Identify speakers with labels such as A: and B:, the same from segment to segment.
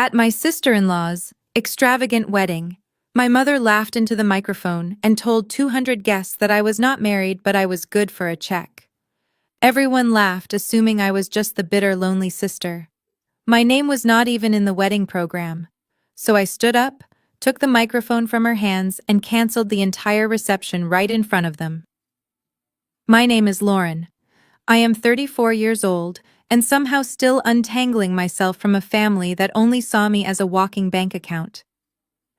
A: At my sister-in-law's extravagant wedding, my mother laughed into the microphone and told 200 guests that I was not married but I was good for a check. Everyone laughed, assuming I was just the bitter, lonely sister. My name was not even in the wedding program. So I stood up, took the microphone from her hands, and canceled the entire reception right in front of them. My name is Lauren. I am 34 years old, and somehow still untangling myself from a family that only saw me as a walking bank account.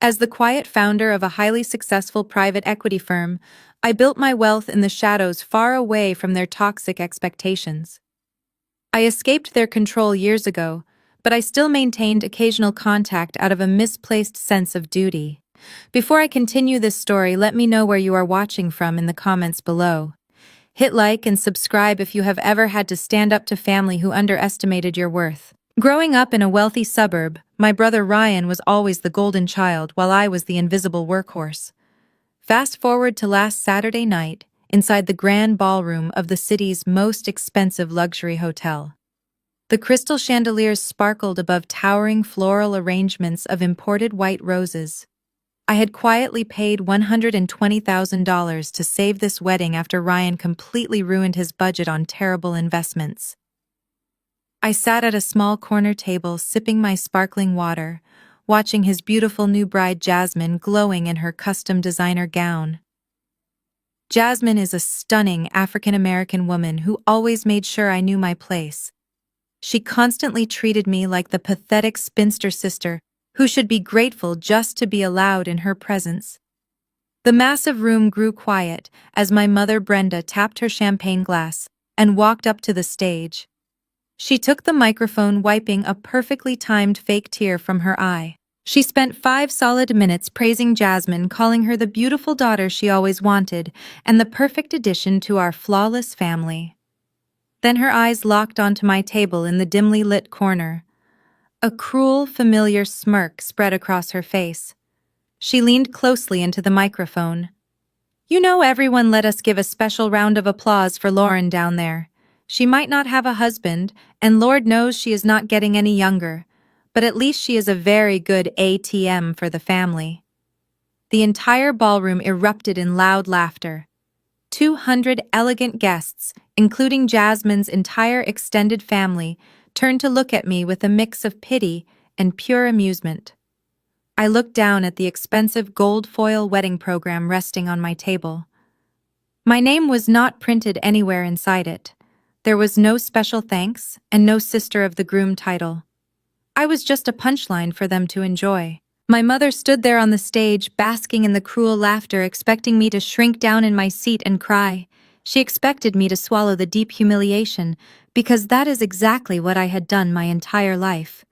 A: As the quiet founder of a highly successful private equity firm, I built my wealth in the shadows far away from their toxic expectations. I escaped their control years ago, but I still maintained occasional contact out of a misplaced sense of duty. Before I continue this story, let me know where you are watching from in the comments below. Hit like and subscribe if you have ever had to stand up to family who underestimated your worth. Growing up in a wealthy suburb, my brother Ryan was always the golden child while I was the invisible workhorse. Fast forward to last Saturday night, inside the grand ballroom of the city's most expensive luxury hotel. The crystal chandeliers sparkled above towering floral arrangements of imported white roses. I had quietly paid $120,000 to save this wedding after Ryan completely ruined his budget on terrible investments. I sat at a small corner table sipping my sparkling water, watching his beautiful new bride Jasmine glowing in her custom designer gown. Jasmine is a stunning African-American woman who always made sure I knew my place. She constantly treated me like the pathetic spinster sister who should be grateful just to be allowed in her presence. The massive room grew quiet as my mother Brenda tapped her champagne glass and walked up to the stage. She took the microphone, wiping a perfectly timed fake tear from her eye. She spent 5 solid minutes praising Jasmine, calling her the beautiful daughter she always wanted and the perfect addition to our flawless family. Then her eyes locked onto my table in the dimly lit corner. A cruel, familiar smirk spread across her face. She leaned closely into the microphone. "You know, everyone, let us give a special round of applause for Lauren down there. She might not have a husband, and Lord knows she is not getting any younger, but at least she is a very good ATM for the family." The entire ballroom erupted in loud laughter. 200 elegant guests, including Jasmine's entire extended family, turned to look at me with a mix of pity and pure amusement. I looked down at the expensive gold foil wedding program resting on my table. My name was not printed anywhere inside it. There was no special thanks and no sister of the groom title. I was just a punchline for them to enjoy. My mother stood there on the stage, basking in the cruel laughter, expecting me to shrink down in my seat and cry. She expected me to swallow the deep humiliation, because that is exactly what I had done my entire life.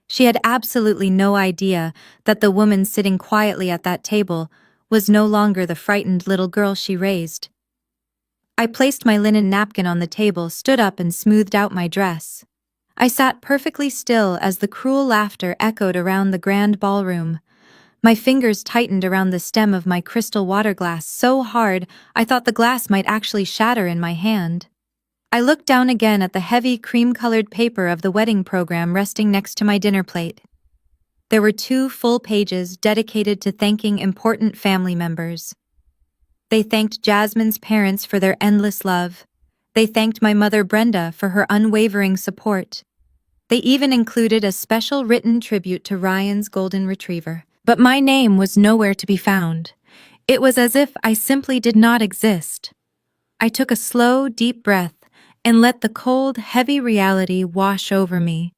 A: She had absolutely no idea that the woman sitting quietly at that table was no longer the frightened little girl she raised. I placed my linen napkin on the table, stood up, and smoothed out my dress. I sat perfectly still as the cruel laughter echoed around the grand ballroom. My fingers tightened around the stem of my crystal water glass so hard I thought the glass might actually shatter in my hand. I looked down again at the heavy cream-colored paper of the wedding program resting next to my dinner plate. There were 2 full pages dedicated to thanking important family members. They thanked Jasmine's parents for their endless love. They thanked my mother Brenda for her unwavering support. They even included a special written tribute to Ryan's golden retriever. But my name was nowhere to be found. It was as if I simply did not exist. I took a slow, deep breath and let the cold, heavy reality wash over me.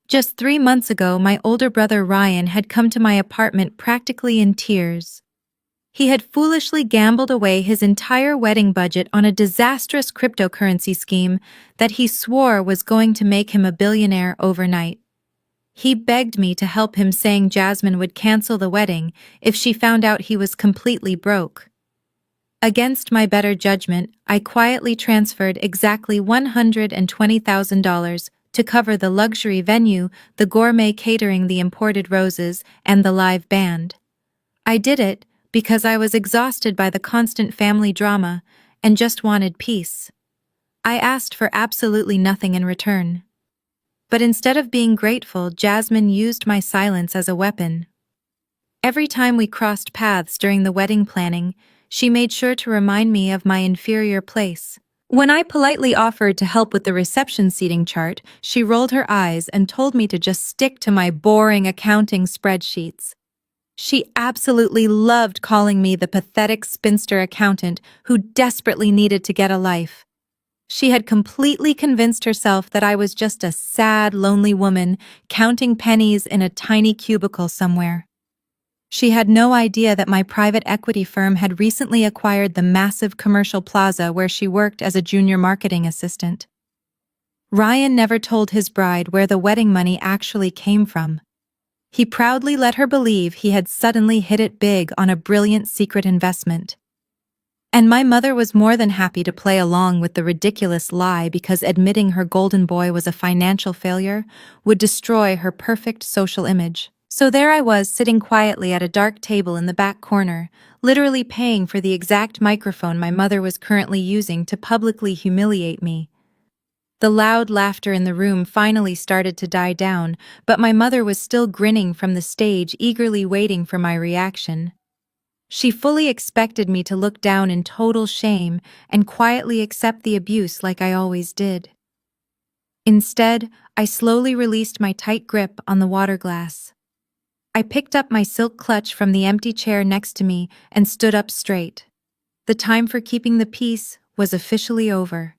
A: Just 3 months ago, my older brother Ryan had come to my apartment practically in tears. He had foolishly gambled away his entire wedding budget on a disastrous cryptocurrency scheme that he swore was going to make him a billionaire overnight. He begged me to help him, saying Jasmine would cancel the wedding if she found out he was completely broke. Against my better judgment, I quietly transferred exactly $120,000 to cover the luxury venue, the gourmet catering, the imported roses, and the live band. I did it because I was exhausted by the constant family drama and just wanted peace. I asked for absolutely nothing in return. But instead of being grateful, Jasmine used my silence as a weapon. Every time we crossed paths during the wedding planning, she made sure to remind me of my inferior place. When I politely offered to help with the reception seating chart, she rolled her eyes and told me to just stick to my boring accounting spreadsheets. She absolutely loved calling me the pathetic spinster accountant who desperately needed to get a life. She had completely convinced herself that I was just a sad, lonely woman counting pennies in a tiny cubicle somewhere. She had no idea that my private equity firm had recently acquired the massive commercial plaza where she worked as a junior marketing assistant. Ryan never told his bride where the wedding money actually came from. He proudly let her believe he had suddenly hit it big on a brilliant secret investment. And my mother was more than happy to play along with the ridiculous lie because admitting her golden boy was a financial failure would destroy her perfect social image. So there I was, sitting quietly at a dark table in the back corner, literally paying for the exact microphone my mother was currently using to publicly humiliate me. The loud laughter in the room finally started to die down, but my mother was still grinning from the stage, eagerly waiting for my reaction. She fully expected me to look down in total shame and quietly accept the abuse like I always did. Instead, I slowly released my tight grip on the water glass. I picked up my silk clutch from the empty chair next to me and stood up straight. The time for keeping the peace was officially over.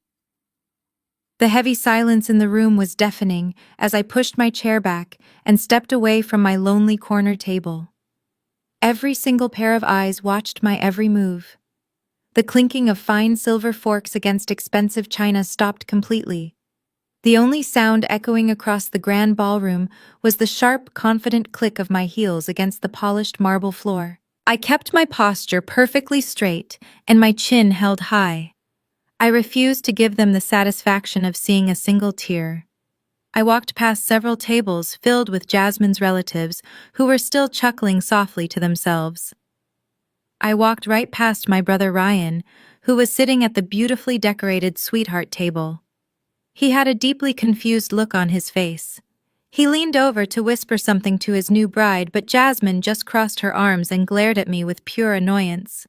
A: The heavy silence in the room was deafening as I pushed my chair back and stepped away from my lonely corner table. Every single pair of eyes watched my every move. The clinking of fine silver forks against expensive china stopped completely. The only sound echoing across the grand ballroom was the sharp, confident click of my heels against the polished marble floor. I kept my posture perfectly straight and my chin held high. I refused to give them the satisfaction of seeing a single tear. I walked past several tables filled with Jasmine's relatives who were still chuckling softly to themselves. I walked right past my brother Ryan, who was sitting at the beautifully decorated sweetheart table. He had a deeply confused look on his face. He leaned over to whisper something to his new bride, but Jasmine just crossed her arms and glared at me with pure annoyance.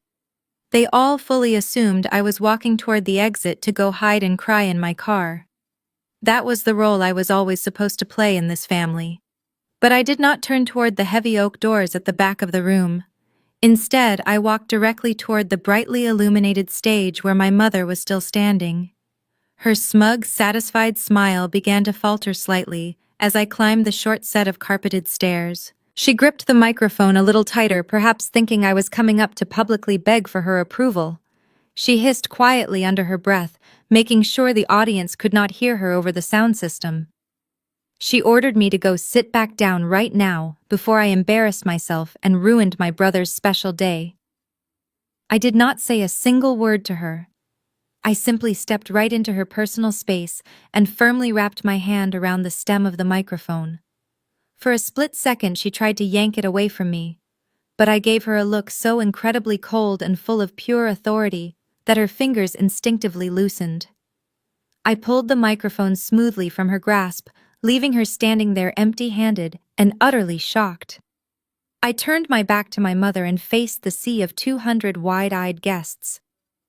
A: They all fully assumed I was walking toward the exit to go hide and cry in my car. That was the role I was always supposed to play in this family. But I did not turn toward the heavy oak doors at the back of the room. Instead, I walked directly toward the brightly illuminated stage where my mother was still standing. Her smug, satisfied smile began to falter slightly as I climbed the short set of carpeted stairs. She gripped the microphone a little tighter, perhaps thinking I was coming up to publicly beg for her approval. She hissed quietly under her breath, making sure the audience could not hear her over the sound system. She ordered me to go sit back down right now before I embarrassed myself and ruined my brother's special day. I did not say a single word to her. I simply stepped right into her personal space and firmly wrapped my hand around the stem of the microphone. For a split second, she tried to yank it away from me, but I gave her a look so incredibly cold and full of pure authority that her fingers instinctively loosened. I pulled the microphone smoothly from her grasp, leaving her standing there empty-handed and utterly shocked. I turned my back to my mother and faced the sea of 200 wide-eyed guests.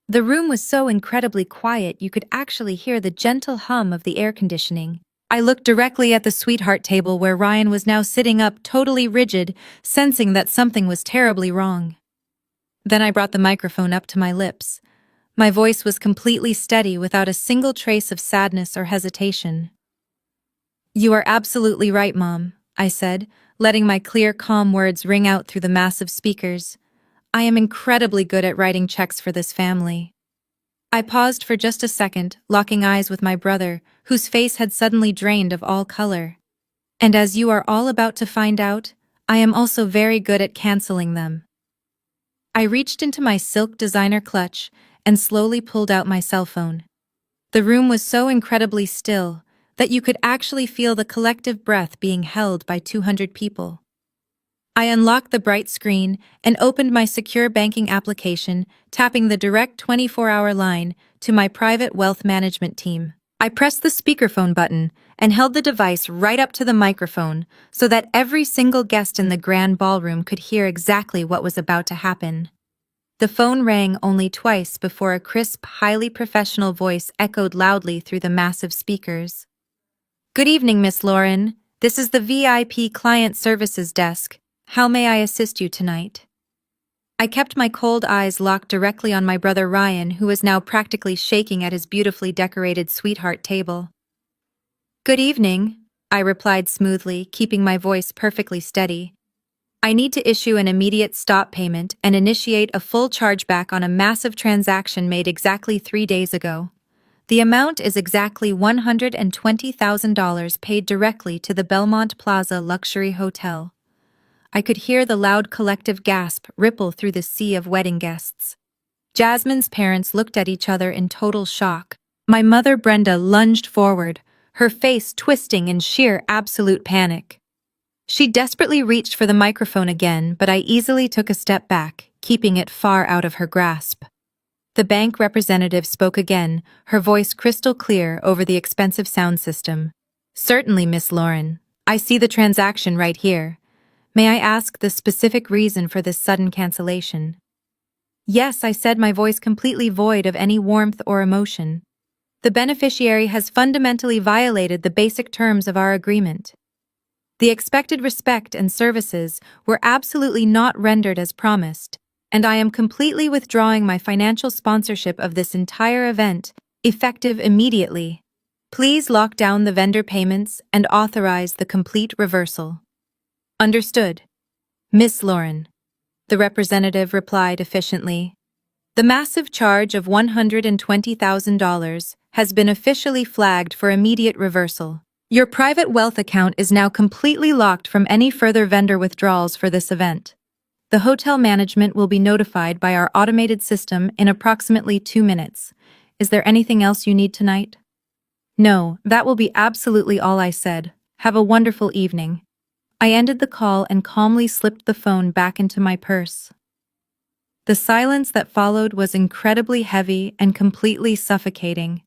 A: The room was so incredibly quiet you could actually hear the gentle hum of the air conditioning. I looked directly at the sweetheart table where Ryan was now sitting up totally rigid, sensing that something was terribly wrong. Then I brought the microphone up to my lips. My voice was completely steady without a single trace of sadness or hesitation. "You are absolutely right, Mom," I said, letting my clear, calm words ring out through the massive speakers. "I am incredibly good at writing checks for this family." I paused for just a second, locking eyes with my brother, whose face had suddenly drained of all color. "And as you are all about to find out, I am also very good at canceling them." I reached into my silk designer clutch and slowly pulled out my cell phone. The room was so incredibly still that you could actually feel the collective breath being held by 200 people. I unlocked the bright screen and opened my secure banking application, tapping the direct 24-hour line to my private wealth management team. I pressed the speakerphone button and held the device right up to the microphone so that every single guest in the grand ballroom could hear exactly what was about to happen. The phone rang only twice before a crisp, highly professional voice echoed loudly through the massive speakers. "Good evening, Miss Lauren. This is the VIP Client Services Desk. How may I assist you tonight?" I kept my cold eyes locked directly on my brother Ryan, who was now practically shaking at his beautifully decorated sweetheart table. "Good evening," I replied smoothly, keeping my voice perfectly steady. "I need to issue an immediate stop payment and initiate a full chargeback on a massive transaction made exactly 3 days ago. The amount is exactly $120,000 paid directly to the Belmont Plaza Luxury Hotel." I could hear the loud collective gasp ripple through the sea of wedding guests. Jasmine's parents looked at each other in total shock. My mother Brenda lunged forward, her face twisting in sheer absolute panic. She desperately reached for the microphone again, but I easily took a step back, keeping it far out of her grasp. The bank representative spoke again, her voice crystal clear over the expensive sound system. "Certainly, Miss Lauren. I see the transaction right here. May I ask the specific reason for this sudden cancellation?" "Yes," I said, my voice completely void of any warmth or emotion. "The beneficiary has fundamentally violated the basic terms of our agreement. The expected respect and services were absolutely not rendered as promised, and I am completely withdrawing my financial sponsorship of this entire event, effective immediately. Please lock down the vendor payments and authorize the complete reversal." "Understood, Miss Lauren," the representative replied efficiently. "The massive charge of $120,000 has been officially flagged for immediate reversal. Your private wealth account is now completely locked from any further vendor withdrawals for this event. The hotel management will be notified by our automated system in approximately 2 minutes. Is there anything else you need tonight?" "No, that will be absolutely all," I said. "Have a wonderful evening." I ended the call and calmly slipped the phone back into my purse. The silence that followed was incredibly heavy and completely suffocating.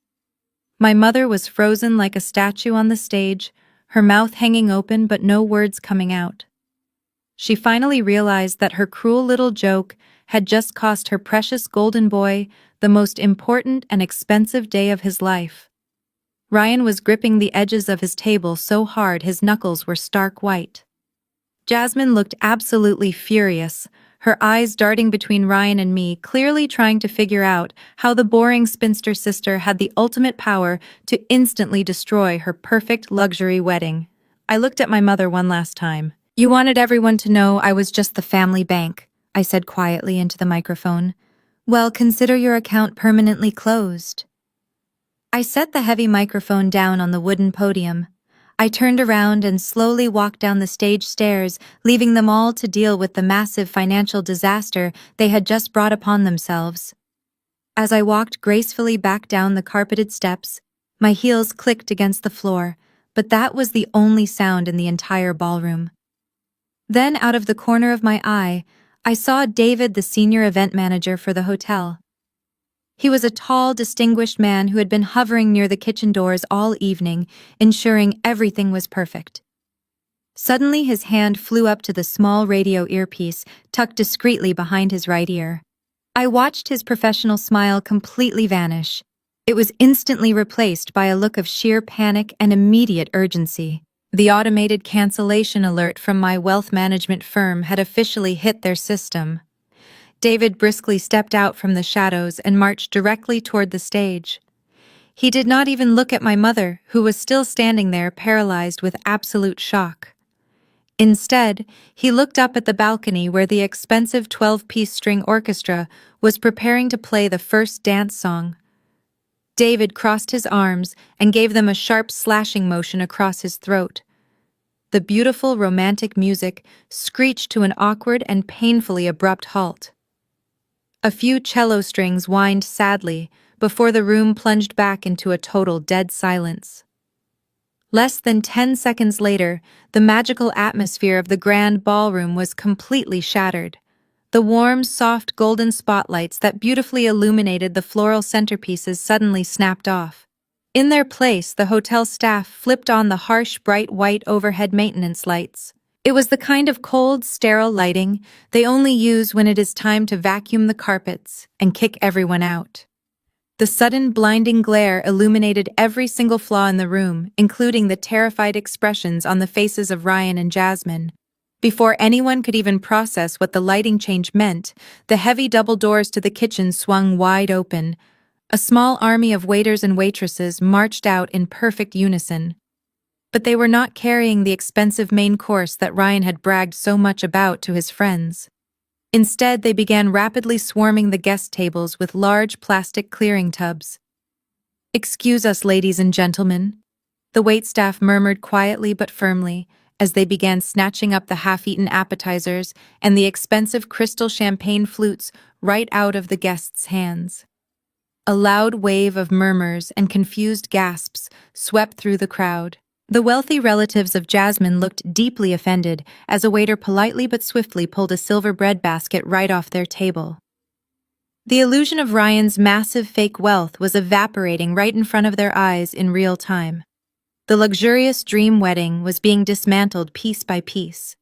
A: My mother was frozen like a statue on the stage, her mouth hanging open but no words coming out. She finally realized that her cruel little joke had just cost her precious golden boy the most important and expensive day of his life. Ryan was gripping the edges of his table so hard his knuckles were stark white. Jasmine looked absolutely furious, her eyes darting between Ryan and me, clearly trying to figure out how the boring spinster sister had the ultimate power to instantly destroy her perfect luxury wedding. I looked at my mother one last time. "You wanted everyone to know I was just the family bank," I said quietly into the microphone. "Well, consider your account permanently closed." I set the heavy microphone down on the wooden podium. I turned around and slowly walked down the stage stairs, leaving them all to deal with the massive financial disaster they had just brought upon themselves. As I walked gracefully back down the carpeted steps, my heels clicked against the floor, but that was the only sound in the entire ballroom. Then, out of the corner of my eye, I saw David, the senior event manager for the hotel. He was a tall, distinguished man who had been hovering near the kitchen doors all evening, ensuring everything was perfect. Suddenly, his hand flew up to the small radio earpiece tucked discreetly behind his right ear. I watched his professional smile completely vanish. It was instantly replaced by a look of sheer panic and immediate urgency. The automated cancellation alert from my wealth management firm had officially hit their system. David briskly stepped out from the shadows and marched directly toward the stage. He did not even look at my mother, who was still standing there paralyzed with absolute shock. Instead, he looked up at the balcony where the expensive 12-piece string orchestra was preparing to play the first dance song. David crossed his arms and gave them a sharp slashing motion across his throat. The beautiful romantic music screeched to an awkward and painfully abrupt halt. A few cello strings whined sadly before the room plunged back into a total dead silence. Less than 10 seconds later, the magical atmosphere of the grand ballroom was completely shattered. The warm, soft golden spotlights that beautifully illuminated the floral centerpieces suddenly snapped off. In their place, the hotel staff flipped on the harsh, bright white overhead maintenance lights. It was the kind of cold, sterile lighting they only use when it is time to vacuum the carpets and kick everyone out. The sudden, blinding glare illuminated every single flaw in the room, including the terrified expressions on the faces of Ryan and Jasmine. Before anyone could even process what the lighting change meant, the heavy double doors to the kitchen swung wide open. A small army of waiters and waitresses marched out in perfect unison. But they were not carrying the expensive main course that Ryan had bragged so much about to his friends. Instead, they began rapidly swarming the guest tables with large plastic clearing tubs. "Excuse us, ladies and gentlemen," the waitstaff murmured quietly but firmly as they began snatching up the half-eaten appetizers and the expensive crystal champagne flutes right out of the guests' hands. A loud wave of murmurs and confused gasps swept through the crowd. The wealthy relatives of Jasmine looked deeply offended as a waiter politely but swiftly pulled a silver bread basket right off their table. The illusion of Ryan's massive fake wealth was evaporating right in front of their eyes in real time. The luxurious dream wedding was being dismantled piece by piece.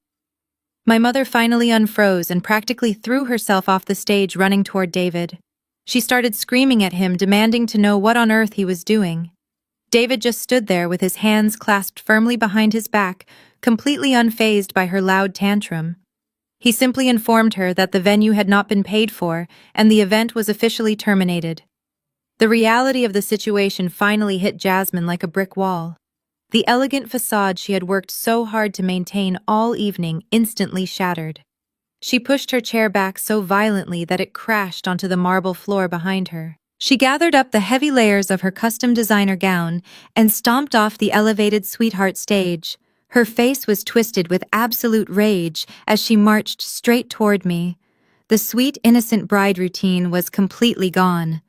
A: My mother finally unfroze and practically threw herself off the stage, running toward David. She started screaming at him, demanding to know what on earth he was doing. David just stood there with his hands clasped firmly behind his back, completely unfazed by her loud tantrum. He simply informed her that the venue had not been paid for and the event was officially terminated. The reality of the situation finally hit Jasmine like a brick wall. The elegant facade she had worked so hard to maintain all evening instantly shattered. She pushed her chair back so violently that it crashed onto the marble floor behind her. She gathered up the heavy layers of her custom designer gown and stomped off the elevated sweetheart stage. Her face was twisted with absolute rage as she marched straight toward me. The sweet, innocent bride routine was completely gone.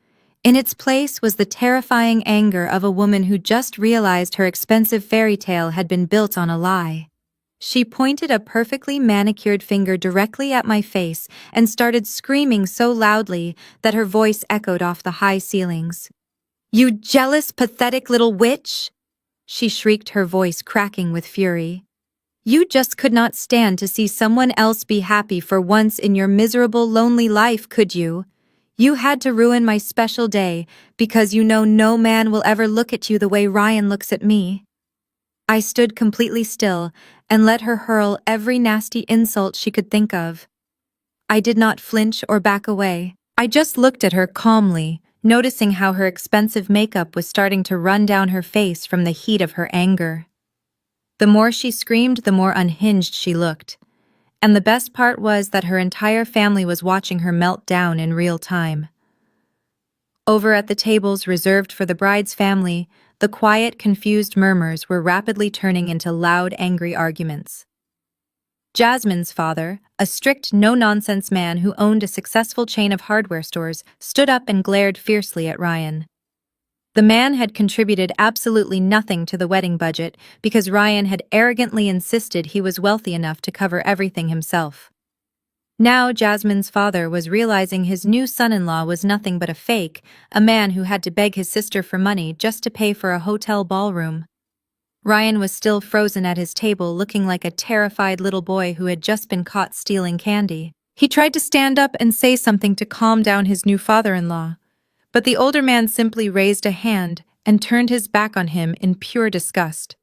A: In its place was the terrifying anger of a woman who just realized her expensive fairy tale had been built on a lie. She pointed a perfectly manicured finger directly at my face and started screaming so loudly that her voice echoed off the high ceilings. "You jealous, pathetic little witch!" she shrieked, her voice cracking with fury. "You just could not stand to see someone else be happy for once in your miserable, lonely life, could you? You had to ruin my special day because you know no man will ever look at you the way Ryan looks at me." I stood completely still and let her hurl every nasty insult she could think of. I did not flinch or back away. I just looked at her calmly, noticing how her expensive makeup was starting to run down her face from the heat of her anger. The more she screamed, the more unhinged she looked. And the best part was that her entire family was watching her melt down in real time. Over at the tables reserved for the bride's family, the quiet, confused murmurs were rapidly turning into loud, angry arguments. Jasmine's father, a strict, no-nonsense man who owned a successful chain of hardware stores, stood up and glared fiercely at Ryan. The man had contributed absolutely nothing to the wedding budget because Ryan had arrogantly insisted he was wealthy enough to cover everything himself. Now Jasmine's father was realizing his new son-in-law was nothing but a fake, a man who had to beg his sister for money just to pay for a hotel ballroom. Ryan was still frozen at his table, looking like a terrified little boy who had just been caught stealing candy. He tried to stand up and say something to calm down his new father-in-law, but the older man simply raised a hand and turned his back on him in pure disgust.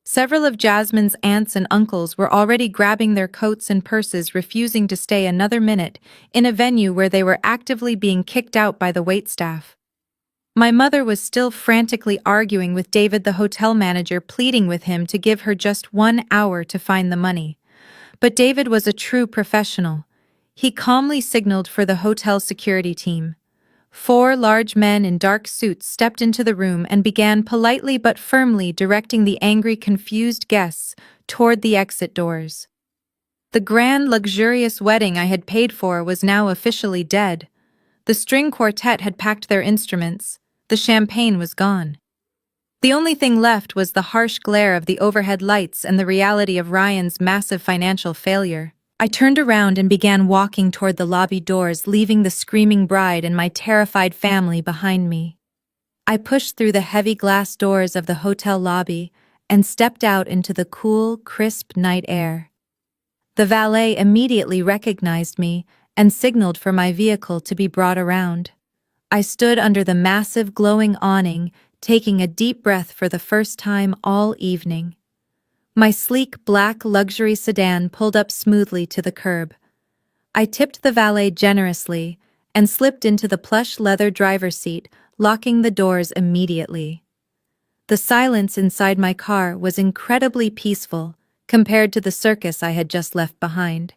A: Several of Jasmine's aunts and uncles were already grabbing their coats and purses, refusing to stay another minute in a venue where they were actively being kicked out by the waitstaff. My mother was still frantically arguing with David, the hotel manager, pleading with him to give her just 1 hour to find the money. But David was a true professional. He calmly signaled for the hotel security team. 4 large men in dark suits stepped into the room and began politely but firmly directing the angry, confused guests toward the exit doors. The grand, luxurious wedding I had paid for was now officially dead. The string quartet had packed their instruments. The champagne was gone. The only thing left was the harsh glare of the overhead lights and the reality of Ryan's massive financial failure. I turned around and began walking toward the lobby doors, leaving the screaming bride and my terrified family behind me. I pushed through the heavy glass doors of the hotel lobby and stepped out into the cool, crisp night air. The valet immediately recognized me and signaled for my vehicle to be brought around. I stood under the massive glowing awning, taking a deep breath for the first time all evening. My sleek black luxury sedan pulled up smoothly to the curb. I tipped the valet generously and slipped into the plush leather driver's seat, locking the doors immediately. The silence inside my car was incredibly peaceful compared to the circus I had just left behind.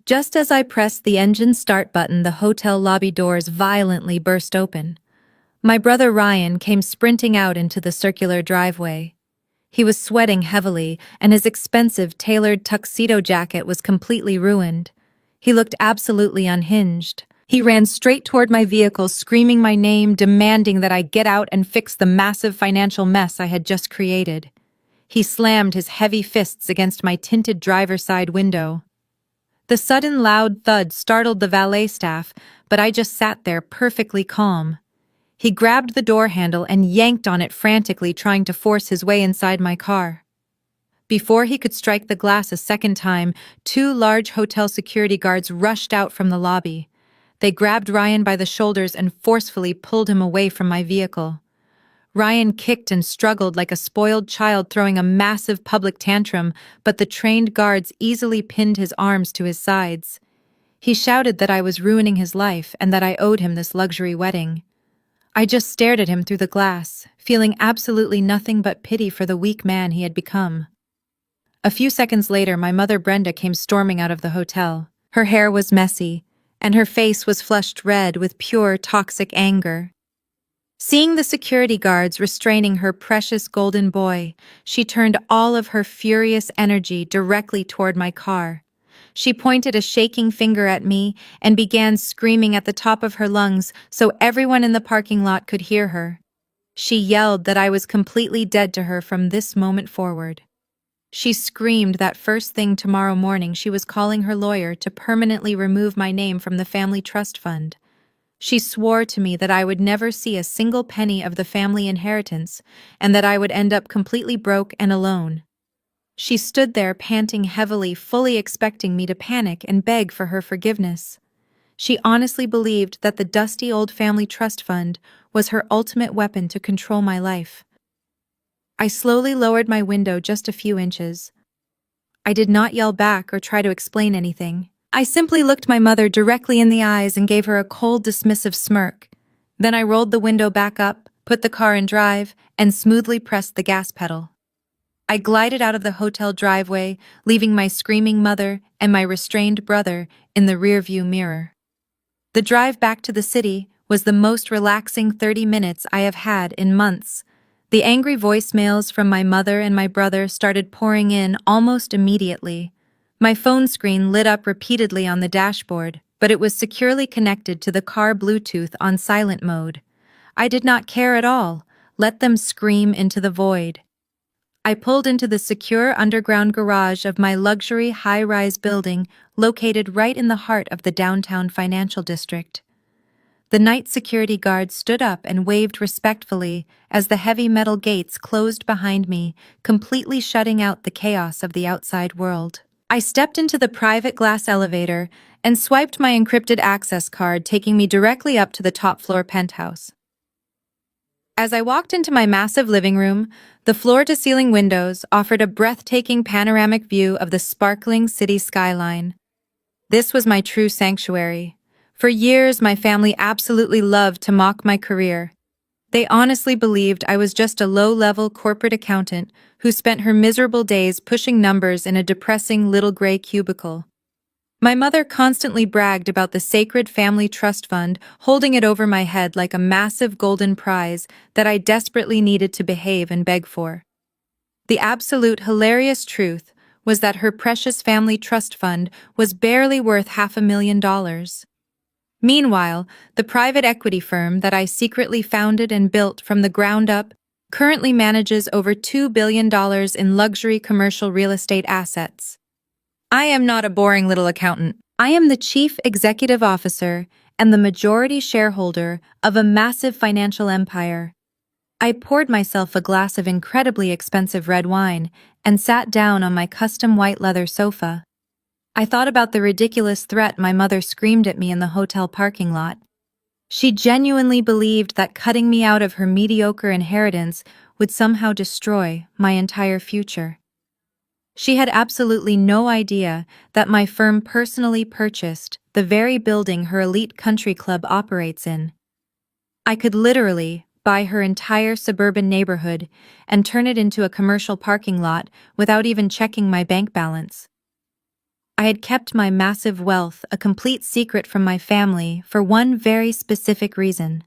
A: Just as I pressed the engine start button, the hotel lobby doors violently burst open. My brother Ryan came sprinting out into the circular driveway. He was sweating heavily, and his expensive tailored tuxedo jacket was completely ruined. He looked absolutely unhinged. He ran straight toward my vehicle, screaming my name, demanding that I get out and fix the massive financial mess I had just created. He slammed his heavy fists against my tinted driver's side window. The sudden loud thud startled the valet staff, but I just sat there perfectly calm. He grabbed the door handle and yanked on it frantically, trying to force his way inside my car. Before he could strike the glass a second time, 2 large hotel security guards rushed out from the lobby. They grabbed Ryan by the shoulders and forcefully pulled him away from my vehicle. Ryan kicked and struggled like a spoiled child throwing a massive public tantrum, but the trained guards easily pinned his arms to his sides. He shouted that I was ruining his life and that I owed him this luxury wedding. I just stared at him through the glass, feeling absolutely nothing but pity for the weak man he had become. A few seconds later, my mother Brenda came storming out of the hotel. Her hair was messy, and her face was flushed red with pure toxic anger. Seeing the security guards restraining her precious golden boy, she turned all of her furious energy directly toward my car. She pointed a shaking finger at me and began screaming at the top of her lungs so everyone in the parking lot could hear her. She yelled that I was completely dead to her from this moment forward. She screamed that first thing tomorrow morning she was calling her lawyer to permanently remove my name from the family trust fund. She swore to me that I would never see a single penny of the family inheritance and that I would end up completely broke and alone. She stood there panting heavily, fully expecting me to panic and beg for her forgiveness. She honestly believed that the dusty old family trust fund was her ultimate weapon to control my life. I slowly lowered my window just a few inches. I did not yell back or try to explain anything. I simply looked my mother directly in the eyes and gave her a cold, dismissive smirk. Then I rolled the window back up, put the car in drive, and smoothly pressed the gas pedal. I glided out of the hotel driveway, leaving my screaming mother and my restrained brother in the rearview mirror. The drive back to the city was the most relaxing 30 minutes I have had in months. The angry voicemails from my mother and my brother started pouring in almost immediately. My phone screen lit up repeatedly on the dashboard, but it was securely connected to the car Bluetooth on silent mode. I did not care at all. Let them scream into the void. I pulled into the secure underground garage of my luxury high-rise building located right in the heart of the downtown financial district. The night security guard stood up and waved respectfully as the heavy metal gates closed behind me, completely shutting out the chaos of the outside world. I stepped into the private glass elevator and swiped my encrypted access card, taking me directly up to the top-floor penthouse. As I walked into my massive living room, the floor-to-ceiling windows offered a breathtaking panoramic view of the sparkling city skyline. This was my true sanctuary. For years, my family absolutely loved to mock my career. They honestly believed I was just a low-level corporate accountant who spent her miserable days pushing numbers in a depressing little gray cubicle. My mother constantly bragged about the sacred family trust fund, holding it over my head like a massive golden prize that I desperately needed to behave and beg for. The absolute hilarious truth was that her precious family trust fund was barely worth $500,000. Meanwhile, the private equity firm that I secretly founded and built from the ground up currently manages over $2 billion in luxury commercial real estate assets. I am not a boring little accountant. I am the chief executive officer and the majority shareholder of a massive financial empire. I poured myself a glass of incredibly expensive red wine and sat down on my custom white leather sofa. I thought about the ridiculous threat my mother screamed at me in the hotel parking lot. She genuinely believed that cutting me out of her mediocre inheritance would somehow destroy my entire future. She had absolutely no idea that my firm personally purchased the very building her elite country club operates in. I could literally buy her entire suburban neighborhood and turn it into a commercial parking lot without even checking my bank balance. I had kept my massive wealth a complete secret from my family for one very specific reason.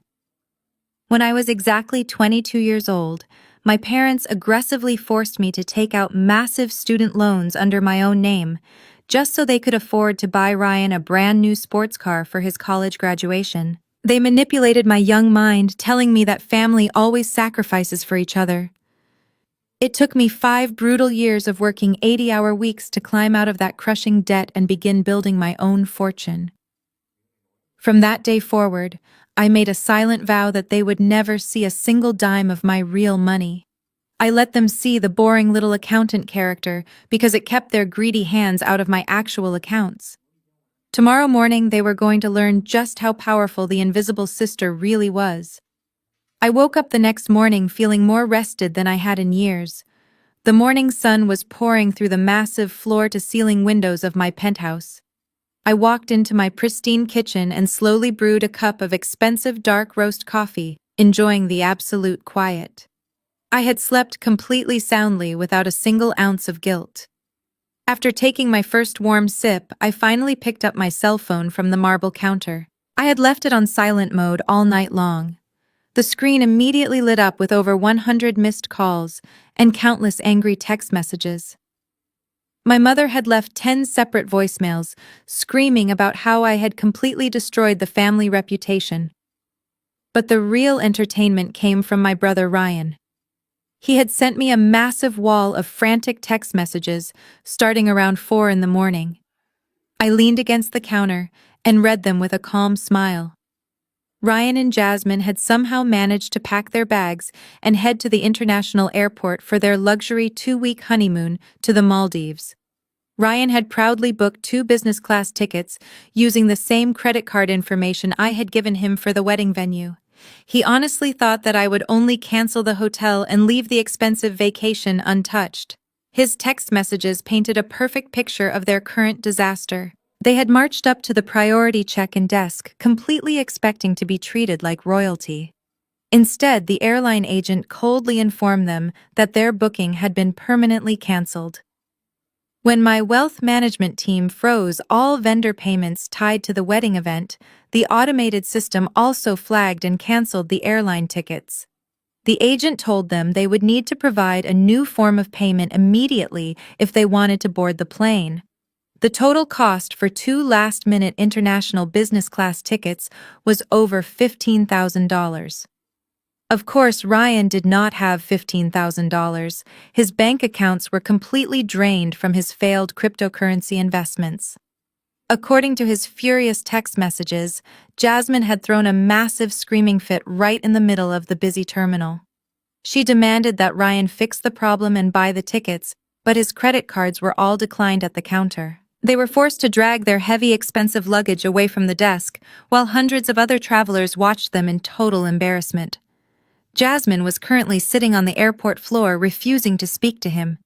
A: When I was exactly 22 years old, my parents aggressively forced me to take out massive student loans under my own name, just so they could afford to buy Ryan a brand new sports car for his college graduation. They manipulated my young mind, telling me that family always sacrifices for each other. It took me 5 brutal years of working 80-hour weeks to climb out of that crushing debt and begin building my own fortune. From that day forward, I made a silent vow that they would never see a single dime of my real money. I let them see the boring little accountant character because it kept their greedy hands out of my actual accounts. Tomorrow morning, they were going to learn just how powerful the invisible sister really was. I woke up the next morning feeling more rested than I had in years. The morning sun was pouring through the massive floor-to-ceiling windows of my penthouse. I walked into my pristine kitchen and slowly brewed a cup of expensive dark roast coffee, enjoying the absolute quiet. I had slept completely soundly without a single ounce of guilt. After taking my first warm sip, I finally picked up my cell phone from the marble counter. I had left it on silent mode all night long. The screen immediately lit up with over 100 missed calls and countless angry text messages. My mother had left 10 separate voicemails, screaming about how I had completely destroyed the family reputation. But the real entertainment came from my brother Ryan. He had sent me a massive wall of frantic text messages starting around 4 in the morning. I leaned against the counter and read them with a calm smile. Ryan and Jasmine had somehow managed to pack their bags and head to the international airport for their luxury 2-week honeymoon to the Maldives. Ryan had proudly booked 2 business-class tickets using the same credit card information I had given him for the wedding venue. He honestly thought that I would only cancel the hotel and leave the expensive vacation untouched. His text messages painted a perfect picture of their current disaster. They had marched up to the priority check-in desk, completely expecting to be treated like royalty. Instead, the airline agent coldly informed them that their booking had been permanently canceled. When my wealth management team froze all vendor payments tied to the wedding event, the automated system also flagged and canceled the airline tickets. The agent told them they would need to provide a new form of payment immediately if they wanted to board the plane. The total cost for 2 last-minute international business-class tickets was over $15,000. Of course, Ryan did not have $15,000. His bank accounts were completely drained from his failed cryptocurrency investments. According to his furious text messages, Jasmine had thrown a massive screaming fit right in the middle of the busy terminal. She demanded that Ryan fix the problem and buy the tickets, but his credit cards were all declined at the counter. They were forced to drag their heavy, expensive luggage away from the desk, while hundreds of other travelers watched them in total embarrassment. Jasmine was currently sitting on the airport floor, refusing to speak to him.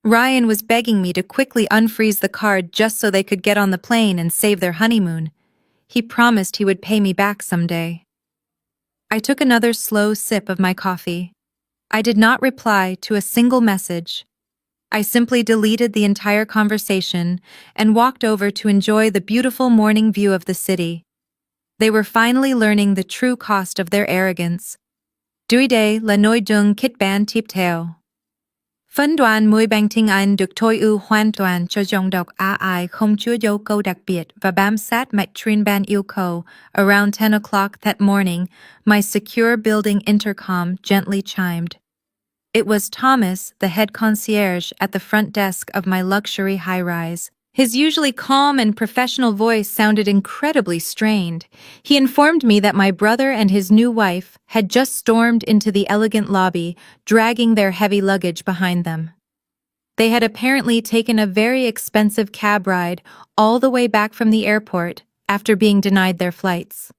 A: Ryan was begging me to quickly unfreeze the card just so they could get on the plane and save their honeymoon. He promised he would pay me back someday. I took another slow sip of my coffee. I did not reply to a single message. I simply deleted the entire conversation and walked over to enjoy the beautiful morning view of the city. They were finally learning the true cost of their arrogance. Dui day là nôi dung kit ban tiếp theo. Phân đoạn 10 bang tiếng Anh được tối ưu hoàn toàn cho dòng đọc AI không chứa dấu câu đặc biệt và bám sát mạch truyền ban yêu cầu. Around 10 o'clock that morning, my secure building intercom gently chimed. It was Thomas, the head concierge at the front desk of my luxury high-rise. His usually calm and professional voice sounded incredibly strained. He informed me that my brother and his new wife had just stormed into the elegant lobby, dragging their heavy luggage behind them. They had apparently taken a very expensive cab ride all the way back from the airport after being denied their flights.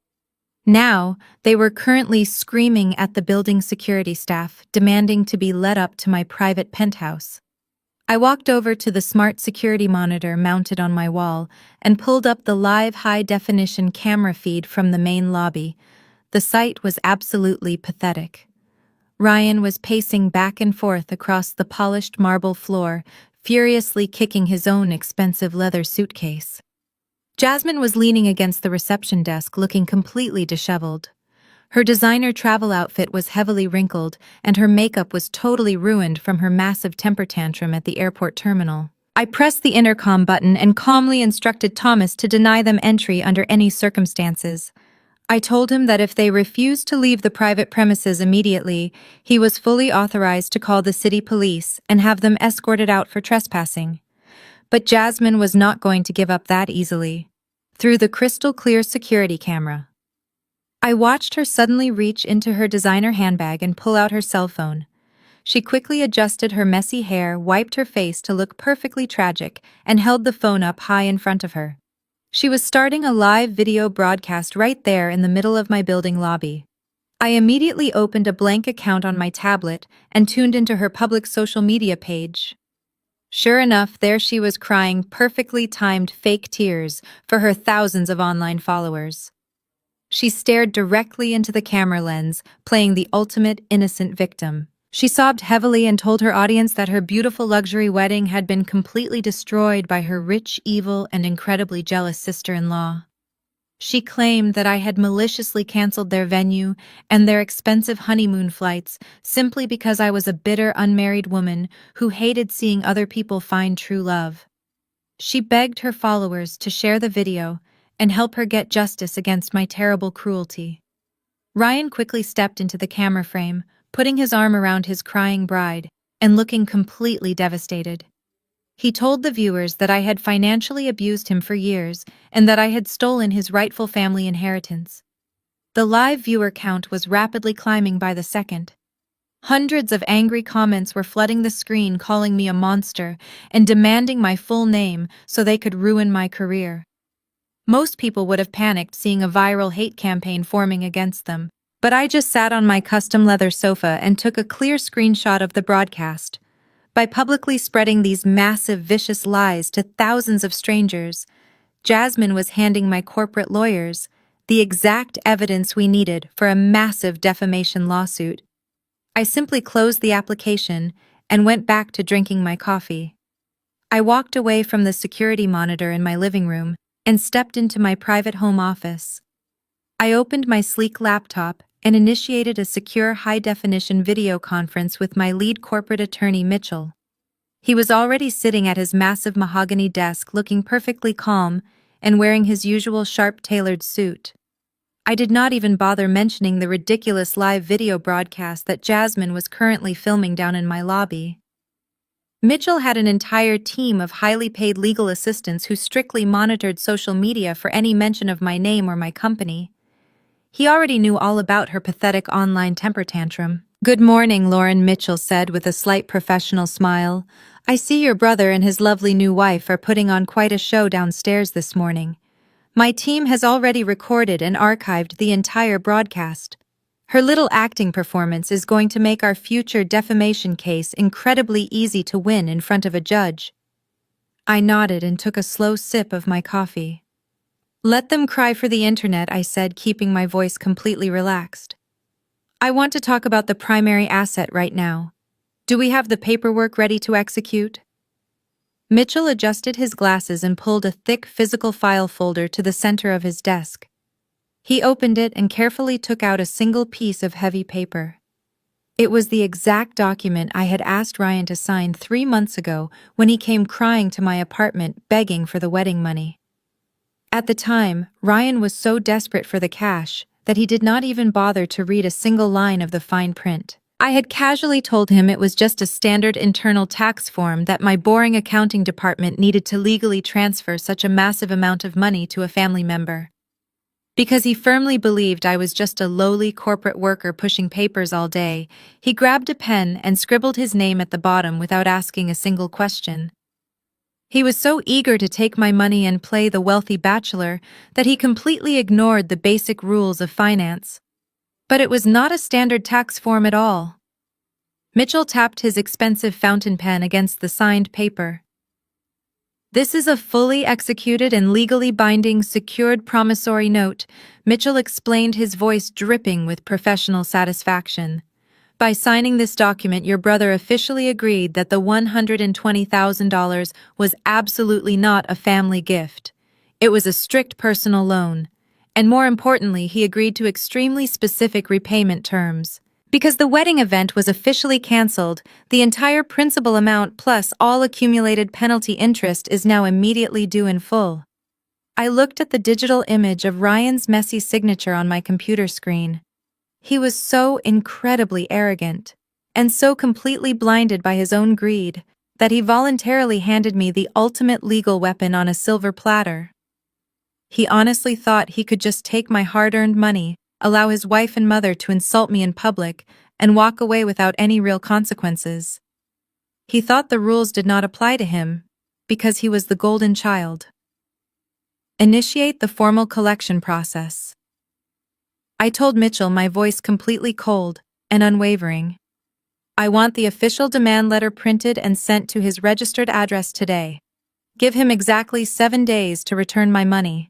A: Now, they were currently screaming at the building security staff, demanding to be let up to my private penthouse. I walked over to the smart security monitor mounted on my wall and pulled up the live high-definition camera feed from the main lobby. The sight was absolutely pathetic. Ryan was pacing back and forth across the polished marble floor, furiously kicking his own expensive leather suitcase. Jasmine was leaning against the reception desk, looking completely disheveled. Her designer travel outfit was heavily wrinkled, and her makeup was totally ruined from her massive temper tantrum at the airport terminal. I pressed the intercom button and calmly instructed Thomas to deny them entry under any circumstances. I told him that if they refused to leave the private premises immediately, he was fully authorized to call the city police and have them escorted out for trespassing. But Jasmine was not going to give up that easily. Through the crystal-clear security camera, I watched her suddenly reach into her designer handbag and pull out her cell phone. She quickly adjusted her messy hair, wiped her face to look perfectly tragic, and held the phone up high in front of her. She was starting a live video broadcast right there in the middle of my building lobby. I immediately opened a blank account on my tablet and tuned into her public social media page. Sure enough, there she was crying perfectly timed fake tears for her thousands of online followers. She stared directly into the camera lens, playing the ultimate innocent victim. She sobbed heavily and told her audience that her beautiful luxury wedding had been completely destroyed by her rich, evil, and incredibly jealous sister-in-law. She claimed that I had maliciously canceled their venue and their expensive honeymoon flights simply because I was a bitter, unmarried woman who hated seeing other people find true love. She begged her followers to share the video and help her get justice against my terrible cruelty. Ryan quickly stepped into the camera frame, putting his arm around his crying bride and looking completely devastated. He told the viewers that I had financially abused him for years and that I had stolen his rightful family inheritance. The live viewer count was rapidly climbing by the second. Hundreds of angry comments were flooding the screen, calling me a monster and demanding my full name so they could ruin my career. Most people would have panicked seeing a viral hate campaign forming against them, but I just sat on my custom leather sofa and took a clear screenshot of the broadcast. By publicly spreading these massive, vicious lies to thousands of strangers, Jasmine was handing my corporate lawyers the exact evidence we needed for a massive defamation lawsuit. I simply closed the application and went back to drinking my coffee. I walked away from the security monitor in my living room and stepped into my private home office. I opened my sleek laptop and initiated a secure high-definition video conference with my lead corporate attorney, Mitchell. He was already sitting at his massive mahogany desk, looking perfectly calm and wearing his usual sharp-tailored suit. I did not even bother mentioning the ridiculous live video broadcast that Jasmine was currently filming down in my lobby. Mitchell had an entire team of highly paid legal assistants who strictly monitored social media for any mention of my name or my company. He already knew all about her pathetic online temper tantrum. "Good morning," Lauren Mitchell said with a slight professional smile. "I see your brother and his lovely new wife are putting on quite a show downstairs this morning. My team has already recorded and archived the entire broadcast. Her little acting performance is going to make our future defamation case incredibly easy to win in front of a judge." I nodded and took a slow sip of my coffee. "Let them cry for the internet," I said, keeping my voice completely relaxed. "I want to talk about the primary asset right now. Do we have the paperwork ready to execute?" Mitchell adjusted his glasses and pulled a thick physical file folder to the center of his desk. He opened it and carefully took out a single piece of heavy paper. It was the exact document I had asked Ryan to sign 3 months ago when he came crying to my apartment begging for the wedding money. At the time, Ryan was so desperate for the cash that he did not even bother to read a single line of the fine print. I had casually told him it was just a standard internal tax form that my boring accounting department needed to legally transfer such a massive amount of money to a family member. Because he firmly believed I was just a lowly corporate worker pushing papers all day, he grabbed a pen and scribbled his name at the bottom without asking a single question. He was so eager to take my money and play the wealthy bachelor that he completely ignored the basic rules of finance. But it was not a standard tax form at all. Mitchell tapped his expensive fountain pen against the signed paper. "This is a fully executed and legally binding secured promissory note," Mitchell explained, his voice dripping with professional satisfaction. "By signing this document, your brother officially agreed that the $120,000 was absolutely not a family gift. It was a strict personal loan. And more importantly, he agreed to extremely specific repayment terms. Because the wedding event was officially canceled, the entire principal amount plus all accumulated penalty interest is now immediately due in full." I looked at the digital image of Ryan's messy signature on my computer screen. He was so incredibly arrogant, and so completely blinded by his own greed, that he voluntarily handed me the ultimate legal weapon on a silver platter. He honestly thought he could just take my hard-earned money, allow his wife and mother to insult me in public, and walk away without any real consequences. He thought the rules did not apply to him, because he was the golden child. Initiate the formal collection process. I told Mitchell, my voice completely cold and unwavering. I want the official demand letter printed and sent to his registered address today. Give him exactly 7 days to return my money.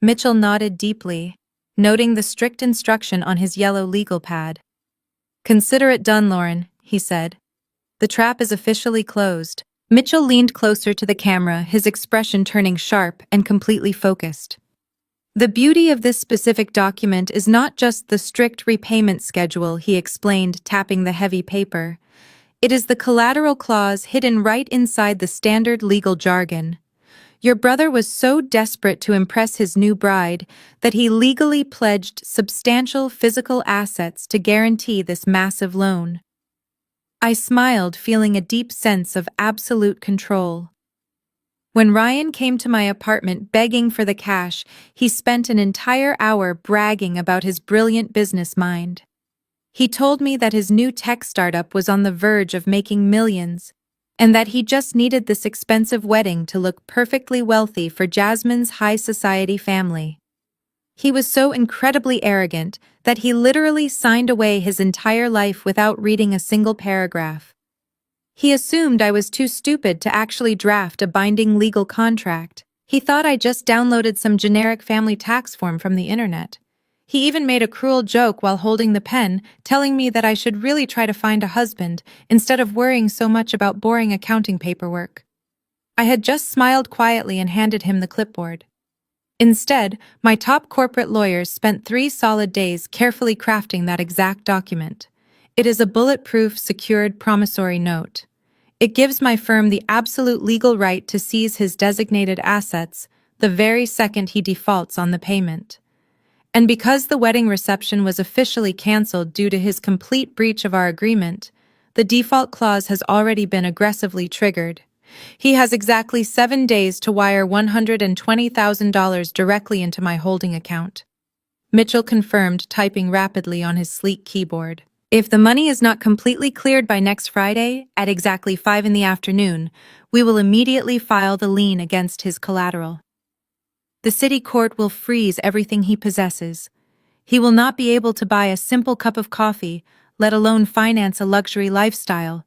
A: Mitchell nodded deeply, noting the strict instruction on his yellow legal pad. "Consider it done, Lauren," he said. "The trap is officially closed." Mitchell leaned closer to the camera, his expression turning sharp and completely focused. "The beauty of this specific document is not just the strict repayment schedule," he explained, tapping the heavy paper. "It is the collateral clause hidden right inside the standard legal jargon. Your brother was so desperate to impress his new bride that he legally pledged substantial physical assets to guarantee this massive loan." I smiled, feeling a deep sense of absolute control. When Ryan came to my apartment begging for the cash, he spent an entire hour bragging about his brilliant business mind. He told me that his new tech startup was on the verge of making millions, and that he just needed this expensive wedding to look perfectly wealthy for Jasmine's high society family. He was so incredibly arrogant that he literally signed away his entire life without reading a single paragraph. He assumed I was too stupid to actually draft a binding legal contract. He thought I just downloaded some generic family tax form from the internet. He even made a cruel joke while holding the pen, telling me that I should really try to find a husband instead of worrying so much about boring accounting paperwork. I had just smiled quietly and handed him the clipboard. Instead, my top corporate lawyers spent 3 solid days carefully crafting that exact document. It is a bulletproof, secured promissory note. It gives my firm the absolute legal right to seize his designated assets the very second he defaults on the payment. And because the wedding reception was officially canceled due to his complete breach of our agreement, the default clause has already been aggressively triggered. He has exactly 7 days to wire $120,000 directly into my holding account. Mitchell confirmed, typing rapidly on his sleek keyboard. "If the money is not completely cleared by next Friday, at exactly 5 in the afternoon, we will immediately file the lien against his collateral. The city court will freeze everything he possesses. He will not be able to buy a simple cup of coffee, let alone finance a luxury lifestyle,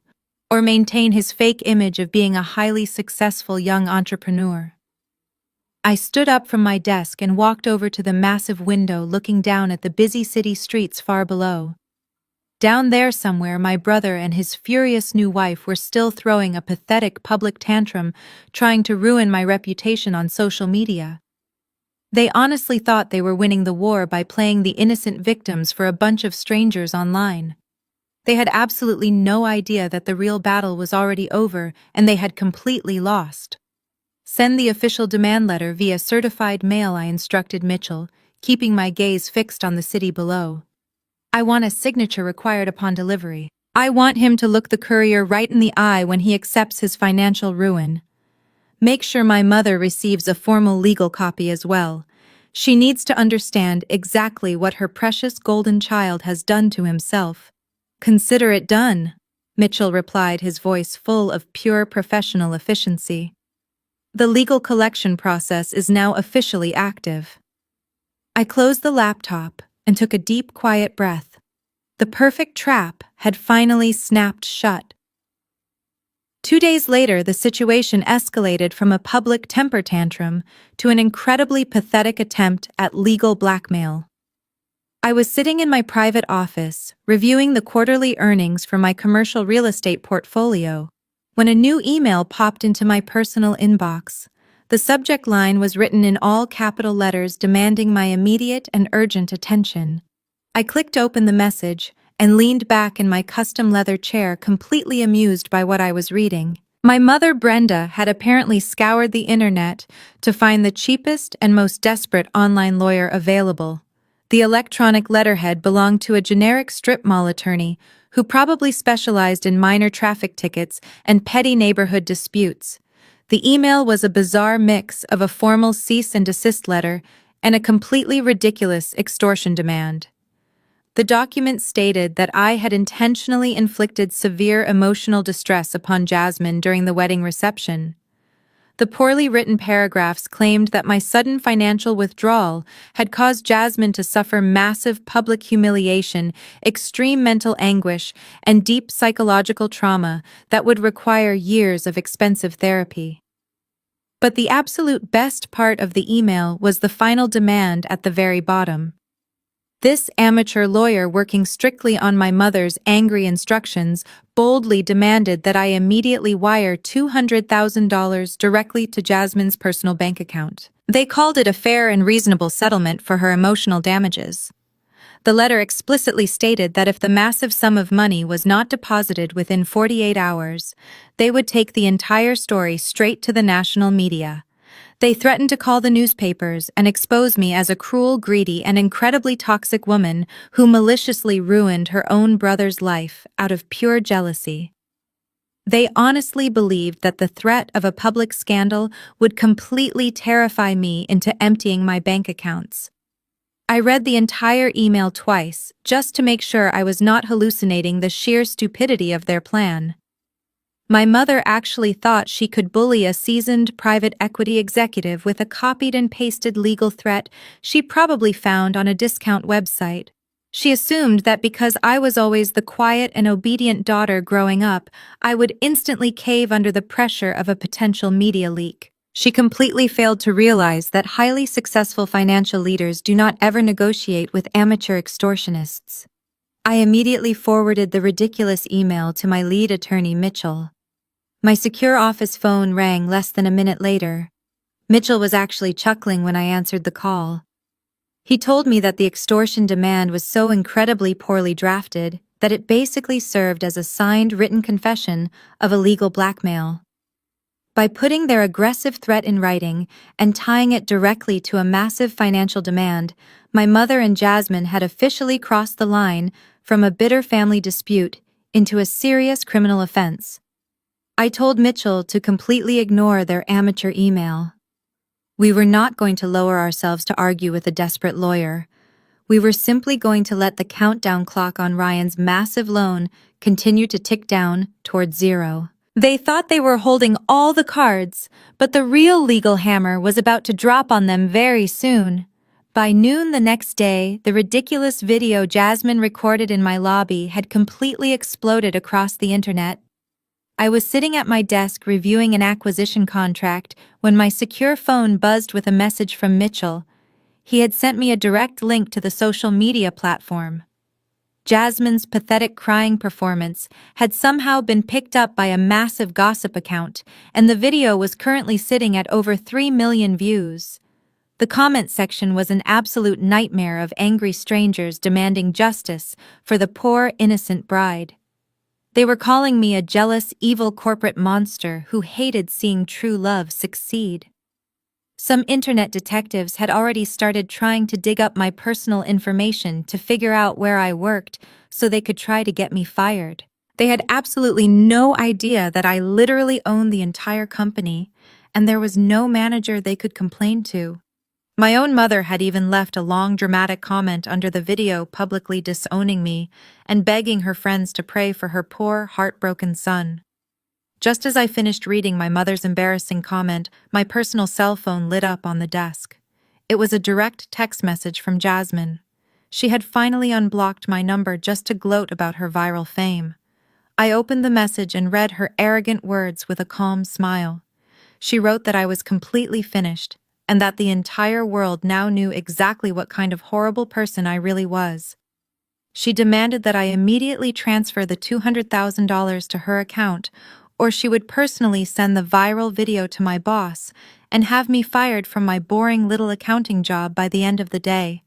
A: or maintain his fake image of being a highly successful young entrepreneur." I stood up from my desk and walked over to the massive window looking down at the busy city streets far below. Down there somewhere, my brother and his furious new wife were still throwing a pathetic public tantrum, trying to ruin my reputation on social media. They honestly thought they were winning the war by playing the innocent victims for a bunch of strangers online. They had absolutely no idea that the real battle was already over and they had completely lost. "Send the official demand letter via certified mail," I instructed Mitchell, keeping my gaze fixed on the city below. I want a signature required upon delivery. I want him to look the courier right in the eye when he accepts his financial ruin. Make sure my mother receives a formal legal copy as well. She needs to understand exactly what her precious golden child has done to himself. Consider it done, Mitchell replied, his voice full of pure professional efficiency. The legal collection process is now officially active. I closed the laptop and took a deep, quiet breath. The perfect trap had finally snapped shut. 2 days later, the situation escalated from a public temper tantrum to an incredibly pathetic attempt at legal blackmail. I was sitting in my private office, reviewing the quarterly earnings for my commercial real estate portfolio, when a new email popped into my personal inbox. The subject line was written in all capital letters demanding my immediate and urgent attention. I clicked open the message and leaned back in my custom leather chair, completely amused by what I was reading. My mother, Brenda, had apparently scoured the internet to find the cheapest and most desperate online lawyer available. The electronic letterhead belonged to a generic strip mall attorney who probably specialized in minor traffic tickets and petty neighborhood disputes. The email was a bizarre mix of a formal cease and desist letter and a completely ridiculous extortion demand. The document stated that I had intentionally inflicted severe emotional distress upon Jasmine during the wedding reception. The poorly written paragraphs claimed that my sudden financial withdrawal had caused Jasmine to suffer massive public humiliation, extreme mental anguish, and deep psychological trauma that would require years of expensive therapy. But the absolute best part of the email was the final demand at the very bottom. This amateur lawyer, working strictly on my mother's angry instructions, boldly demanded that I immediately wire $200,000 directly to Jasmine's personal bank account. They called it a fair and reasonable settlement for her emotional damages. The letter explicitly stated that if the massive sum of money was not deposited within 48 hours, they would take the entire story straight to the national media. They threatened to call the newspapers and expose me as a cruel, greedy, and incredibly toxic woman who maliciously ruined her own brother's life out of pure jealousy. They honestly believed that the threat of a public scandal would completely terrify me into emptying my bank accounts. I read the entire email twice, just to make sure I was not hallucinating the sheer stupidity of their plan. My mother actually thought she could bully a seasoned private equity executive with a copied and pasted legal threat she probably found on a discount website. She assumed that because I was always the quiet and obedient daughter growing up, I would instantly cave under the pressure of a potential media leak. She completely failed to realize that highly successful financial leaders do not ever negotiate with amateur extortionists. I immediately forwarded the ridiculous email to my lead attorney, Mitchell. My secure office phone rang less than a minute later. Mitchell was actually chuckling when I answered the call. He told me that the extortion demand was so incredibly poorly drafted that it basically served as a signed written confession of illegal blackmail. By putting their aggressive threat in writing and tying it directly to a massive financial demand, my mother and Jasmine had officially crossed the line from a bitter family dispute into a serious criminal offense. I told Mitchell to completely ignore their amateur email. We were not going to lower ourselves to argue with a desperate lawyer. We were simply going to let the countdown clock on Ryan's massive loan continue to tick down toward zero. They thought they were holding all the cards, but the real legal hammer was about to drop on them very soon. By noon the next day, the ridiculous video Jasmine recorded in my lobby had completely exploded across the internet. I was sitting at my desk reviewing an acquisition contract when my secure phone buzzed with a message from Mitchell. He had sent me a direct link to the social media platform. Jasmine's pathetic crying performance had somehow been picked up by a massive gossip account, and the video was currently sitting at over 3 million views. The comment section was an absolute nightmare of angry strangers demanding justice for the poor, innocent bride. They were calling me a jealous, evil corporate monster who hated seeing true love succeed. Some internet detectives had already started trying to dig up my personal information to figure out where I worked so they could try to get me fired. They had absolutely no idea that I literally owned the entire company, and there was no manager they could complain to. My own mother had even left a long dramatic comment under the video publicly disowning me and begging her friends to pray for her poor, heartbroken son. Just as I finished reading my mother's embarrassing comment, my personal cell phone lit up on the desk. It was a direct text message from Jasmine. She had finally unblocked my number just to gloat about her viral fame. I opened the message and read her arrogant words with a calm smile. She wrote that I was completely finished, and that the entire world now knew exactly what kind of horrible person I really was. She demanded that I immediately transfer the $200,000 to her account, or she would personally send the viral video to my boss and have me fired from my boring little accounting job by the end of the day.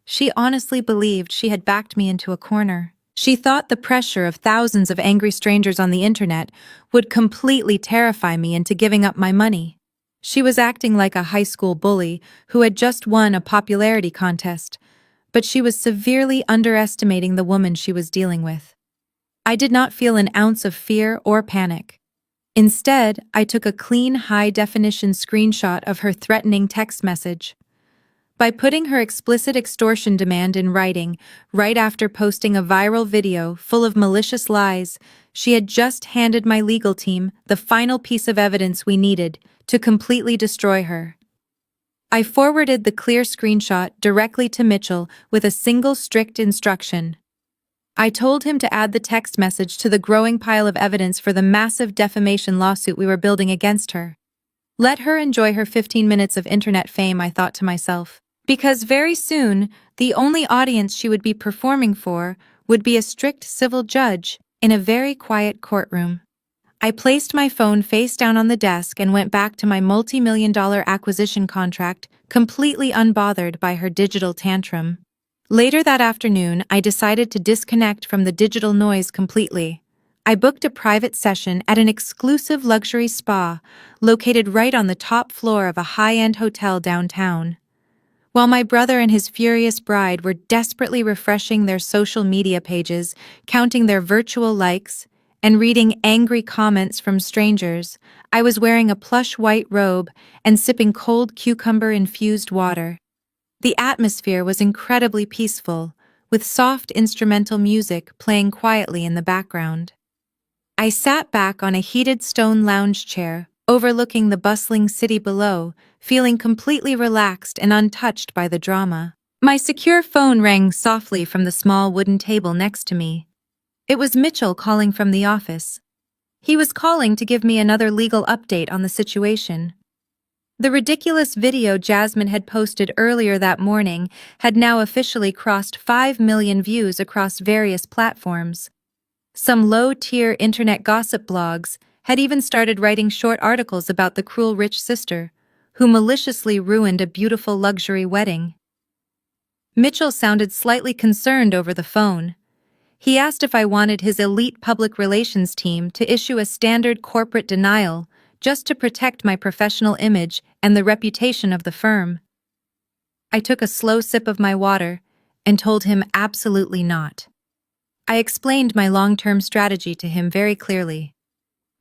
A: She honestly believed she had backed me into a corner. She thought the pressure of thousands of angry strangers on the internet would completely terrify me into giving up my money. She was acting like a high school bully who had just won a popularity contest, but she was severely underestimating the woman she was dealing with. I did not feel an ounce of fear or panic. Instead, I took a clean, high-definition screenshot of her threatening text message. By putting her explicit extortion demand in writing right after posting a viral video full of malicious lies, she had just handed my legal team the final piece of evidence we needed to completely destroy her. I forwarded the clear screenshot directly to Mitchell with a single strict instruction. I told him to add the text message to the growing pile of evidence for the massive defamation lawsuit we were building against her. Let her enjoy her 15 minutes of internet fame, I thought to myself, because very soon, the only audience she would be performing for would be a strict civil judge in a very quiet courtroom. I placed my phone face down on the desk and went back to my multi-million-dollar acquisition contract, completely unbothered by her digital tantrum. Later that afternoon, I decided to disconnect from the digital noise completely. I booked a private session at an exclusive luxury spa located right on the top floor of a high-end hotel downtown. While my brother and his furious bride were desperately refreshing their social media pages, counting their virtual likes, and reading angry comments from strangers, I was wearing a plush white robe and sipping cold cucumber-infused water. The atmosphere was incredibly peaceful, with soft instrumental music playing quietly in the background. I sat back on a heated stone lounge chair, overlooking the bustling city below, feeling completely relaxed and untouched by the drama. My secure phone rang softly from the small wooden table next to me. It was Mitchell calling from the office. He was calling to give me another legal update on the situation. The ridiculous video Jasmine had posted earlier that morning had now officially crossed 5 million views across various platforms. Some low-tier internet gossip blogs had even started writing short articles about the cruel rich sister, who maliciously ruined a beautiful luxury wedding. Mitchell sounded slightly concerned over the phone. He asked if I wanted his elite public relations team to issue a standard corporate denial just to protect my professional image and the reputation of the firm. I took a slow sip of my water and told him absolutely not. I explained my long-term strategy to him very clearly.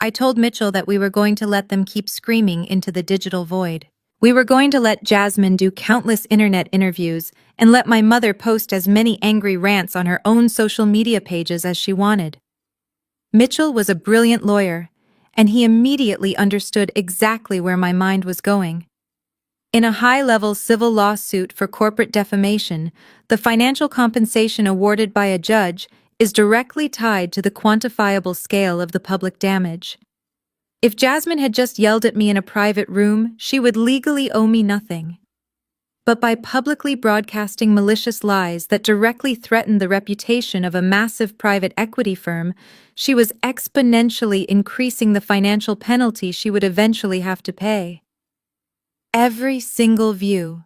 A: I told Mitchell that we were going to let them keep screaming into the digital void. We were going to let Jasmine do countless internet interviews and let my mother post as many angry rants on her own social media pages as she wanted. Mitchell was a brilliant lawyer, and he immediately understood exactly where my mind was going. In a high-level civil lawsuit for corporate defamation, the financial compensation awarded by a judge is directly tied to the quantifiable scale of the public damage. If Jasmine had just yelled at me in a private room, she would legally owe me nothing. But by publicly broadcasting malicious lies that directly threatened the reputation of a massive private equity firm, she was exponentially increasing the financial penalty she would eventually have to pay. Every single view,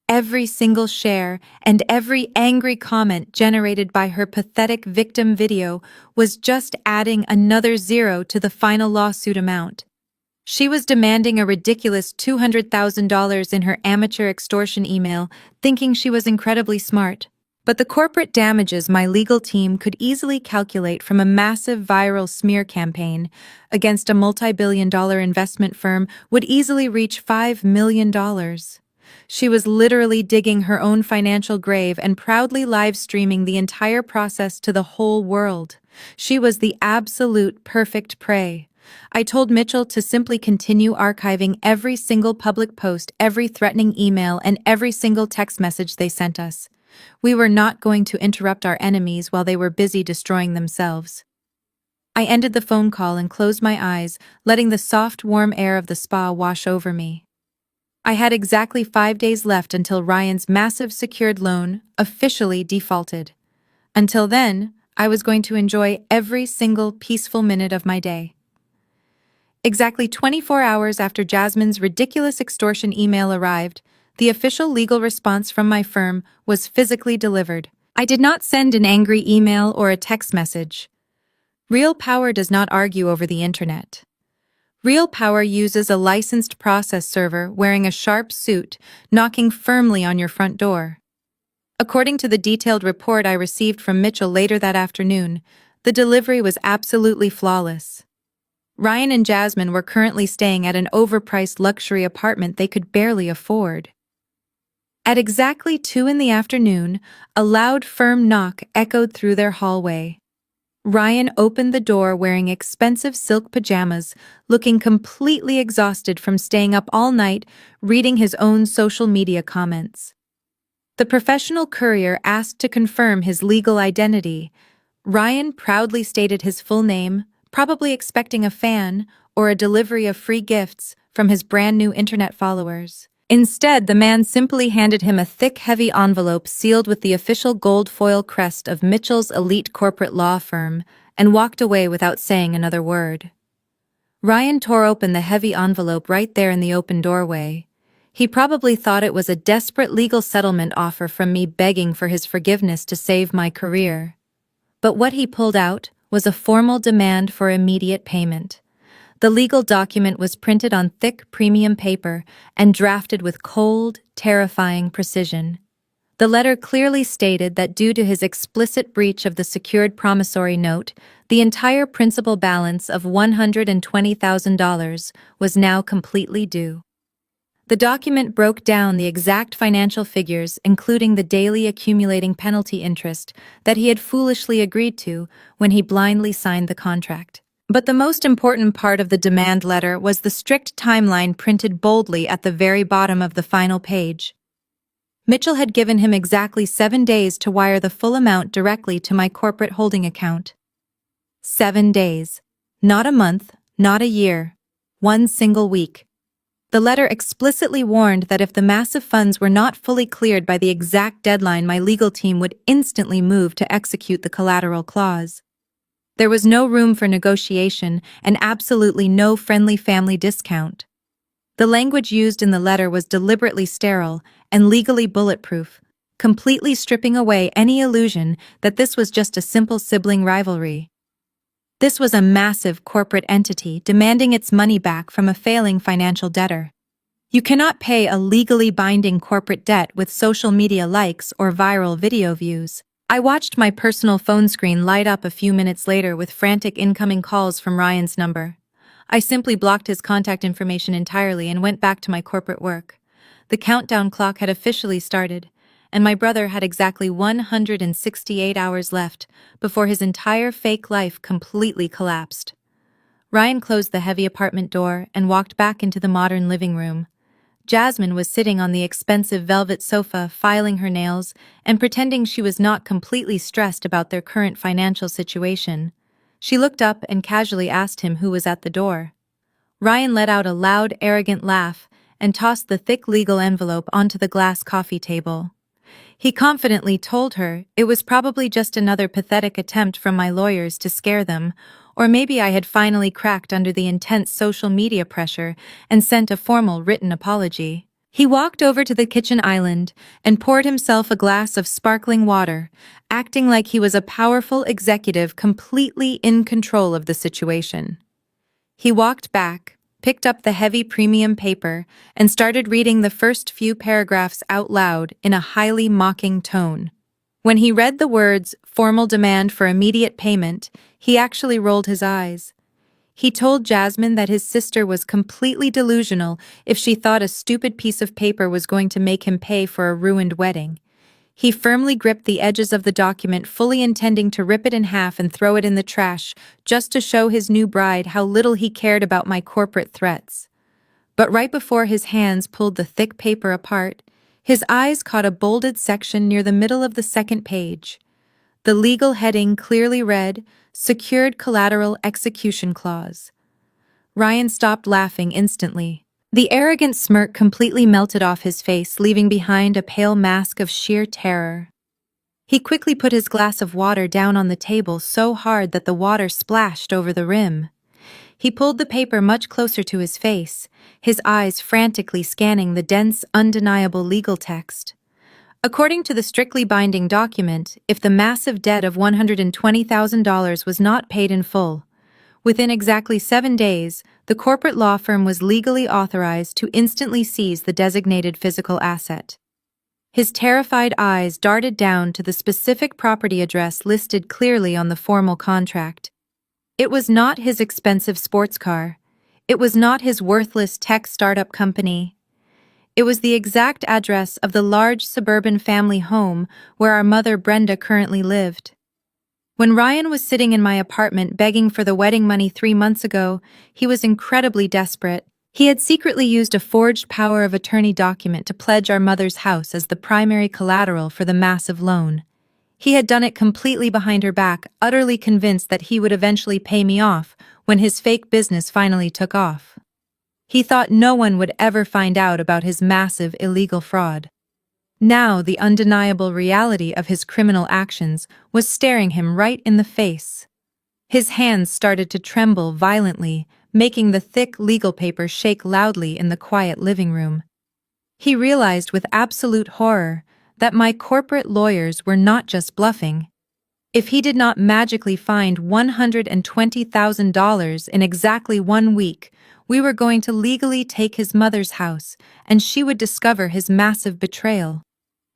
A: every single share, and every angry comment generated by her pathetic victim video was just adding another zero to the final lawsuit amount. She was demanding a ridiculous $200,000 in her amateur extortion email, thinking she was incredibly smart. But the corporate damages my legal team could easily calculate from a massive viral smear campaign against a multi-billion-dollar investment firm would easily reach $5 million. She was literally digging her own financial grave and proudly live-streaming the entire process to the whole world. She was the absolute perfect prey. I told Mitchell to simply continue archiving every single public post, every threatening email, and every single text message they sent us. We were not going to interrupt our enemies while they were busy destroying themselves. I ended the phone call and closed my eyes, letting the soft, warm air of the spa wash over me. I had exactly 5 days left until Ryan's massive secured loan officially defaulted. Until then, I was going to enjoy every single peaceful minute of my day. Exactly 24 hours after Jasmine's ridiculous extortion email arrived, the official legal response from my firm was physically delivered. I did not send an angry email or a text message. Real Power does not argue over the internet. Real Power uses a licensed process server wearing a sharp suit, knocking firmly on your front door. According to the detailed report I received from Mitchell later that afternoon, the delivery was absolutely flawless. Ryan and Jasmine were currently staying at an overpriced luxury apartment they could barely afford. At exactly 2 in the afternoon, a loud, firm knock echoed through their hallway. Ryan opened the door wearing expensive silk pajamas, looking completely exhausted from staying up all night reading his own social media comments. The professional courier asked to confirm his legal identity. Ryan proudly stated his full name, probably expecting a fan or a delivery of free gifts from his brand new internet followers. Instead, the man simply handed him a thick, heavy envelope sealed with the official gold foil crest of Mitchell's elite corporate law firm and walked away without saying another word. Ryan tore open the heavy envelope right there in the open doorway. He probably thought it was a desperate legal settlement offer from me begging for his forgiveness to save my career. But what he pulled out was a formal demand for immediate payment. The legal document was printed on thick premium paper and drafted with cold, terrifying precision. The letter clearly stated that due to his explicit breach of the secured promissory note, the entire principal balance of $120,000 was now completely due. The document broke down the exact financial figures, including the daily accumulating penalty interest that he had foolishly agreed to when he blindly signed the contract. But the most important part of the demand letter was the strict timeline printed boldly at the very bottom of the final page. Mitchell had given him exactly 7 days to wire the full amount directly to my corporate holding account. 7 days. Not a month, not a year. 1 single week. The letter explicitly warned that if the massive funds were not fully cleared by the exact deadline, my legal team would instantly move to execute the collateral clause. There was no room for negotiation and absolutely no friendly family discount. The language used in the letter was deliberately sterile and legally bulletproof, completely stripping away any illusion that this was just a simple sibling rivalry. This was a massive corporate entity demanding its money back from a failing financial debtor. You cannot pay a legally binding corporate debt with social media likes or viral video views. I watched my personal phone screen light up a few minutes later with frantic incoming calls from Ryan's number. I simply blocked his contact information entirely and went back to my corporate work. The countdown clock had officially started, and my brother had exactly 168 hours left before his entire fake life completely collapsed. Ryan closed the heavy apartment door and walked back into the modern living room. Jasmine was sitting on the expensive velvet sofa, filing her nails and pretending she was not completely stressed about their current financial situation. She looked up and casually asked him who was at the door. Ryan let out a loud, arrogant laugh and tossed the thick legal envelope onto the glass coffee table. He confidently told her it was probably just another pathetic attempt from my lawyers to scare them, or maybe I had finally cracked under the intense social media pressure and sent a formal written apology. He walked over to the kitchen island and poured himself a glass of sparkling water, acting like he was a powerful executive completely in control of the situation. He walked back, picked up the heavy premium paper, and started reading the first few paragraphs out loud in a highly mocking tone. When he read the words, "formal demand for immediate payment," he actually rolled his eyes. He told Jasmine that his sister was completely delusional if she thought a stupid piece of paper was going to make him pay for a ruined wedding. He firmly gripped the edges of the document, fully intending to rip it in half and throw it in the trash, just to show his new bride how little he cared about my corporate threats. But right before his hands pulled the thick paper apart, his eyes caught a bolded section near the middle of the second page. The legal heading clearly read, "Secured Collateral Execution Clause." Ryan stopped laughing instantly. The arrogant smirk completely melted off his face, leaving behind a pale mask of sheer terror. He quickly put his glass of water down on the table so hard that the water splashed over the rim. He pulled the paper much closer to his face, his eyes frantically scanning the dense, undeniable legal text. According to the strictly binding document, if the massive debt of $120,000 was not paid in full, within exactly 7 days, the corporate law firm was legally authorized to instantly seize the designated physical asset. His terrified eyes darted down to the specific property address listed clearly on the formal contract. It was not his expensive sports car. It was not his worthless tech startup company. It was the exact address of the large suburban family home where our mother Brenda currently lived. When Ryan was sitting in my apartment begging for the wedding money 3 months ago, he was incredibly desperate. He had secretly used a forged power of attorney document to pledge our mother's house as the primary collateral for the massive loan. He had done it completely behind her back, utterly convinced that he would eventually pay me off when his fake business finally took off. He thought no one would ever find out about his massive illegal fraud. Now the undeniable reality of his criminal actions was staring him right in the face. His hands started to tremble violently, making the thick legal paper shake loudly in the quiet living room. He realized with absolute horror that my corporate lawyers were not just bluffing. If he did not magically find $120,000 in exactly 1 week, we were going to legally take his mother's house, and she would discover his massive betrayal.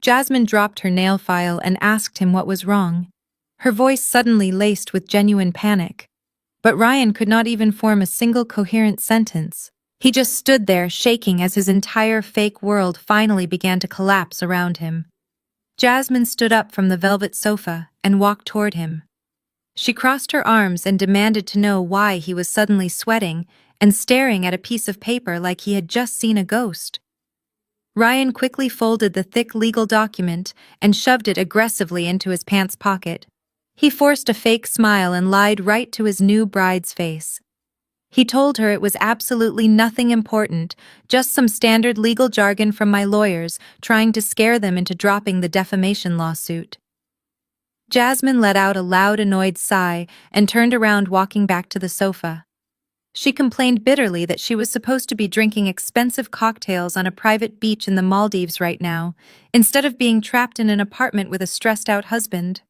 A: Jasmine dropped her nail file and asked him what was wrong, her voice suddenly laced with genuine panic. But Ryan could not even form a single coherent sentence. He just stood there, shaking as his entire fake world finally began to collapse around him. Jasmine stood up from the velvet sofa and walked toward him. She crossed her arms and demanded to know why he was suddenly sweating and staring at a piece of paper like he had just seen a ghost. Ryan quickly folded the thick legal document and shoved it aggressively into his pants pocket. He forced a fake smile and lied right to his new bride's face. He told her it was absolutely nothing important, just some standard legal jargon from my lawyers trying to scare them into dropping the defamation lawsuit. Jasmine let out a loud, annoyed sigh and turned around, walking back to the sofa. She complained bitterly that she was supposed to be drinking expensive cocktails on a private beach in the Maldives right now, instead of being trapped in an apartment with a stressed-out husband.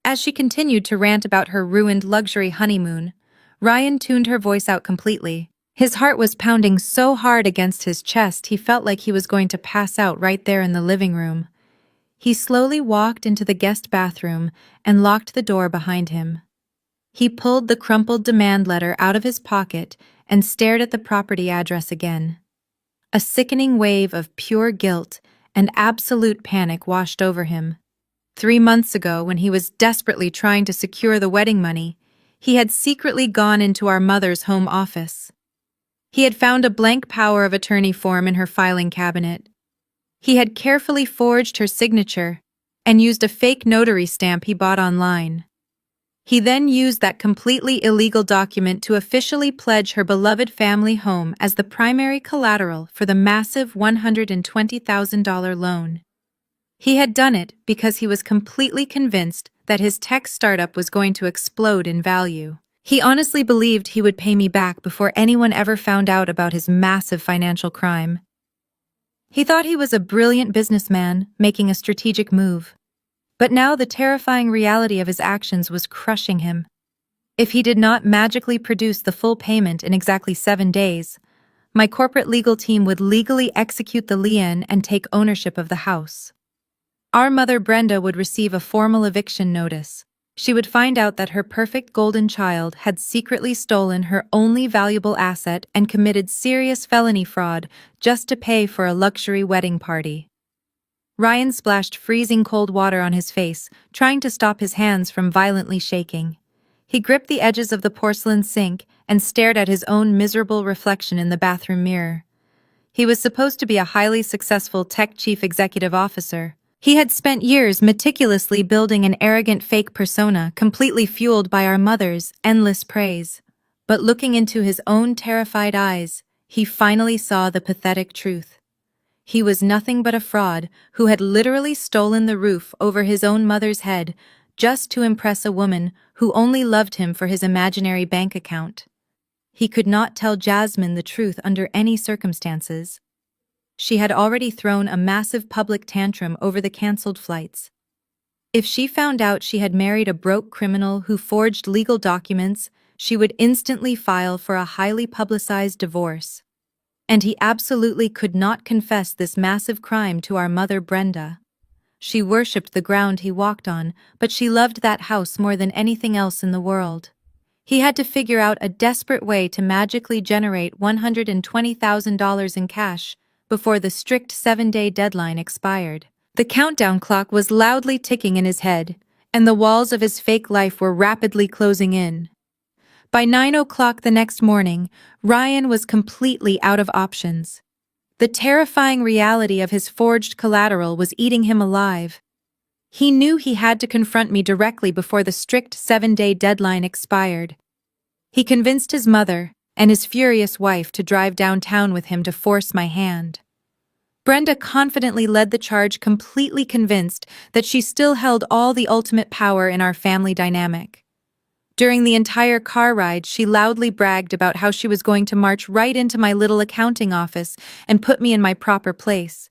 A: As she continued to rant about her ruined luxury honeymoon, Ryan tuned her voice out completely. His heart was pounding so hard against his chest he felt like he was going to pass out right there in the living room. He slowly walked into the guest bathroom and locked the door behind him. He pulled the crumpled demand letter out of his pocket and stared at the property address again. A sickening wave of pure guilt and absolute panic washed over him. 3 months ago, when he was desperately trying to secure the wedding money, he had secretly gone into our mother's home office. He had found a blank power of attorney form in her filing cabinet. He had carefully forged her signature and used a fake notary stamp he bought online. He then used that completely illegal document to officially pledge her beloved family home as the primary collateral for the massive $120,000 loan. He had done it because he was completely convinced that his tech startup was going to explode in value. He honestly believed he would pay me back before anyone ever found out about his massive financial crime. He thought he was a brilliant businessman making a strategic move. But now the terrifying reality of his actions was crushing him. If he did not magically produce the full payment in exactly 7 days, my corporate legal team would legally execute the lien and take ownership of the house. Our mother Brenda would receive a formal eviction notice. She would find out that her perfect golden child had secretly stolen her only valuable asset and committed serious felony fraud just to pay for a luxury wedding party. Ryan splashed freezing cold water on his face, trying to stop his hands from violently shaking. He gripped the edges of the porcelain sink and stared at his own miserable reflection in the bathroom mirror. He was supposed to be a highly successful tech chief executive officer. He had spent years meticulously building an arrogant fake persona completely fueled by our mother's endless praise. But looking into his own terrified eyes, he finally saw the pathetic truth. He was nothing but a fraud who had literally stolen the roof over his own mother's head just to impress a woman who only loved him for his imaginary bank account. He could not tell Jasmine the truth under any circumstances. She had already thrown a massive public tantrum over the cancelled flights. If she found out she had married a broke criminal who forged legal documents, she would instantly file for a highly publicized divorce. And he absolutely could not confess this massive crime to our mother Brenda. She worshipped the ground he walked on, but she loved that house more than anything else in the world. He had to figure out a desperate way to magically generate $120,000 in cash before the strict 7-day deadline expired. The countdown clock was loudly ticking in his head, and the walls of his fake life were rapidly closing in. By 9 o'clock the next morning, Ryan was completely out of options. The terrifying reality of his forged collateral was eating him alive. He knew he had to confront me directly before the strict 7-day deadline expired. He convinced his mother and his furious wife to drive downtown with him to force my hand. Brenda confidently led the charge, completely convinced that she still held all the ultimate power in our family dynamic. During the entire car ride, she loudly bragged about how she was going to march right into my little accounting office and put me in my proper place.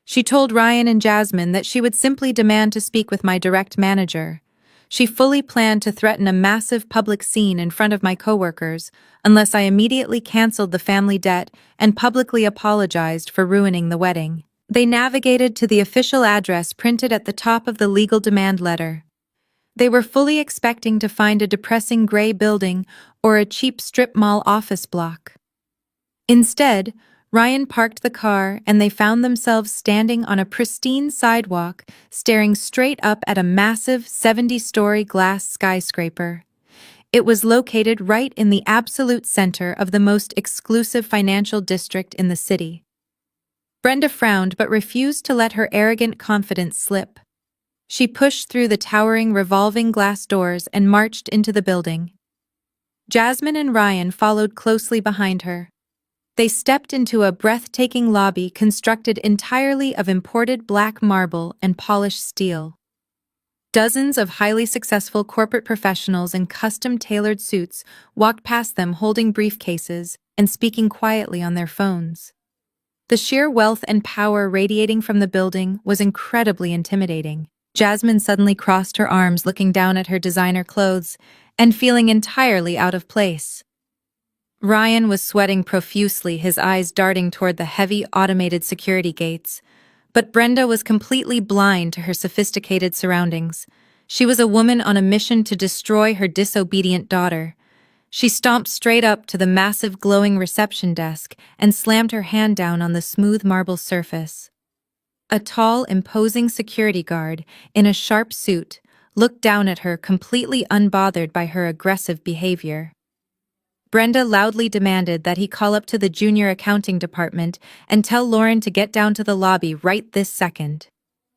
A: She told Ryan and Jasmine that she would simply demand to speak with my direct manager. She fully planned to threaten a massive public scene in front of my coworkers unless I immediately canceled the family debt and publicly apologized for ruining the wedding. They navigated to the official address printed at the top of the legal demand letter. They were fully expecting to find a depressing gray building or a cheap strip mall office block. Instead, Ryan parked the car and they found themselves standing on a pristine sidewalk, staring straight up at a massive 70-story glass skyscraper. It was located right in the absolute center of the most exclusive financial district in the city. Brenda frowned but refused to let her arrogant confidence slip. She pushed through the towering revolving glass doors and marched into the building. Jasmine and Ryan followed closely behind her. They stepped into a breathtaking lobby constructed entirely of imported black marble and polished steel. Dozens of highly successful corporate professionals in custom-tailored suits walked past them holding briefcases and speaking quietly on their phones. The sheer wealth and power radiating from the building was incredibly intimidating. Jasmine suddenly crossed her arms, looking down at her designer clothes and feeling entirely out of place. Ryan was sweating profusely, his eyes darting toward the heavy automated security gates. But Brenda was completely blind to her sophisticated surroundings. She was a woman on a mission to destroy her disobedient daughter. She stomped straight up to the massive glowing reception desk and slammed her hand down on the smooth marble surface. A tall, imposing security guard in a sharp suit looked down at her, completely unbothered by her aggressive behavior. Brenda loudly demanded that he call up to the junior accounting department and tell Lauren to get down to the lobby right this second.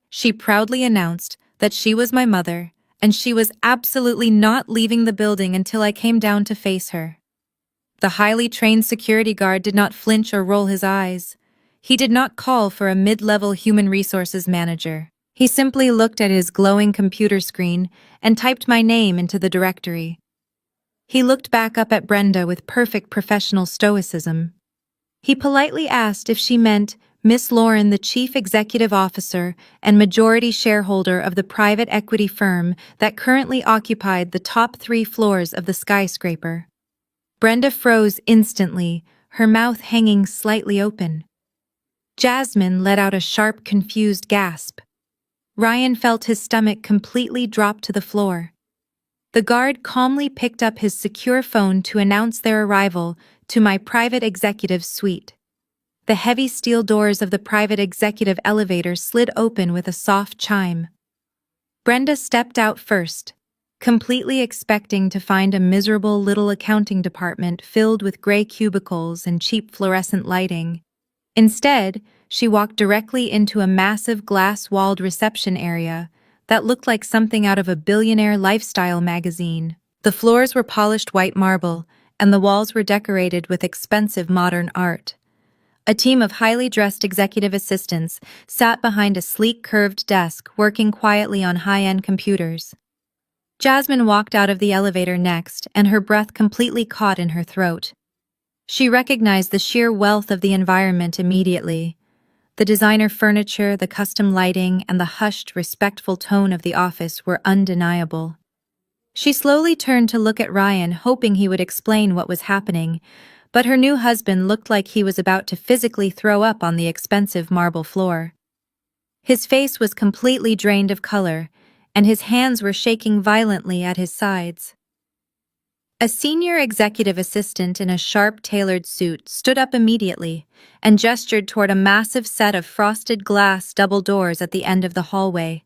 A: She proudly announced that she was my mother, and she was absolutely not leaving the building until I came down to face her. The highly trained security guard did not flinch or roll his eyes. He did not call for a mid-level human resources manager. He simply looked at his glowing computer screen and typed my name into the directory. He looked back up at Brenda with perfect professional stoicism. He politely asked if she meant Miss Lauren, the chief executive officer and majority shareholder of the private equity firm that currently occupied the top 3 floors of the skyscraper. Brenda froze instantly, her mouth hanging slightly open. Jasmine let out a sharp, confused gasp. Ryan felt his stomach completely drop to the floor. The guard calmly picked up his secure phone to announce their arrival to my private executive's suite. The heavy steel doors of the private executive elevator slid open with a soft chime. Brenda stepped out first, completely expecting to find a miserable little accounting department filled with gray cubicles and cheap fluorescent lighting. Instead, she walked directly into a massive glass-walled reception area that looked like something out of a billionaire lifestyle magazine. The floors were polished white marble, and the walls were decorated with expensive modern art. A team of highly dressed executive assistants sat behind a sleek curved desk working quietly on high-end computers. Jasmine walked out of the elevator next, and her breath completely caught in her throat. She recognized the sheer wealth of the environment immediately. The designer furniture, the custom lighting, and the hushed, respectful tone of the office were undeniable. She slowly turned to look at Ryan, hoping he would explain what was happening, but her new husband looked like he was about to physically throw up on the expensive marble floor. His face was completely drained of color, and his hands were shaking violently at his sides. A senior executive assistant in a sharp, tailored suit stood up immediately and gestured toward a massive set of frosted glass double doors at the end of the hallway.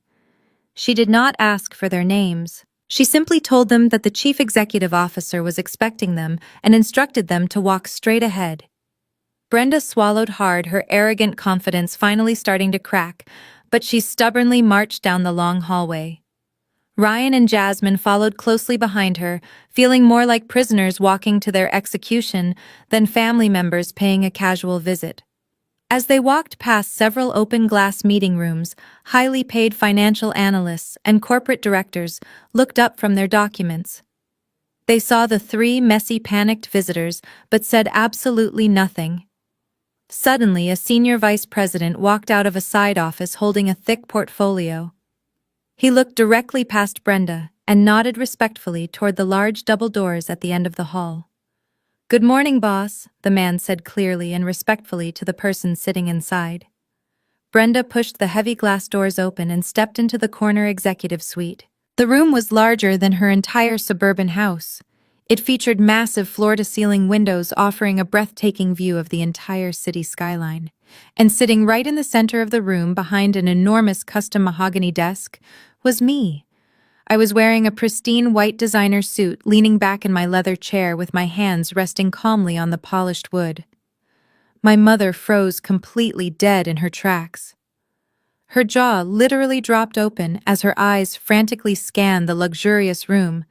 A: She did not ask for their names. She simply told them that the chief executive officer was expecting them and instructed them to walk straight ahead. Brenda swallowed hard, her arrogant confidence finally starting to crack, but she stubbornly marched down the long hallway. Ryan and Jasmine followed closely behind her, feeling more like prisoners walking to their execution than family members paying a casual visit. As they walked past several open-glass meeting rooms, highly paid financial analysts and corporate directors looked up from their documents. They saw the 3 messy, panicked visitors, but said absolutely nothing. Suddenly, a senior vice president walked out of a side office holding a thick portfolio. He looked directly past Brenda and nodded respectfully toward the large double doors at the end of the hall. "Good morning, boss," the man said clearly and respectfully to the person sitting inside. Brenda pushed the heavy glass doors open and stepped into the corner executive suite. The room was larger than her entire suburban house. It featured massive floor-to-ceiling windows offering a breathtaking view of the entire city skyline. And sitting right in the center of the room behind an enormous custom mahogany desk was me. I was wearing a pristine white designer suit, leaning back in my leather chair with my hands resting calmly on the polished wood. My mother froze completely dead in her tracks. Her jaw literally dropped open as her eyes frantically scanned the luxurious room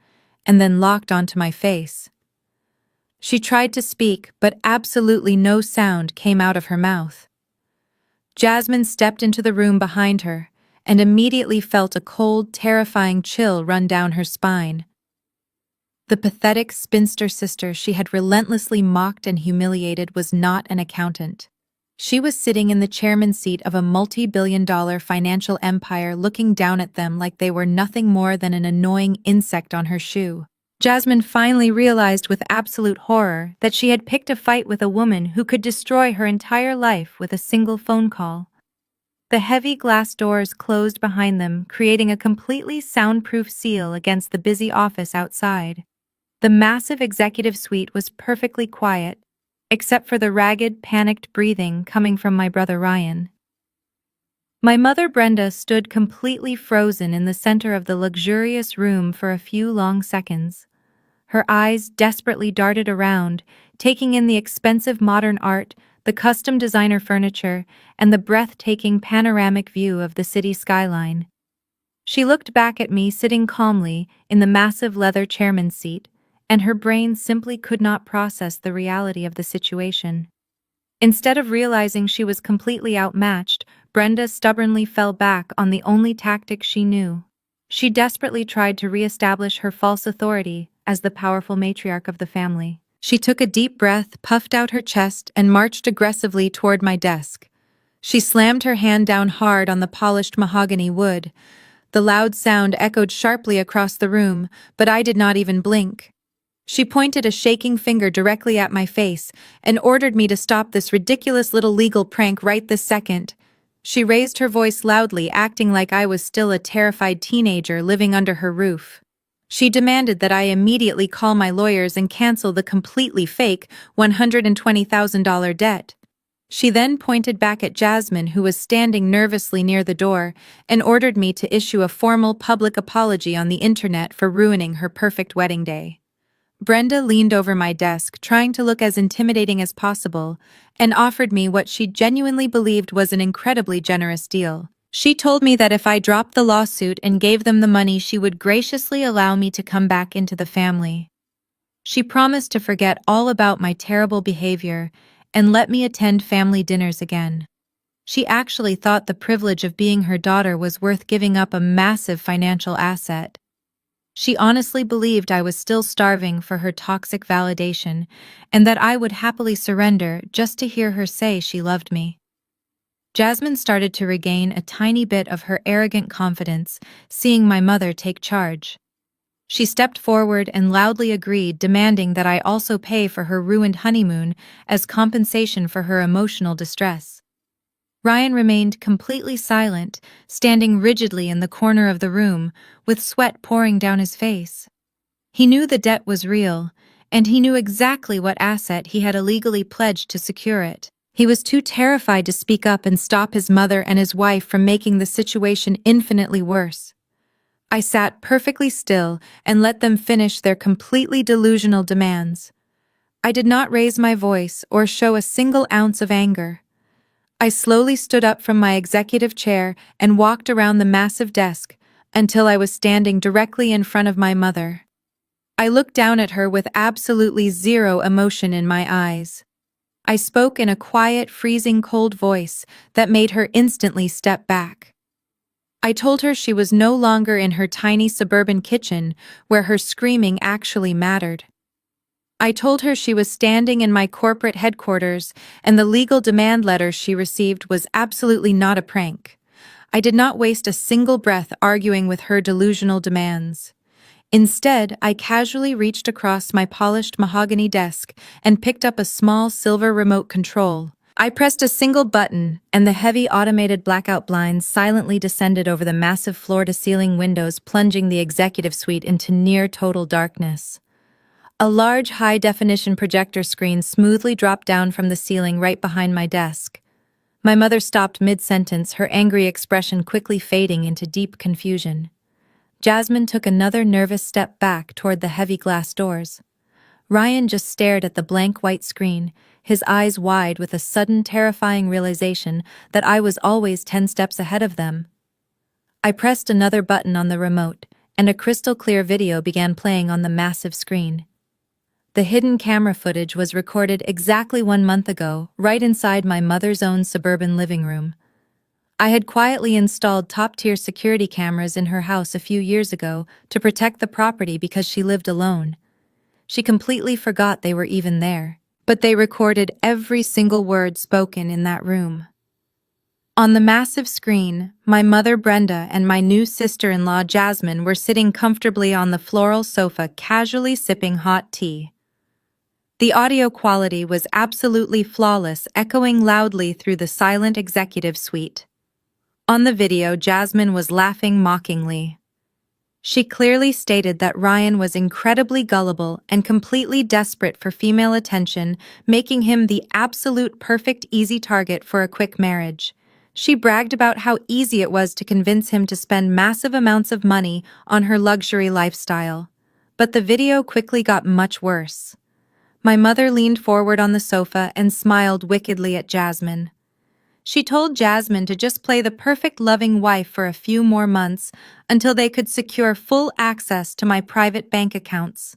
A: and then locked onto my face. She tried to speak, but absolutely no sound came out of her mouth. Jasmine stepped into the room behind her and immediately felt a cold, terrifying chill run down her spine. The pathetic spinster sister she had relentlessly mocked and humiliated was not an accountant. She was sitting in the chairman's seat of a multi-billion-dollar financial empire looking down at them like they were nothing more than an annoying insect on her shoe. Jasmine finally realized with absolute horror that she had picked a fight with a woman who could destroy her entire life with a single phone call. The heavy glass doors closed behind them, creating a completely soundproof seal against the busy office outside. The massive executive suite was perfectly quiet, except for the ragged, panicked breathing coming from my brother Ryan. My mother Brenda stood completely frozen in the center of the luxurious room for a few long seconds. Her eyes desperately darted around, taking in the expensive modern art, the custom designer furniture, and the breathtaking panoramic view of the city skyline. She looked back at me sitting calmly in the massive leather chairman's seat, and her brain simply could not process the reality of the situation. Instead of realizing she was completely outmatched, Brenda stubbornly fell back on the only tactic she knew. She desperately tried to re-establish her false authority as the powerful matriarch of the family. She took a deep breath, puffed out her chest, and marched aggressively toward my desk. She slammed her hand down hard on the polished mahogany wood. The loud sound echoed sharply across the room, but I did not even blink. She pointed a shaking finger directly at my face and ordered me to stop this ridiculous little legal prank right this second. She raised her voice loudly, acting like I was still a terrified teenager living under her roof. She demanded that I immediately call my lawyers and cancel the completely fake $120,000 debt. She then pointed back at Jasmine, who was standing nervously near the door, and ordered me to issue a formal public apology on the internet for ruining her perfect wedding day. Brenda leaned over my desk, trying to look as intimidating as possible, and offered me what she genuinely believed was an incredibly generous deal. She told me that if I dropped the lawsuit and gave them the money, she would graciously allow me to come back into the family. She promised to forget all about my terrible behavior and let me attend family dinners again. She actually thought the privilege of being her daughter was worth giving up a massive financial asset. She honestly believed I was still starving for her toxic validation and that I would happily surrender just to hear her say she loved me. Jasmine started to regain a tiny bit of her arrogant confidence, seeing my mother take charge. She stepped forward and loudly agreed, demanding that I also pay for her ruined honeymoon as compensation for her emotional distress. Ryan remained completely silent, standing rigidly in the corner of the room, with sweat pouring down his face. He knew the debt was real, and he knew exactly what asset he had illegally pledged to secure it. He was too terrified to speak up and stop his mother and his wife from making the situation infinitely worse. I sat perfectly still and let them finish their completely delusional demands. I did not raise my voice or show a single ounce of anger. I slowly stood up from my executive chair and walked around the massive desk until I was standing directly in front of my mother. I looked down at her with absolutely zero emotion in my eyes. I spoke in a quiet, freezing cold voice that made her instantly step back. I told her she was no longer in her tiny suburban kitchen where her screaming actually mattered. I told her she was standing in my corporate headquarters and the legal demand letter she received was absolutely not a prank. I did not waste a single breath arguing with her delusional demands. Instead, I casually reached across my polished mahogany desk and picked up a small silver remote control. I pressed a single button, and the heavy automated blackout blinds silently descended over the massive floor-to-ceiling windows, plunging the executive suite into near-total darkness. A large high-definition projector screen smoothly dropped down from the ceiling right behind my desk. My mother stopped mid-sentence, her angry expression quickly fading into deep confusion. Jasmine took another nervous step back toward the heavy glass doors. Ryan just stared at the blank white screen, his eyes wide with a sudden terrifying realization that I was always 10 steps ahead of them. I pressed another button on the remote, and a crystal-clear video began playing on the massive screen. The hidden camera footage was recorded exactly 1 month ago, right inside my mother's own suburban living room. I had quietly installed top-tier security cameras in her house a few years ago to protect the property because she lived alone. She completely forgot they were even there, but they recorded every single word spoken in that room. On the massive screen, my mother Brenda and my new sister-in-law Jasmine were sitting comfortably on the floral sofa, casually sipping hot tea. The audio quality was absolutely flawless, echoing loudly through the silent executive suite. On the video, Jasmine was laughing mockingly. She clearly stated that Ryan was incredibly gullible and completely desperate for female attention, making him the absolute perfect easy target for a quick marriage. She bragged about how easy it was to convince him to spend massive amounts of money on her luxury lifestyle. But the video quickly got much worse. My mother leaned forward on the sofa and smiled wickedly at Jasmine. She told Jasmine to just play the perfect loving wife for a few more months until they could secure full access to my private bank accounts.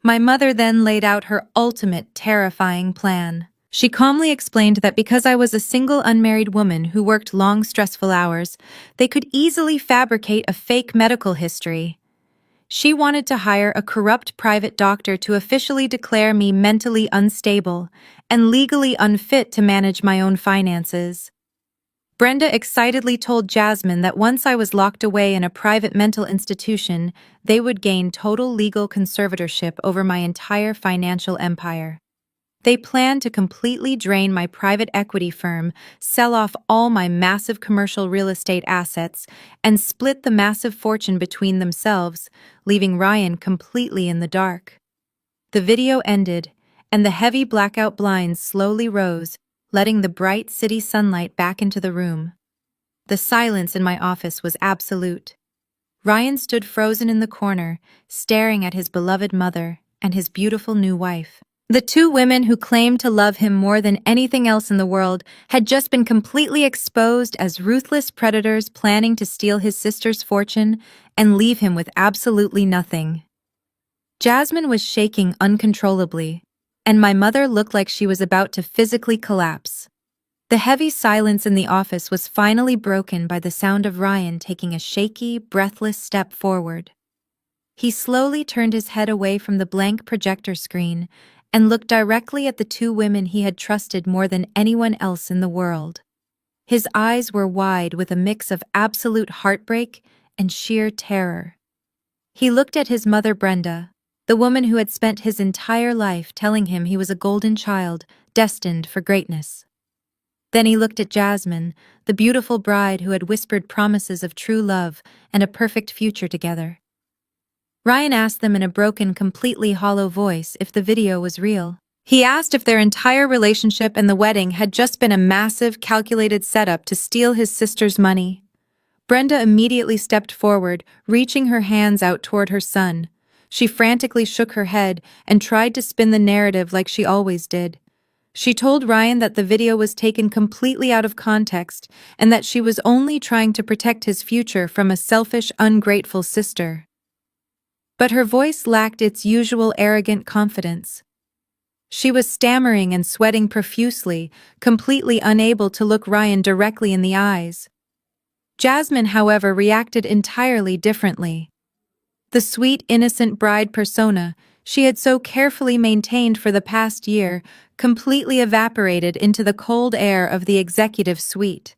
A: My mother then laid out her ultimate terrifying plan. She calmly explained that because I was a single unmarried woman who worked long, stressful hours, they could easily fabricate a fake medical history. She wanted to hire a corrupt private doctor to officially declare me mentally unstable and legally unfit to manage my own finances. Brenda excitedly told Jasmine that once I was locked away in a private mental institution, they would gain total legal conservatorship over my entire financial empire. They planned to completely drain my private equity firm, sell off all my massive commercial real estate assets, and split the massive fortune between themselves, leaving Ryan completely in the dark. The video ended, and the heavy blackout blinds slowly rose, letting the bright city sunlight back into the room. The silence in my office was absolute. Ryan stood frozen in the corner, staring at his beloved mother and his beautiful new wife. The two women who claimed to love him more than anything else in the world had just been completely exposed as ruthless predators planning to steal his sister's fortune and leave him with absolutely nothing. Jasmine was shaking uncontrollably, and my mother looked like she was about to physically collapse. The heavy silence in the office was finally broken by the sound of Ryan taking a shaky, breathless step forward. He slowly turned his head away from the blank projector screen and looked directly at the two women he had trusted more than anyone else in the world. His eyes were wide with a mix of absolute heartbreak and sheer terror. He looked at his mother Brenda, the woman who had spent his entire life telling him he was a golden child destined for greatness. Then he looked at Jasmine, the beautiful bride who had whispered promises of true love and a perfect future together. Ryan asked them in a broken, completely hollow voice if the video was real. He asked if their entire relationship and the wedding had just been a massive, calculated setup to steal his sister's money. Brenda immediately stepped forward, reaching her hands out toward her son. She frantically shook her head and tried to spin the narrative like she always did. She told Ryan that the video was taken completely out of context and that she was only trying to protect his future from a selfish, ungrateful sister. But her voice lacked its usual arrogant confidence. She was stammering and sweating profusely, completely unable to look Ryan directly in the eyes. Jasmine, however, reacted entirely differently. The sweet, innocent bride persona she had so carefully maintained for the past year completely evaporated into the cold air of the executive suite.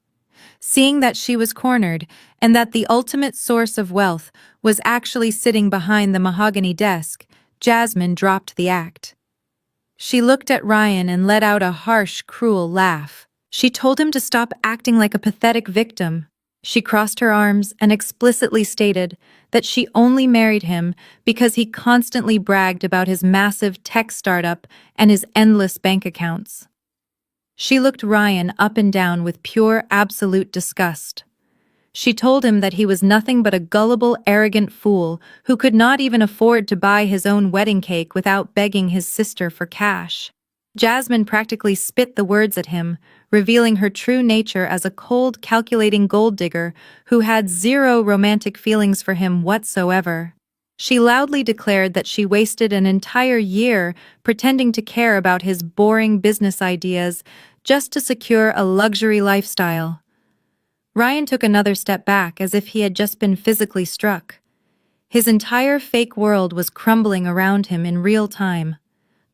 A: Seeing that she was cornered and that the ultimate source of wealth was actually sitting behind the mahogany desk, Jasmine dropped the act. She looked at Ryan and let out a harsh, cruel laugh. She told him to stop acting like a pathetic victim. She crossed her arms and explicitly stated that she only married him because he constantly bragged about his massive tech startup and his endless bank accounts. She looked Ryan up and down with pure, absolute disgust. She told him that he was nothing but a gullible, arrogant fool who could not even afford to buy his own wedding cake without begging his sister for cash. Jasmine practically spit the words at him, revealing her true nature as a cold, calculating gold digger who had zero romantic feelings for him whatsoever. She loudly declared that she wasted an entire year pretending to care about his boring business ideas just to secure a luxury lifestyle. Ryan took another step back as if he had just been physically struck. His entire fake world was crumbling around him in real time.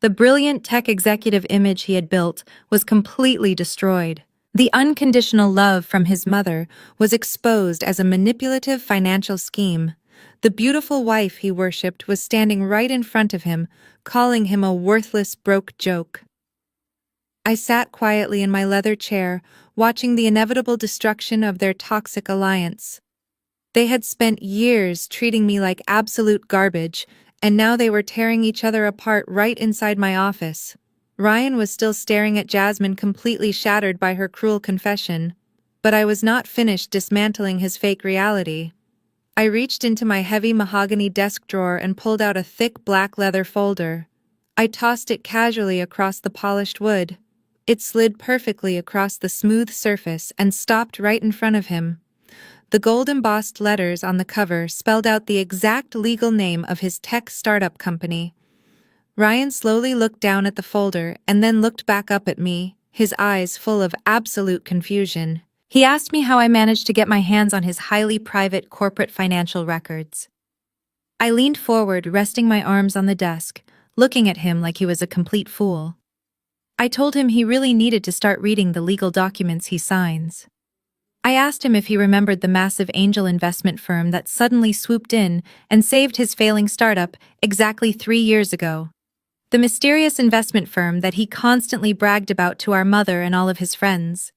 A: The brilliant tech executive image he had built was completely destroyed. The unconditional love from his mother was exposed as a manipulative financial scheme. The beautiful wife he worshipped was standing right in front of him, calling him a worthless, broke joke. I sat quietly in my leather chair, watching the inevitable destruction of their toxic alliance. They had spent years treating me like absolute garbage, and now they were tearing each other apart right inside my office. Ryan was still staring at Jasmine, completely shattered by her cruel confession, but I was not finished dismantling his fake reality. I reached into my heavy mahogany desk drawer and pulled out a thick black leather folder. I tossed it casually across the polished wood. It slid perfectly across the smooth surface and stopped right in front of him. The gold-embossed letters on the cover spelled out the exact legal name of his tech startup company. Ryan slowly looked down at the folder and then looked back up at me, his eyes full of absolute confusion. He asked me how I managed to get my hands on his highly private corporate financial records. I leaned forward, resting my arms on the desk, looking at him like he was a complete fool. I told him he really needed to start reading the legal documents he signs. I asked him if he remembered the massive angel investment firm that suddenly swooped in and saved his failing startup exactly 3 years ago. The mysterious investment firm that he constantly bragged about to our mother and all of his friends.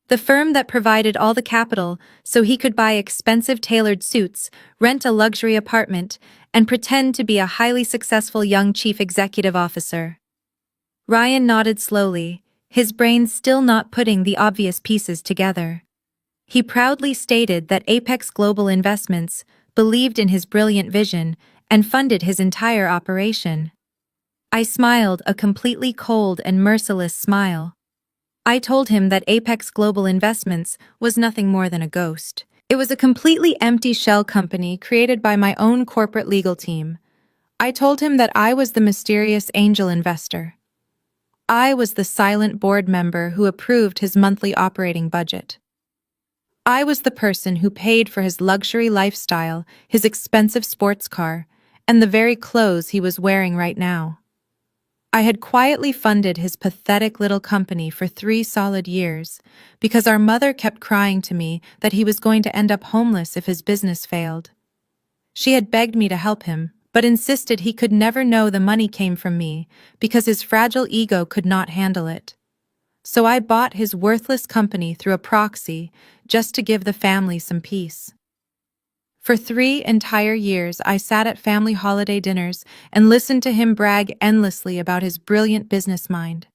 A: The firm that provided all the capital so he could buy expensive tailored suits, rent a luxury apartment, and pretend to be a highly successful young chief executive officer. Ryan nodded slowly, his brain still not putting the obvious pieces together. He proudly stated that Apex Global Investments believed in his brilliant vision and funded his entire operation. I smiled a completely cold and merciless smile. I told him that Apex Global Investments was nothing more than a ghost. It was a completely empty shell company created by my own corporate legal team. I told him that I was the mysterious angel investor. I was the silent board member who approved his monthly operating budget. I was the person who paid for his luxury lifestyle, his expensive sports car, and the very clothes he was wearing right now. I had quietly funded his pathetic little company for 3 solid years because our mother kept crying to me that he was going to end up homeless if his business failed. She had begged me to help him, but insisted he could never know the money came from me because his fragile ego could not handle it. So I bought his worthless company through a proxy just to give the family some peace. For 3 entire years, I sat at family holiday dinners and listened to him brag endlessly about his brilliant business mind.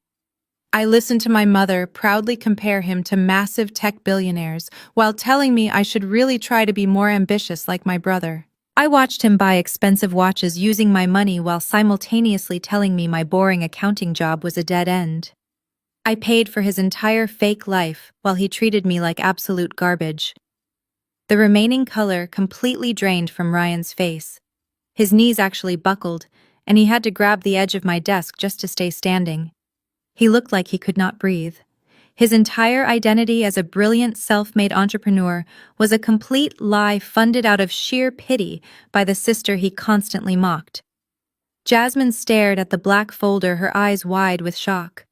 A: I listened to my mother proudly compare him to massive tech billionaires while telling me I should really try to be more ambitious like my brother. I watched him buy expensive watches using my money while simultaneously telling me my boring accounting job was a dead end. I paid for his entire fake life while he treated me like absolute garbage. The remaining color completely drained from Ryan's face. His knees actually buckled, and he had to grab the edge of my desk just to stay standing. He looked like he could not breathe. His entire identity as a brilliant self-made entrepreneur was a complete lie funded out of sheer pity by the sister he constantly mocked. Jasmine stared at the black folder, her eyes wide with shock.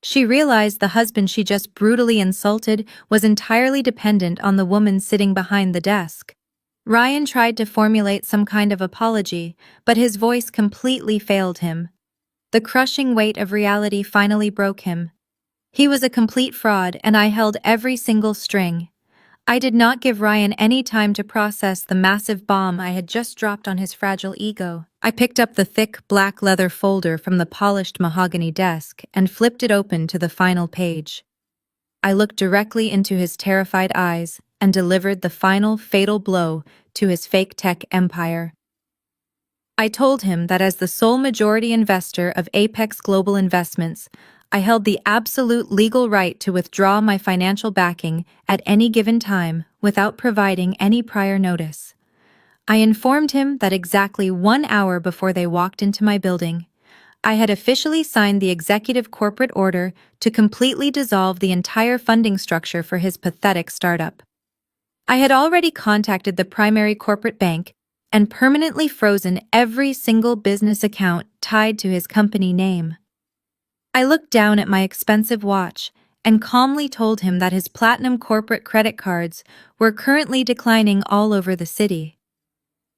A: She realized the husband she just brutally insulted was entirely dependent on the woman sitting behind the desk. Ryan tried to formulate some kind of apology, but his voice completely failed him. The crushing weight of reality finally broke him. He was a complete fraud, and I held every single string. I did not give Ryan any time to process the massive bomb I had just dropped on his fragile ego. I picked up the thick, black leather folder from the polished mahogany desk and flipped it open to the final page. I looked directly into his terrified eyes and delivered the final, fatal blow to his fake tech empire. I told him that as the sole majority investor of Apex Global Investments, I held the absolute legal right to withdraw my financial backing at any given time without providing any prior notice. I informed him that exactly 1 hour before they walked into my building, I had officially signed the executive corporate order to completely dissolve the entire funding structure for his pathetic startup. I had already contacted the primary corporate bank and permanently frozen every single business account tied to his company name. I looked down at my expensive watch and calmly told him that his platinum corporate credit cards were currently declining all over the city.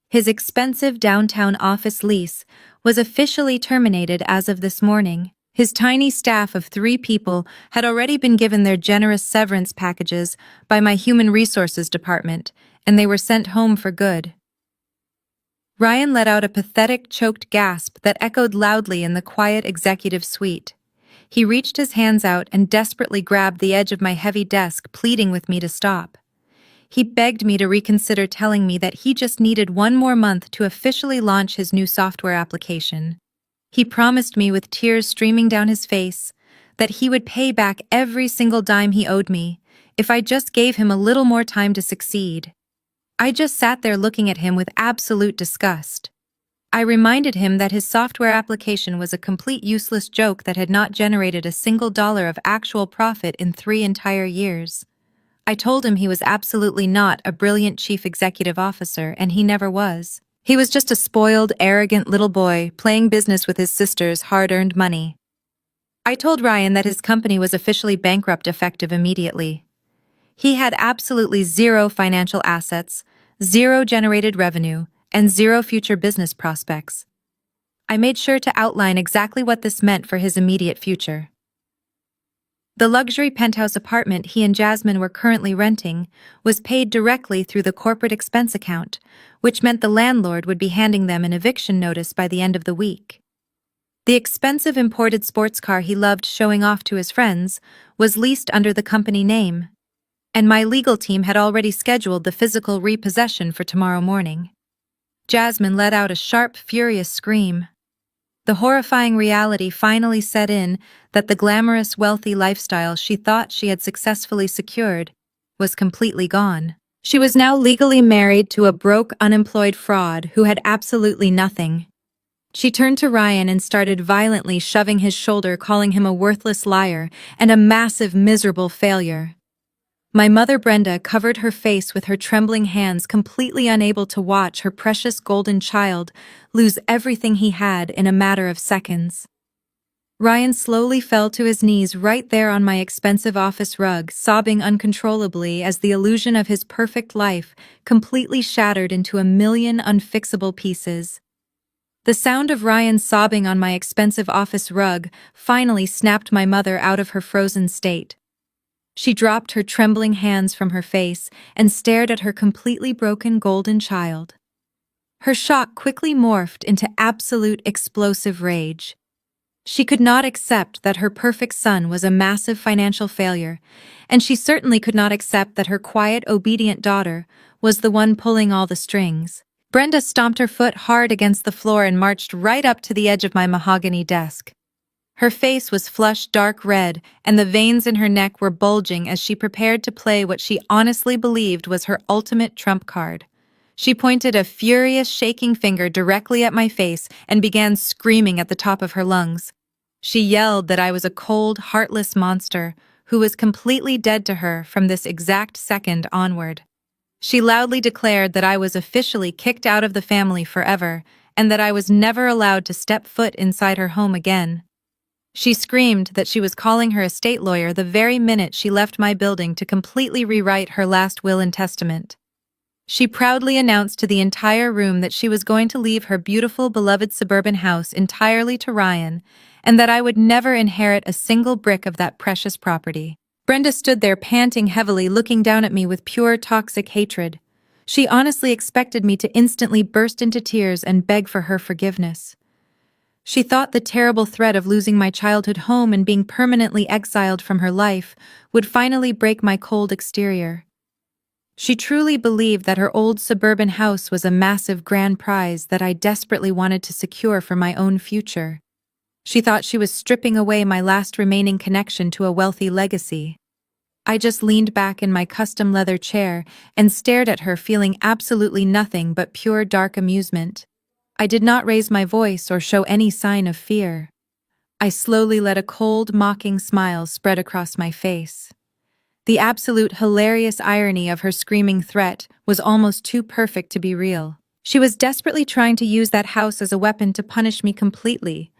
A: His expensive downtown office lease was officially terminated as of this morning. His tiny staff of 3 people had already been given their generous severance packages by my human resources department, and they were sent home for good. Ryan let out a pathetic, choked gasp that echoed loudly in the quiet executive suite. He reached his hands out and desperately grabbed the edge of my heavy desk, pleading with me to stop. He begged me to reconsider, telling me that he just needed 1 more month to officially launch his new software application. He promised me with tears streaming down his face that he would pay back every single dime he owed me if I just gave him a little more time to succeed. I just sat there looking at him with absolute disgust. I reminded him that his software application was a complete useless joke that had not generated a single dollar of actual profit in 3 entire years. I told him he was absolutely not a brilliant chief executive officer, and he never was. He was just a spoiled, arrogant little boy playing business with his sister's hard-earned money. I told Ryan that his company was officially bankrupt effective immediately. He had absolutely zero financial assets, zero generated revenue, and zero future business prospects. I made sure to outline exactly what this meant for his immediate future. The luxury penthouse apartment he and Jasmine were currently renting was paid directly through the corporate expense account, which meant the landlord would be handing them an eviction notice by the end of the week. The expensive imported sports car he loved showing off to his friends was leased under the company name, and my legal team had already scheduled the physical repossession for tomorrow morning. Jasmine let out a sharp, furious scream. The horrifying reality finally set in that the glamorous, wealthy lifestyle she thought she had successfully secured was completely gone. She was now legally married to a broke, unemployed fraud who had absolutely nothing. She turned to Ryan and started violently shoving his shoulder, calling him a worthless liar and a massive, miserable failure. My mother Brenda covered her face with her trembling hands, completely unable to watch her precious golden child lose everything he had in a matter of seconds. Ryan slowly fell to his knees right there on my expensive office rug, sobbing uncontrollably as the illusion of his perfect life completely shattered into a million unfixable pieces. The sound of Ryan sobbing on my expensive office rug finally snapped my mother out of her frozen state. She dropped her trembling hands from her face and stared at her completely broken golden child. Her shock quickly morphed into absolute explosive rage. She could not accept that her perfect son was a massive financial failure, and she certainly could not accept that her quiet, obedient daughter was the one pulling all the strings. Brenda stomped her foot hard against the floor and marched right up to the edge of my mahogany desk. Her face was flushed dark red, and the veins in her neck were bulging as she prepared to play what she honestly believed was her ultimate trump card. She pointed a furious, shaking finger directly at my face and began screaming at the top of her lungs. She yelled that I was a cold, heartless monster who was completely dead to her from this exact second onward. She loudly declared that I was officially kicked out of the family forever and that I was never allowed to step foot inside her home again. She screamed that she was calling her estate lawyer the very minute she left my building to completely rewrite her last will and testament. She proudly announced to the entire room that she was going to leave her beautiful, beloved suburban house entirely to Ryan, and that I would never inherit a single brick of that precious property. Brenda stood there panting heavily, looking down at me with pure toxic hatred. She honestly expected me to instantly burst into tears and beg for her forgiveness. She thought the terrible threat of losing my childhood home and being permanently exiled from her life would finally break my cold exterior. She truly believed that her old suburban house was a massive grand prize that I desperately wanted to secure for my own future. She thought she was stripping away my last remaining connection to a wealthy legacy. I just leaned back in my custom leather chair and stared at her, feeling absolutely nothing but pure dark amusement. I did not raise my voice or show any sign of fear. I slowly let a cold, mocking smile spread across my face. The absolute hilarious irony of her screaming threat was almost too perfect to be real. She was desperately trying to use that house as a weapon to punish me completely,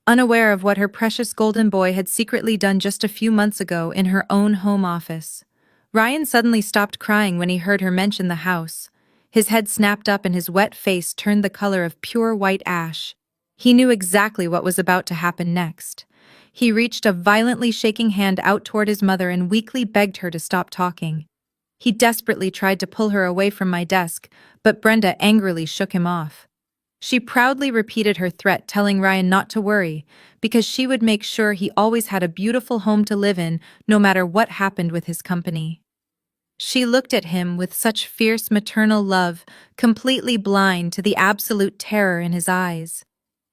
A: unaware of what her precious golden boy had secretly done just a few months ago in her own home office. Ryan suddenly stopped crying when he heard her mention the house. His head snapped up and his wet face turned the color of pure white ash. He knew exactly what was about to happen next. He reached a violently shaking hand out toward his mother and weakly begged her to stop talking. He desperately tried to pull her away from my desk, but Brenda angrily shook him off. She proudly repeated her threat, telling Ryan not to worry, because she would make sure he always had a beautiful home to live in, no matter what happened with his company. She looked at him with such fierce maternal love, completely blind to the absolute terror in his eyes.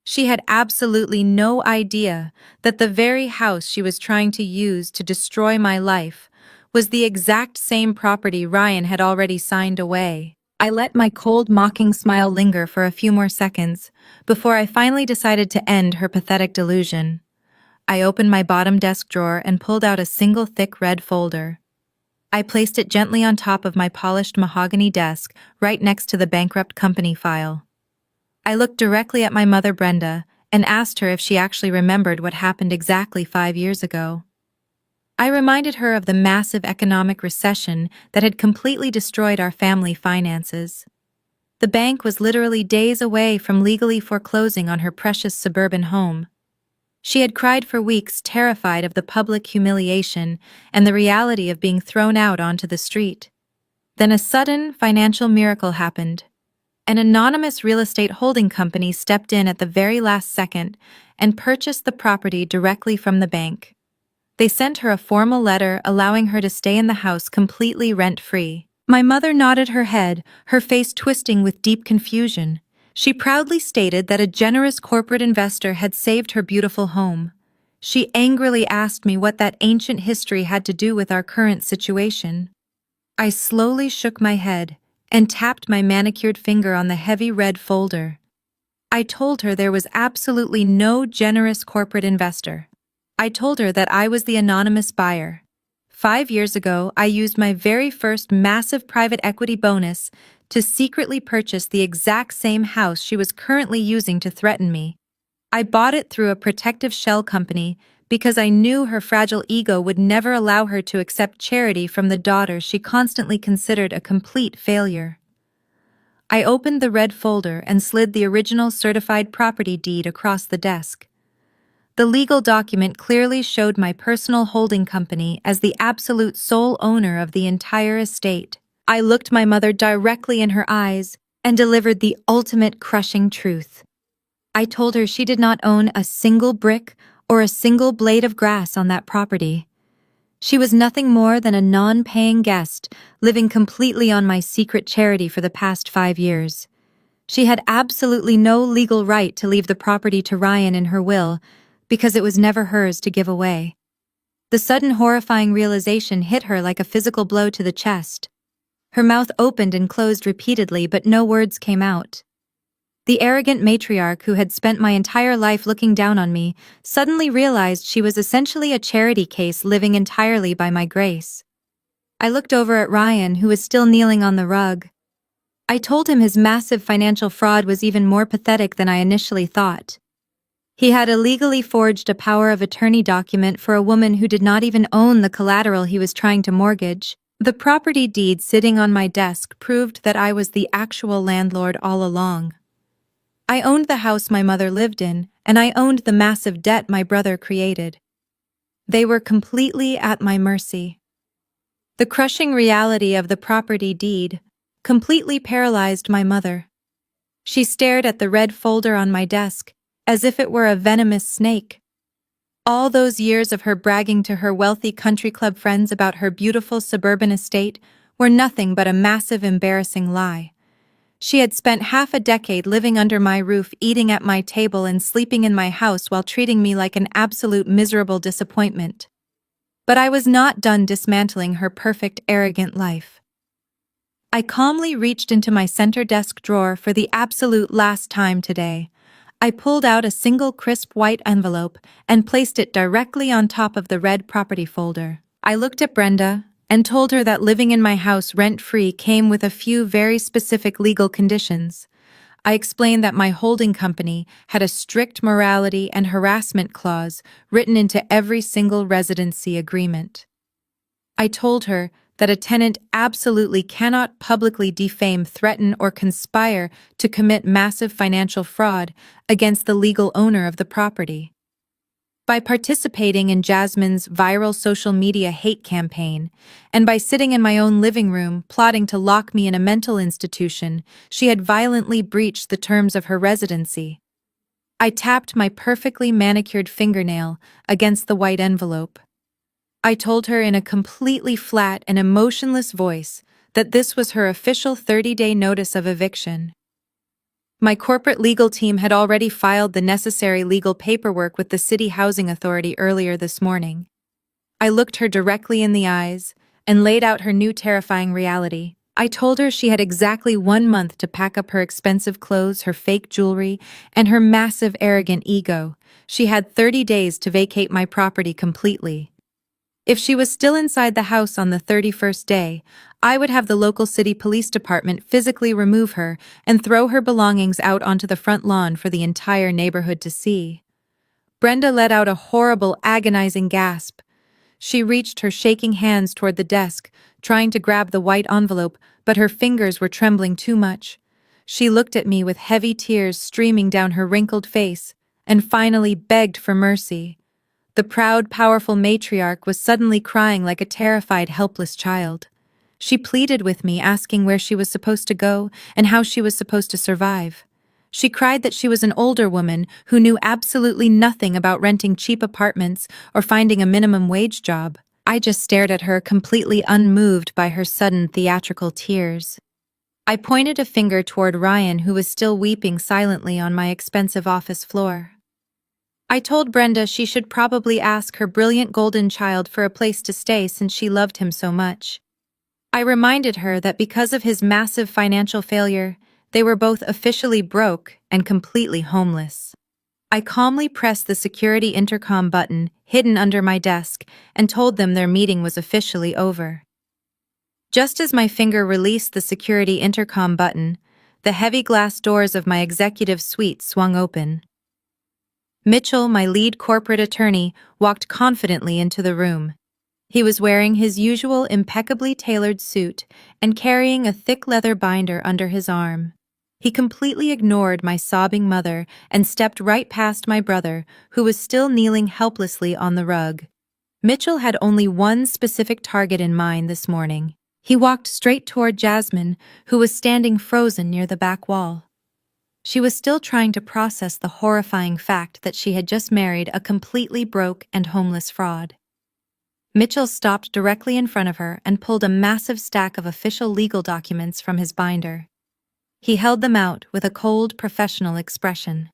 A: She had absolutely no idea that the very house she was trying to use to destroy my life was the exact same property Ryan had already signed away. I let my cold, mocking smile linger for a few more seconds before I finally decided to end her pathetic delusion. I opened my bottom desk drawer and pulled out a single thick red folder. I placed it gently on top of my polished mahogany desk, right next to the bankrupt company file. I looked directly at my mother Brenda and asked her if she actually remembered what happened exactly 5 years ago. I reminded her of the massive economic recession that had completely destroyed our family finances. The bank was literally days away from legally foreclosing on her precious suburban home. She had cried for weeks, terrified of the public humiliation and the reality of being thrown out onto the street. Then a sudden financial miracle happened. An anonymous real estate holding company stepped in at the very last second and purchased the property directly from the bank. They sent her a formal letter allowing her to stay in the house completely rent-free. My mother nodded her head, her face twisting with deep confusion. She proudly stated that a generous corporate investor had saved her beautiful home. She angrily asked me what that ancient history had to do with our current situation. I slowly shook my head and tapped my manicured finger on the heavy red folder. I told her there was absolutely no generous corporate investor. I told her that I was the anonymous buyer. 5 years ago, I used my very first massive private equity bonus to secretly purchase the exact same house she was currently using to threaten me. I bought it through a protective shell company because I knew her fragile ego would never allow her to accept charity from the daughter she constantly considered a complete failure. I opened the red folder and slid the original certified property deed across the desk. The legal document clearly showed my personal holding company as the absolute sole owner of the entire estate. I looked my mother directly in her eyes and delivered the ultimate crushing truth. I told her she did not own a single brick or a single blade of grass on that property. She was nothing more than a non-paying guest, living completely on my secret charity for the past 5 years. She had absolutely no legal right to leave the property to Ryan in her will, because it was never hers to give away. The sudden horrifying realization hit her like a physical blow to the chest. Her mouth opened and closed repeatedly, but no words came out. The arrogant matriarch who had spent my entire life looking down on me suddenly realized she was essentially a charity case living entirely by my grace. I looked over at Ryan, who was still kneeling on the rug. I told him his massive financial fraud was even more pathetic than I initially thought. He had illegally forged a power of attorney document for a woman who did not even own the collateral he was trying to mortgage. The property deed sitting on my desk proved that I was the actual landlord all along. I owned the house my mother lived in, and I owned the massive debt my brother created. They were completely at my mercy. The crushing reality of the property deed completely paralyzed my mother. She stared at the red folder on my desk, as if it were a venomous snake. All those years of her bragging to her wealthy country club friends about her beautiful suburban estate were nothing but a massive, embarrassing lie. She had spent half a decade living under my roof, eating at my table and sleeping in my house while treating me like an absolute miserable disappointment. But I was not done dismantling her perfect, arrogant life. I calmly reached into my center desk drawer for the absolute last time today. I pulled out a single crisp white envelope and placed it directly on top of the red property folder. I looked at Brenda and told her that living in my house rent-free came with a few very specific legal conditions. I explained that my holding company had a strict morality and harassment clause written into every single residency agreement. I told her that a tenant absolutely cannot publicly defame, threaten, or conspire to commit massive financial fraud against the legal owner of the property. By participating in Jasmine's viral social media hate campaign, and by sitting in my own living room plotting to lock me in a mental institution, she had violently breached the terms of her residency. I tapped my perfectly manicured fingernail against the white envelope. I told her in a completely flat and emotionless voice that this was her official 30-day notice of eviction. My corporate legal team had already filed the necessary legal paperwork with the City Housing Authority earlier this morning. I looked her directly in the eyes and laid out her new terrifying reality. I told her she had exactly 1 month to pack up her expensive clothes, her fake jewelry, and her massive, arrogant ego. She had 30 days to vacate my property completely. If she was still inside the house on the 31st day, I would have the local city police department physically remove her and throw her belongings out onto the front lawn for the entire neighborhood to see. Brenda let out a horrible, agonizing gasp. She reached her shaking hands toward the desk, trying to grab the white envelope, but her fingers were trembling too much. She looked at me with heavy tears streaming down her wrinkled face, and finally begged for mercy. The proud, powerful matriarch was suddenly crying like a terrified, helpless child. She pleaded with me, asking where she was supposed to go and how she was supposed to survive. She cried that she was an older woman who knew absolutely nothing about renting cheap apartments or finding a minimum wage job. I just stared at her, completely unmoved by her sudden theatrical tears. I pointed a finger toward Ryan, who was still weeping silently on my expensive office floor. I told Brenda she should probably ask her brilliant golden child for a place to stay since she loved him so much. I reminded her that because of his massive financial failure, they were both officially broke and completely homeless. I calmly pressed the security intercom button hidden under my desk and told them their meeting was officially over. Just as my finger released the security intercom button, the heavy glass doors of my executive suite swung open. Mitchell, my lead corporate attorney, walked confidently into the room. He was wearing his usual impeccably tailored suit and carrying a thick leather binder under his arm. He completely ignored my sobbing mother and stepped right past my brother, who was still kneeling helplessly on the rug. Mitchell had only one specific target in mind this morning. He walked straight toward Jasmine, who was standing frozen near the back wall. She was still trying to process the horrifying fact that she had just married a completely broke and homeless fraud. Mitchell stopped directly in front of her and pulled a massive stack of official legal documents from his binder. He held them out with a cold, professional expression.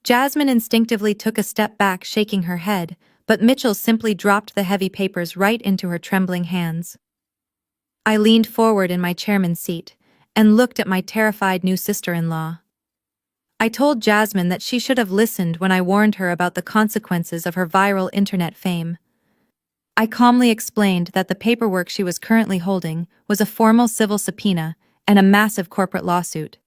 A: Jasmine instinctively took a step back, shaking her head, but Mitchell simply dropped the heavy papers right into her trembling hands. I leaned forward in my chairman's seat and looked at my terrified new sister-in-law. I told Jasmine that she should have listened when I warned her about the consequences of her viral internet fame. I calmly explained that the paperwork she was currently holding was a formal civil subpoena and a massive corporate lawsuit.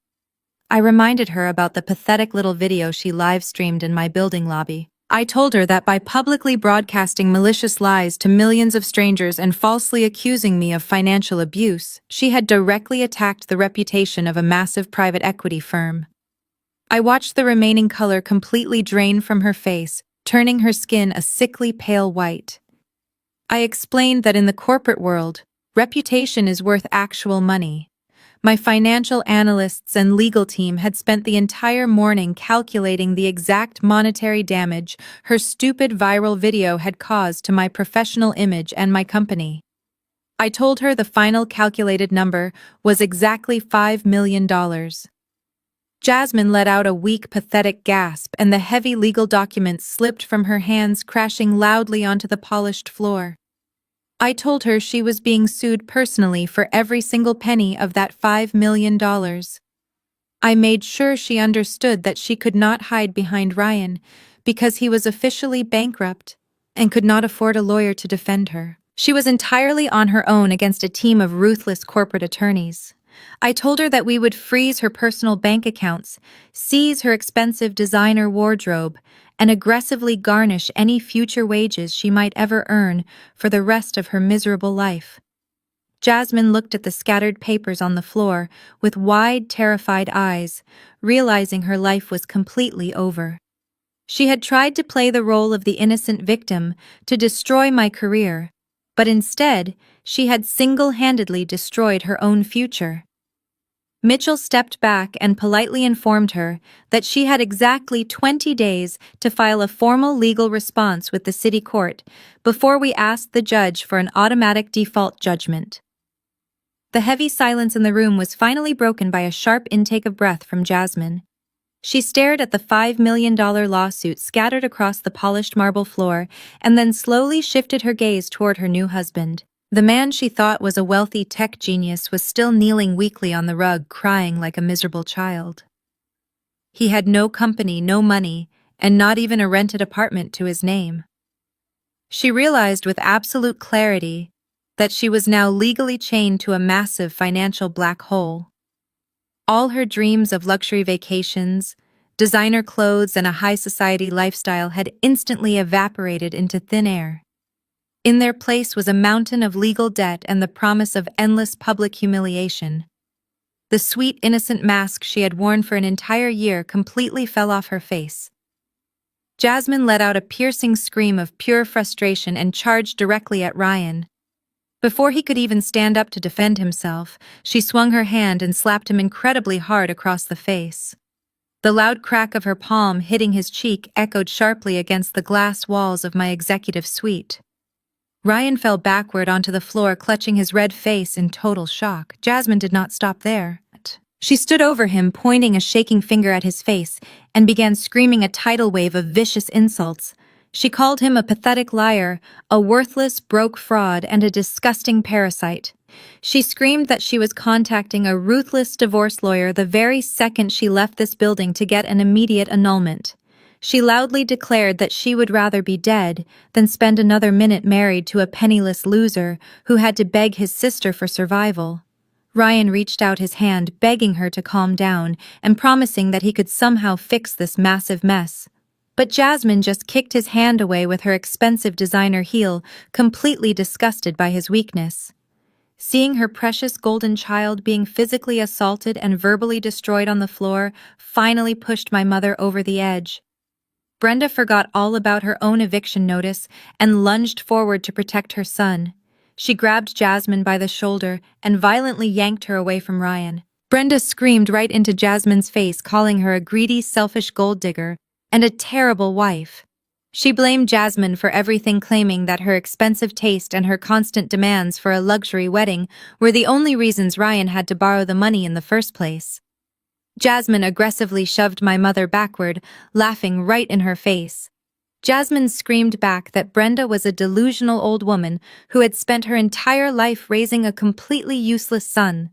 A: I reminded her about the pathetic little video she live-streamed in my building lobby. I told her that by publicly broadcasting malicious lies to millions of strangers and falsely accusing me of financial abuse, she had directly attacked the reputation of a massive private equity firm. I watched the remaining color completely drain from her face, turning her skin a sickly pale white. I explained that in the corporate world, reputation is worth actual money. My financial analysts and legal team had spent the entire morning calculating the exact monetary damage her stupid viral video had caused to my professional image and my company. I told her the final calculated number was exactly $5 million. Jasmine let out a weak, pathetic gasp, and the heavy legal documents slipped from her hands, crashing loudly onto the polished floor. I told her she was being sued personally for every single penny of that $5 million. I made sure she understood that she could not hide behind Ryan because he was officially bankrupt and could not afford a lawyer to defend her. She was entirely on her own against a team of ruthless corporate attorneys. I told her that we would freeze her personal bank accounts, seize her expensive designer wardrobe, and aggressively garnish any future wages she might ever earn for the rest of her miserable life. Jasmine looked at the scattered papers on the floor with wide, terrified eyes, realizing her life was completely over. She had tried to play the role of the innocent victim to destroy my career, but instead, she had single-handedly destroyed her own future. Mitchell stepped back and politely informed her that she had exactly 20 days to file a formal legal response with the city court before we asked the judge for an automatic default judgment. The heavy silence in the room was finally broken by a sharp intake of breath from Jasmine. She stared at the $5 million lawsuit scattered across the polished marble floor and then slowly shifted her gaze toward her new husband. The man she thought was a wealthy tech genius was still kneeling weakly on the rug, crying like a miserable child. He had no company, no money, and not even a rented apartment to his name. She realized with absolute clarity that she was now legally chained to a massive financial black hole. All her dreams of luxury vacations, designer clothes, and a high society lifestyle had instantly evaporated into thin air. In their place was a mountain of legal debt and the promise of endless public humiliation. The sweet, innocent mask she had worn for an entire year completely fell off her face. Jasmine let out a piercing scream of pure frustration and charged directly at Ryan. Before he could even stand up to defend himself, she swung her hand and slapped him incredibly hard across the face. The loud crack of her palm hitting his cheek echoed sharply against the glass walls of my executive suite. Ryan fell backward onto the floor, clutching his red face in total shock. Jasmine did not stop there. She stood over him, pointing a shaking finger at his face, and began screaming a tidal wave of vicious insults. She called him a pathetic liar, a worthless, broke fraud, and a disgusting parasite. She screamed that she was contacting a ruthless divorce lawyer the very second she left this building to get an immediate annulment. She loudly declared that she would rather be dead than spend another minute married to a penniless loser who had to beg his sister for survival. Ryan reached out his hand, begging her to calm down and promising that he could somehow fix this massive mess. But Jasmine just kicked his hand away with her expensive designer heel, completely disgusted by his weakness. Seeing her precious golden child being physically assaulted and verbally destroyed on the floor finally pushed my mother over the edge. Brenda forgot all about her own eviction notice and lunged forward to protect her son. She grabbed Jasmine by the shoulder and violently yanked her away from Ryan. Brenda screamed right into Jasmine's face, calling her a greedy, selfish gold digger and a terrible wife. She blamed Jasmine for everything, claiming that her expensive taste and her constant demands for a luxury wedding were the only reasons Ryan had to borrow the money in the first place. Jasmine aggressively shoved my mother backward, laughing right in her face. Jasmine screamed back that Brenda was a delusional old woman who had spent her entire life raising a completely useless son.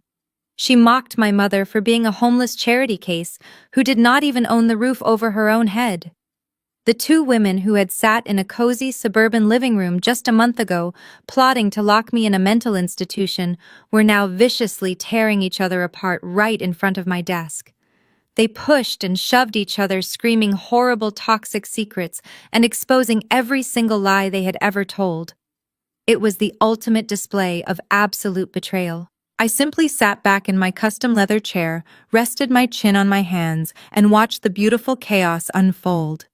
A: She mocked my mother for being a homeless charity case who did not even own the roof over her own head. The two women who had sat in a cozy suburban living room just a month ago, plotting to lock me in a mental institution, were now viciously tearing each other apart right in front of my desk. They pushed and shoved each other, screaming horrible, toxic secrets and exposing every single lie they had ever told. It was the ultimate display of absolute betrayal. I simply sat back in my custom leather chair, rested my chin on my hands, and watched the beautiful chaos unfold.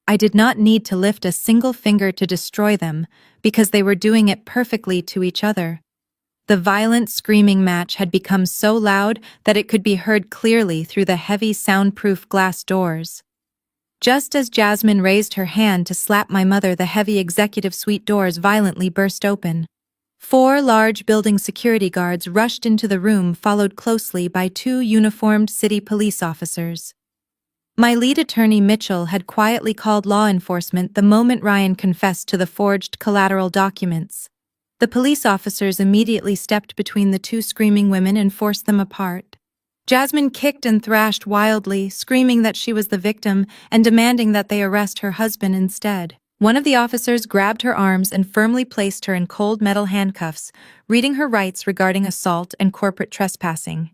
A: I did not need to lift a single finger to destroy them, because they were doing it perfectly to each other. The violent screaming match had become so loud that it could be heard clearly through the heavy soundproof glass doors. Just as Jasmine raised her hand to slap my mother, the heavy executive suite doors violently burst open. 4 large building security guards rushed into the room, followed closely by 2 uniformed city police officers. My lead attorney, Mitchell, had quietly called law enforcement the moment Ryan confessed to the forged collateral documents. The police officers immediately stepped between the 2 screaming women and forced them apart. Jasmine kicked and thrashed wildly, screaming that she was the victim and demanding that they arrest her husband instead. One of the officers grabbed her arms and firmly placed her in cold metal handcuffs, reading her rights regarding assault and corporate trespassing.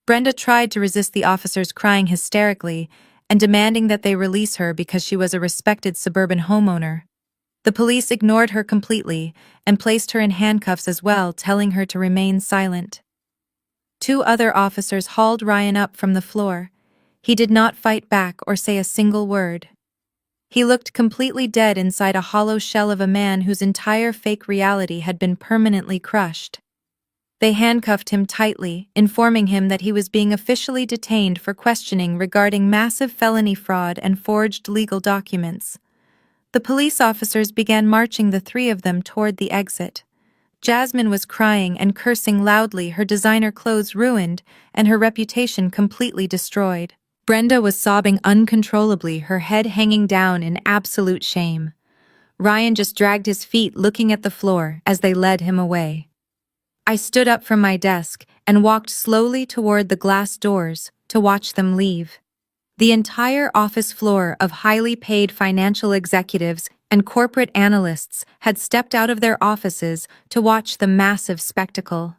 A: Brenda tried to resist the officers, crying hysterically and demanding that they release her because she was a respected suburban homeowner. The police ignored her completely and placed her in handcuffs as well, telling her to remain silent. 2 other officers hauled Ryan up from the floor. He did not fight back or say a single word. He looked completely dead inside a hollow shell of a man whose entire fake reality had been permanently crushed. They handcuffed him tightly, informing him that he was being officially detained for questioning regarding massive felony fraud and forged legal documents. The police officers began marching the 3 of them toward the exit. Jasmine was crying and cursing loudly, her designer clothes ruined and her reputation completely destroyed. Brenda was sobbing uncontrollably, her head hanging down in absolute shame. Ryan just dragged his feet, looking at the floor as they led him away. I stood up from my desk and walked slowly toward the glass doors to watch them leave. The entire office floor of highly paid financial executives and corporate analysts had stepped out of their offices to watch the massive spectacle.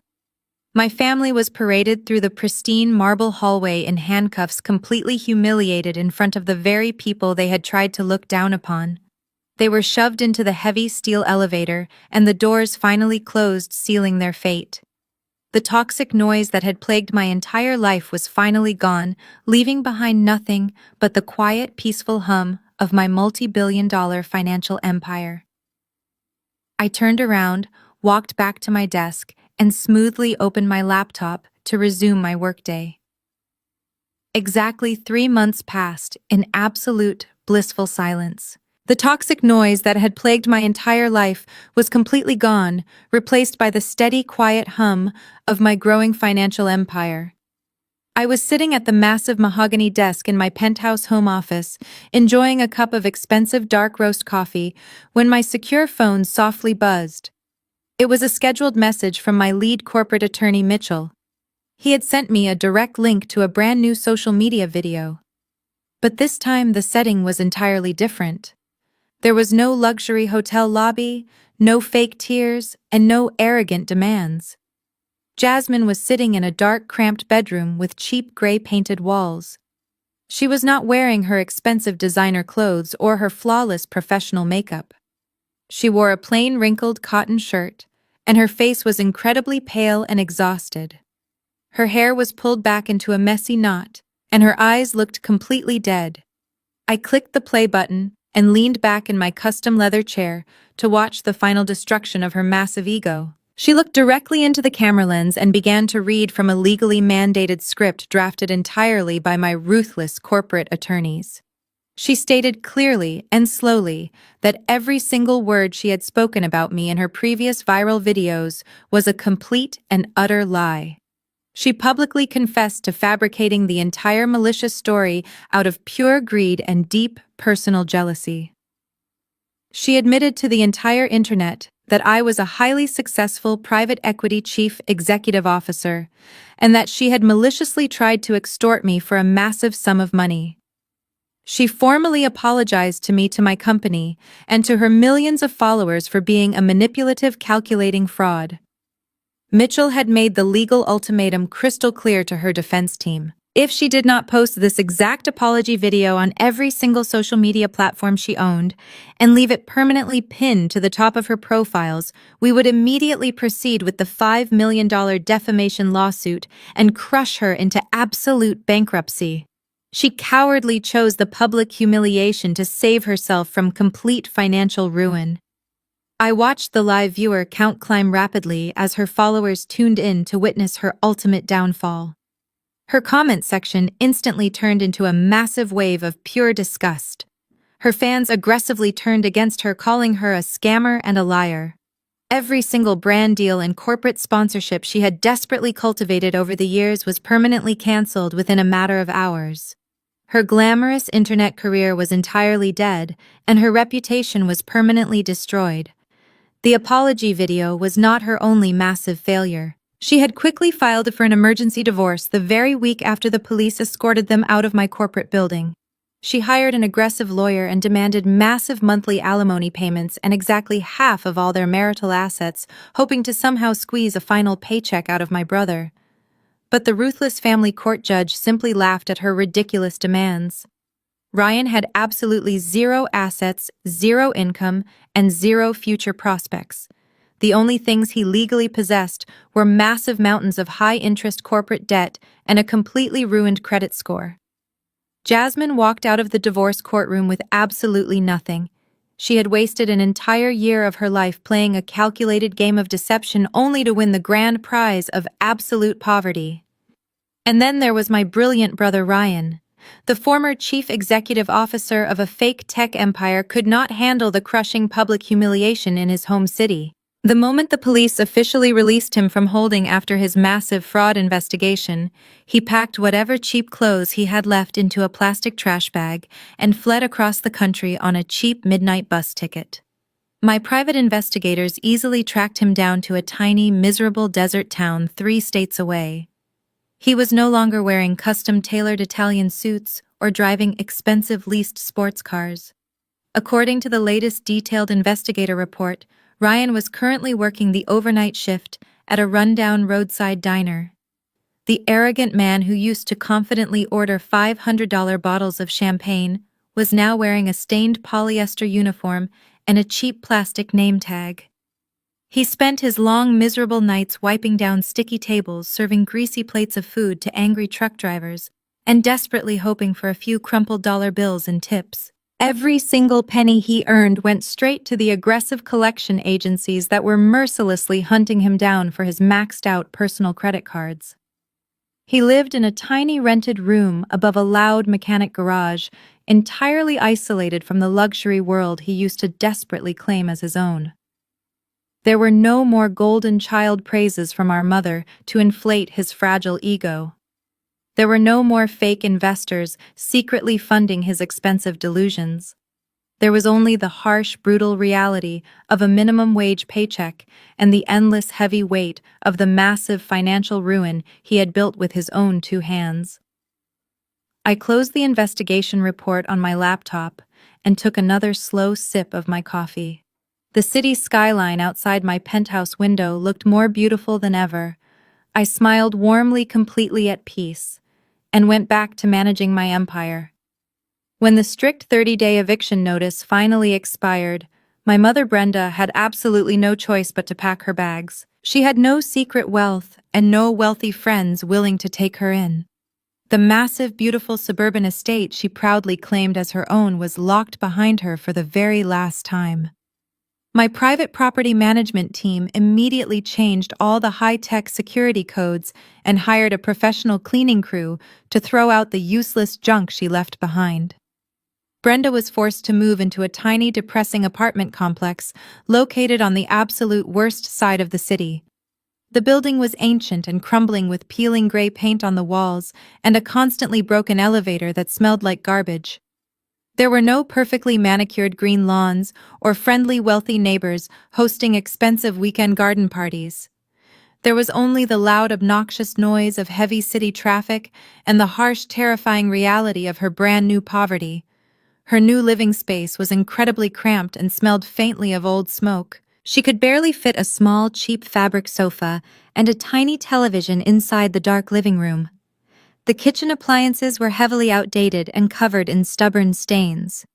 A: My family was paraded through the pristine marble hallway in handcuffs, completely humiliated in front of the very people they had tried to look down upon. They were shoved into the heavy steel elevator, and the doors finally closed, sealing their fate. The toxic noise that had plagued my entire life was finally gone, leaving behind nothing but the quiet, peaceful hum of my multi-billion-dollar financial empire. I turned around, walked back to my desk, and smoothly opened my laptop to resume my workday. Exactly 3 months passed in absolute, blissful silence. The toxic noise that had plagued my entire life was completely gone, replaced by the steady, quiet hum of my growing financial empire. I was sitting at the massive mahogany desk in my penthouse home office, enjoying a cup of expensive dark roast coffee, when my secure phone softly buzzed. It was a scheduled message from my lead corporate attorney, Mitchell. He had sent me a direct link to a brand new social media video. But this time the setting was entirely different. There was no luxury hotel lobby, no fake tears, and no arrogant demands. Jasmine was sitting in a dark, cramped bedroom with cheap gray-painted walls. She was not wearing her expensive designer clothes or her flawless professional makeup. She wore a plain, wrinkled cotton shirt, and her face was incredibly pale and exhausted. Her hair was pulled back into a messy knot, and her eyes looked completely dead. I clicked the play button and leaned back in my custom leather chair to watch the final destruction of her massive ego. She looked directly into the camera lens and began to read from a legally mandated script drafted entirely by my ruthless corporate attorneys. She stated clearly and slowly that every single word she had spoken about me in her previous viral videos was a complete and utter lie. She publicly confessed to fabricating the entire malicious story out of pure greed and deep personal jealousy. She admitted to the entire internet that I was a highly successful private equity chief executive officer, and that she had maliciously tried to extort me for a massive sum of money. She formally apologized to me, to my company, and to her millions of followers for being a manipulative, calculating fraud. Mitchell had made the legal ultimatum crystal clear to her defense team. If she did not post this exact apology video on every single social media platform she owned and leave it permanently pinned to the top of her profiles, we would immediately proceed with the $5 million defamation lawsuit and crush her into absolute bankruptcy. She cowardly chose the public humiliation to save herself from complete financial ruin. I watched the live viewer count climb rapidly as her followers tuned in to witness her ultimate downfall. Her comment section instantly turned into a massive wave of pure disgust. Her fans aggressively turned against her, calling her a scammer and a liar. Every single brand deal and corporate sponsorship she had desperately cultivated over the years was permanently canceled within a matter of hours. Her glamorous internet career was entirely dead, and her reputation was permanently destroyed. The apology video was not her only massive failure. She had quickly filed for an emergency divorce the very week after the police escorted them out of my corporate building. She hired an aggressive lawyer and demanded massive monthly alimony payments and exactly half of all their marital assets, hoping to somehow squeeze a final paycheck out of my brother. But the ruthless family court judge simply laughed at her ridiculous demands. Ryan had absolutely zero assets, zero income, and zero future prospects. The only things he legally possessed were massive mountains of high-interest corporate debt and a completely ruined credit score. Jasmine walked out of the divorce courtroom with absolutely nothing. She had wasted an entire year of her life playing a calculated game of deception only to win the grand prize of absolute poverty. And then there was my brilliant brother Ryan. The former chief executive officer of a fake tech empire could not handle the crushing public humiliation in his home city. The moment the police officially released him from holding after his massive fraud investigation, he packed whatever cheap clothes he had left into a plastic trash bag and fled across the country on a cheap midnight bus ticket. My private investigators easily tracked him down to a tiny, miserable desert town 3 states away. He was no longer wearing custom-tailored Italian suits or driving expensive leased sports cars. According to the latest detailed investigator report, Ryan was currently working the overnight shift at a rundown roadside diner. The arrogant man who used to confidently order $500 bottles of champagne was now wearing a stained polyester uniform and a cheap plastic name tag. He spent his long, miserable nights wiping down sticky tables, serving greasy plates of food to angry truck drivers, and desperately hoping for a few crumpled dollar bills and tips. Every single penny he earned went straight to the aggressive collection agencies that were mercilessly hunting him down for his maxed-out personal credit cards. He lived in a tiny rented room above a loud mechanic garage, entirely isolated from the luxury world he used to desperately claim as his own. There were no more golden child praises from our mother to inflate his fragile ego. There were no more fake investors secretly funding his expensive delusions. There was only the harsh, brutal reality of a minimum wage paycheck and the endless heavy weight of the massive financial ruin he had built with his own two hands. I closed the investigation report on my laptop and took another slow sip of my coffee. The city skyline outside my penthouse window looked more beautiful than ever. I smiled warmly, completely at peace, and went back to managing my empire. When the strict 30-day eviction notice finally expired, my mother Brenda had absolutely no choice but to pack her bags. She had no secret wealth and no wealthy friends willing to take her in. The massive, beautiful suburban estate she proudly claimed as her own was locked behind her for the very last time. My private property management team immediately changed all the high-tech security codes and hired a professional cleaning crew to throw out the useless junk she left behind. Brenda was forced to move into a tiny, depressing apartment complex located on the absolute worst side of the city. The building was ancient and crumbling with peeling gray paint on the walls and a constantly broken elevator that smelled like garbage. There were no perfectly manicured green lawns or friendly, wealthy neighbors hosting expensive weekend garden parties. There was only the loud, obnoxious noise of heavy city traffic and the harsh, terrifying reality of her brand-new poverty. Her new living space was incredibly cramped and smelled faintly of old smoke. She could barely fit a small, cheap fabric sofa and a tiny television inside the dark living room. The kitchen appliances were heavily outdated and covered in stubborn stains.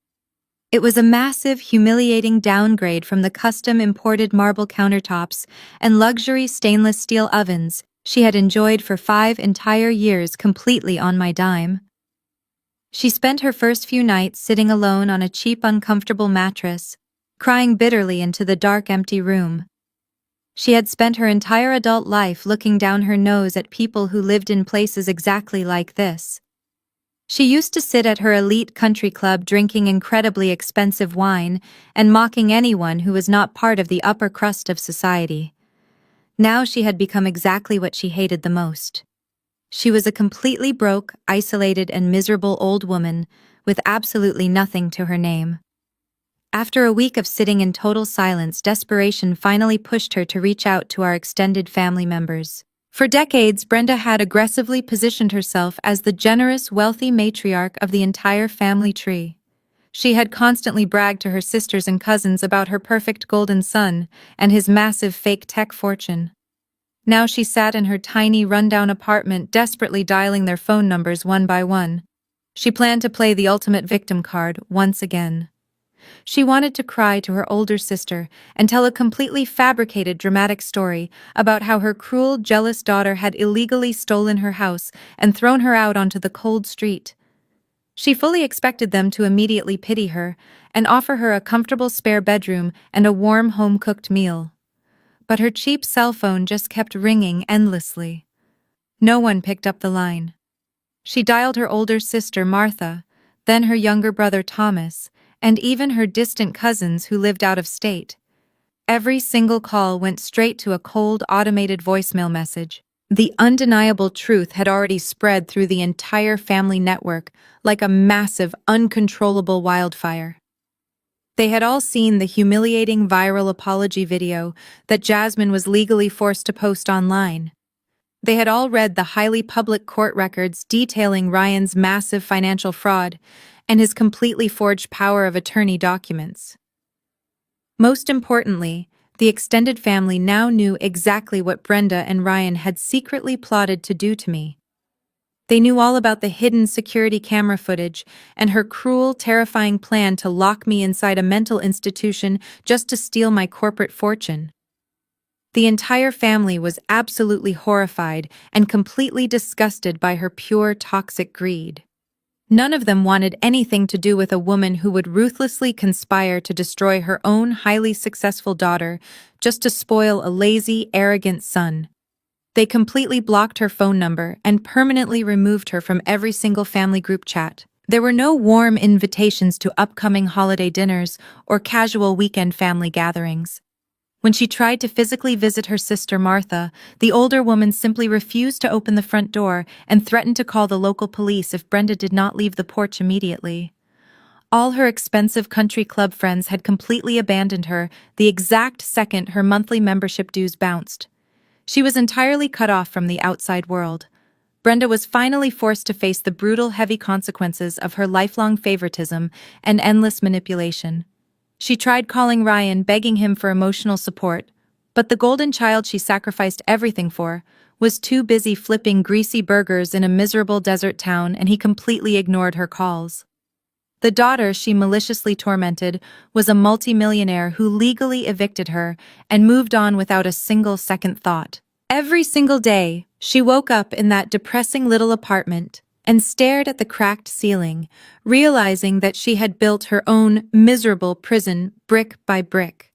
A: It was a massive, humiliating downgrade from the custom-imported marble countertops and luxury stainless steel ovens she had enjoyed for 5 entire years completely on my dime. She spent her first few nights sitting alone on a cheap, uncomfortable mattress, crying bitterly into the dark, empty room. She had spent her entire adult life looking down her nose at people who lived in places exactly like this. She used to sit at her elite country club drinking incredibly expensive wine and mocking anyone who was not part of the upper crust of society. Now she had become exactly what she hated the most. She was a completely broke, isolated, and miserable old woman with absolutely nothing to her name. After a week of sitting in total silence, desperation finally pushed her to reach out to our extended family members. For decades, Brenda had aggressively positioned herself as the generous, wealthy matriarch of the entire family tree. She had constantly bragged to her sisters and cousins about her perfect golden son and his massive fake tech fortune. Now she sat in her tiny, rundown apartment, desperately dialing their phone numbers one by one. She planned to play the ultimate victim card once again. She wanted to cry to her older sister and tell a completely fabricated dramatic story about how her cruel, jealous daughter had illegally stolen her house and thrown her out onto the cold street. She fully expected them to immediately pity her and offer her a comfortable spare bedroom and a warm home-cooked meal. But her cheap cell phone just kept ringing endlessly. No one picked up the line. She dialed her older sister, Martha, then her younger brother, Thomas, and even her distant cousins who lived out of state. Every single call went straight to a cold, automated voicemail message. The undeniable truth had already spread through the entire family network like a massive, uncontrollable wildfire. They had all seen the humiliating viral apology video that Jasmine was legally forced to post online. They had all read the highly public court records detailing Ryan's massive financial fraud and his completely forged power of attorney documents. Most importantly, the extended family now knew exactly what Brenda and Ryan had secretly plotted to do to me. They knew all about the hidden security camera footage and her cruel, terrifying plan to lock me inside a mental institution just to steal my corporate fortune. The entire family was absolutely horrified and completely disgusted by her pure toxic greed. None of them wanted anything to do with a woman who would ruthlessly conspire to destroy her own highly successful daughter just to spoil a lazy, arrogant son. They completely blocked her phone number and permanently removed her from every single family group chat. There were no warm invitations to upcoming holiday dinners or casual weekend family gatherings. When she tried to physically visit her sister Martha, the older woman simply refused to open the front door and threatened to call the local police if Brenda did not leave the porch immediately. All her expensive country club friends had completely abandoned her the exact second her monthly membership dues bounced. She was entirely cut off from the outside world. Brenda was finally forced to face the brutal, heavy consequences of her lifelong favoritism and endless manipulation. She tried calling Ryan, begging him for emotional support, but the golden child she sacrificed everything for was too busy flipping greasy burgers in a miserable desert town, and he completely ignored her calls. The daughter she maliciously tormented was a multimillionaire who legally evicted her and moved on without a single second thought. Every single day, she woke up in that depressing little apartment and stared at the cracked ceiling, realizing that she had built her own miserable prison brick by brick.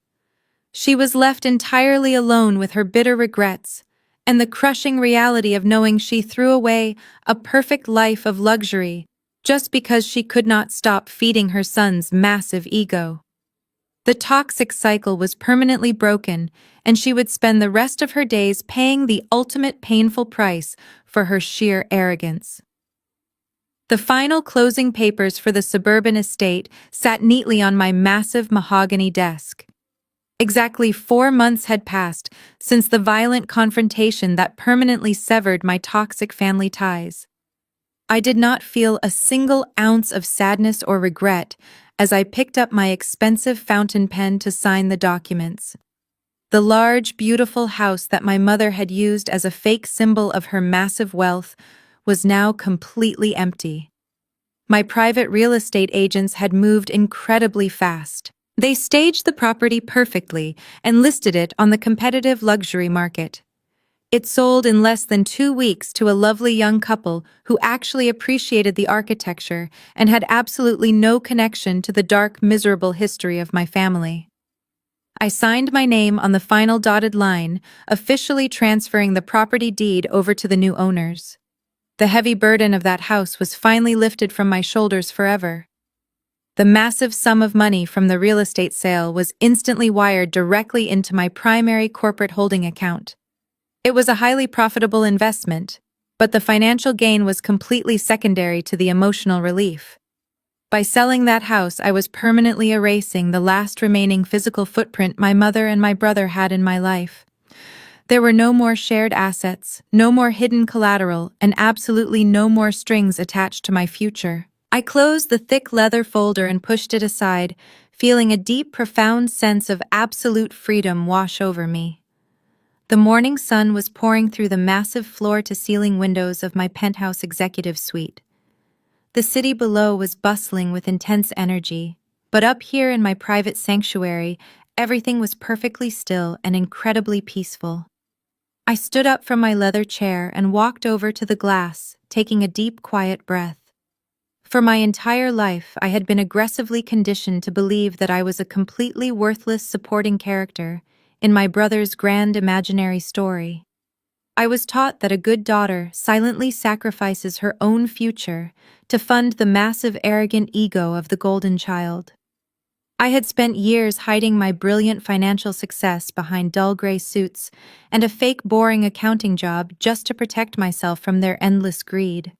A: She was left entirely alone with her bitter regrets and the crushing reality of knowing she threw away a perfect life of luxury just because she could not stop feeding her son's massive ego. The toxic cycle was permanently broken, and she would spend the rest of her days paying the ultimate painful price for her sheer arrogance. The final closing papers for the suburban estate sat neatly on my massive mahogany desk. Exactly 4 months had passed since the violent confrontation that permanently severed my toxic family ties. I did not feel a single ounce of sadness or regret as I picked up my expensive fountain pen to sign the documents. The large, beautiful house that my mother had used as a fake symbol of her massive wealth was now completely empty. My private real estate agents had moved incredibly fast. They staged the property perfectly and listed it on the competitive luxury market. It sold in less than 2 weeks to a lovely young couple who actually appreciated the architecture and had absolutely no connection to the dark, miserable history of my family. I signed my name on the final dotted line, officially transferring the property deed over to the new owners. The heavy burden of that house was finally lifted from my shoulders forever. The massive sum of money from the real estate sale was instantly wired directly into my primary corporate holding account. It was a highly profitable investment, but the financial gain was completely secondary to the emotional relief. By selling that house, I was permanently erasing the last remaining physical footprint my mother and my brother had in my life. There were no more shared assets, no more hidden collateral, and absolutely no more strings attached to my future. I closed the thick leather folder and pushed it aside, feeling a deep, profound sense of absolute freedom wash over me. The morning sun was pouring through the massive floor-to-ceiling windows of my penthouse executive suite. The city below was bustling with intense energy, but up here in my private sanctuary, everything was perfectly still and incredibly peaceful. I stood up from my leather chair and walked over to the glass, taking a deep, quiet breath. For my entire life, I had been aggressively conditioned to believe that I was a completely worthless supporting character in my brother's grand imaginary story. I was taught that a good daughter silently sacrifices her own future to fund the massive arrogant ego of the golden child. I had spent years hiding my brilliant financial success behind dull gray suits and a fake boring accounting job just to protect myself from their endless greed.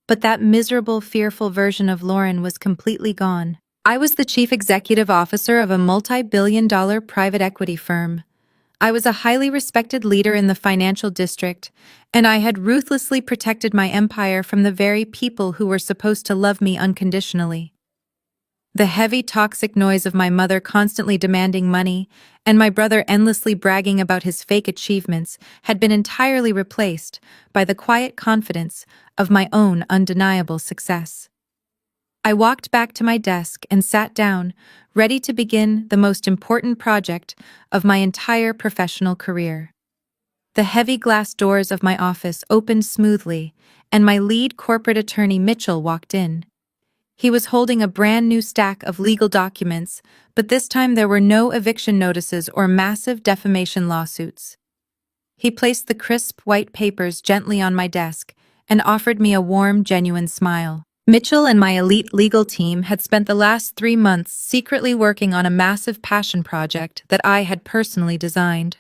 A: But that miserable, fearful version of Lauren was completely gone. I was the chief executive officer of a multi-billion-dollar private equity firm. I was a highly respected leader in the financial district, and I had ruthlessly protected my empire from the very people who were supposed to love me unconditionally. The heavy toxic noise of my mother constantly demanding money and my brother endlessly bragging about his fake achievements had been entirely replaced by the quiet confidence of my own undeniable success. I walked back to my desk and sat down, ready to begin the most important project of my entire professional career. The heavy glass doors of my office opened smoothly, and my lead corporate attorney Mitchell walked in. He was holding a brand new stack of legal documents, but this time there were no eviction notices or massive defamation lawsuits. He placed the crisp white papers gently on my desk and offered me a warm, genuine smile. Mitchell and my elite legal team had spent the last 3 months secretly working on a massive passion project that I had personally designed.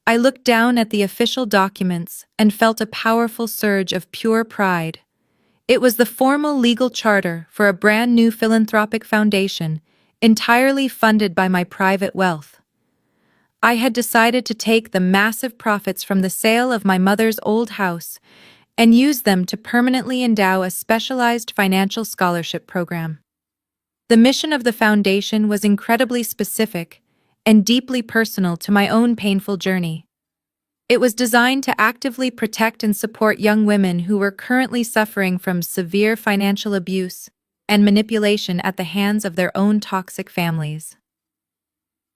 A: I looked down at the official documents and felt a powerful surge of pure pride. It was the formal legal charter for a brand new philanthropic foundation, entirely funded by my private wealth. I had decided to take the massive profits from the sale of my mother's old house and use them to permanently endow a specialized financial scholarship program. The mission of the foundation was incredibly specific and deeply personal to my own painful journey. It was designed to actively protect and support young women who were currently suffering from severe financial abuse and manipulation at the hands of their own toxic families.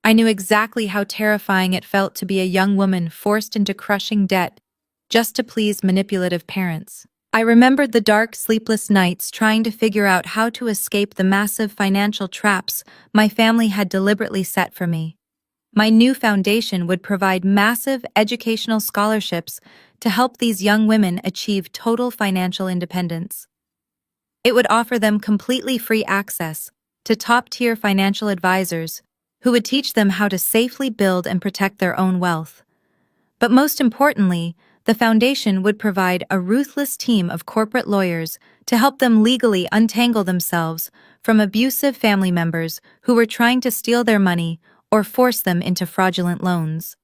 A: I knew exactly how terrifying it felt to be a young woman forced into crushing debt just to please manipulative parents. I remembered the dark, sleepless nights trying to figure out how to escape the massive financial traps my family had deliberately set for me. My new foundation would provide massive educational scholarships to help these young women achieve total financial independence. It would offer them completely free access to top-tier financial advisors who would teach them how to safely build and protect their own wealth. But most importantly, the foundation would provide a ruthless team of corporate lawyers to help them legally untangle themselves from abusive family members who were trying to steal their money or force them into fraudulent loans.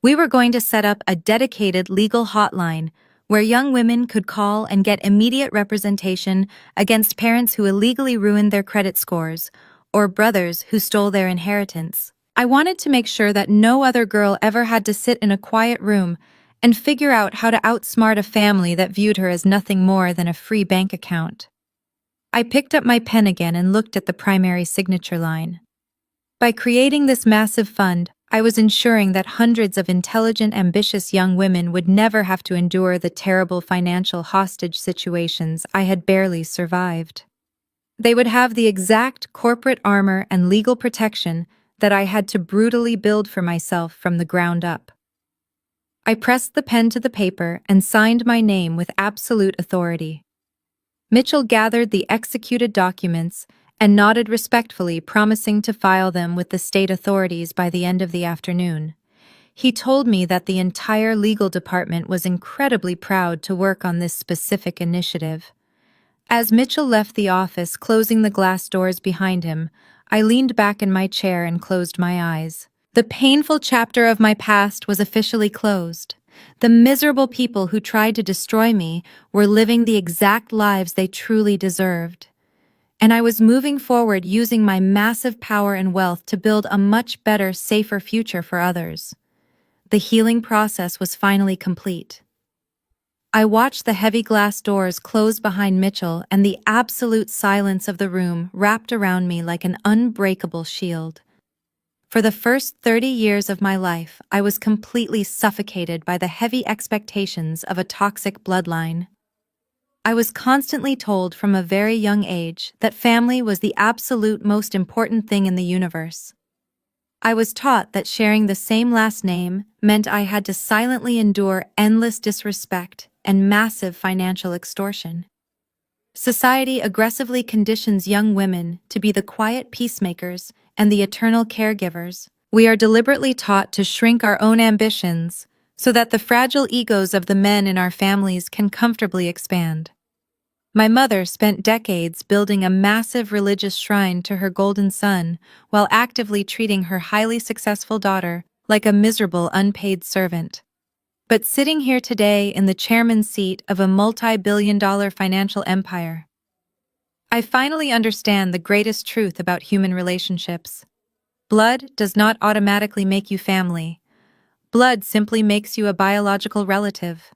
A: We were going to set up a dedicated legal hotline where young women could call and get immediate representation against parents who illegally ruined their credit scores or brothers who stole their inheritance. I wanted to make sure that no other girl ever had to sit in a quiet room and figure out how to outsmart a family that viewed her as nothing more than a free bank account. I picked up my pen again and looked at the primary signature line. By creating this massive fund, I was ensuring that hundreds of intelligent, ambitious young women would never have to endure the terrible financial hostage situations I had barely survived. They would have the exact corporate armor and legal protection that I had to brutally build for myself from the ground up. I pressed the pen to the paper and signed my name with absolute authority. Mitchell gathered the executed documents and nodded respectfully, promising to file them with the state authorities by the end of the afternoon. He told me that the entire legal department was incredibly proud to work on this specific initiative. As Mitchell left the office, closing the glass doors behind him, I leaned back in my chair and closed my eyes. The painful chapter of my past was officially closed. The miserable people who tried to destroy me were living the exact lives they truly deserved. And I was moving forward using my massive power and wealth to build a much better, safer future for others. The healing process was finally complete. I watched the heavy glass doors close behind Mitchell and the absolute silence of the room wrapped around me like an unbreakable shield. For the first 30 years of my life, I was completely suffocated by the heavy expectations of a toxic bloodline. I was constantly told from a very young age that family was the absolute most important thing in the universe. I was taught that sharing the same last name meant I had to silently endure endless disrespect and massive financial extortion. Society aggressively conditions young women to be the quiet peacemakers and the eternal caregivers. We are deliberately taught to shrink our own ambitions so that the fragile egos of the men in our families can comfortably expand. My mother spent decades building a massive religious shrine to her golden son while actively treating her highly successful daughter like a miserable unpaid servant. But sitting here today in the chairman's seat of a multi-billion-dollar financial empire, I finally understand the greatest truth about human relationships. Blood does not automatically make you family. Blood simply makes you a biological relative.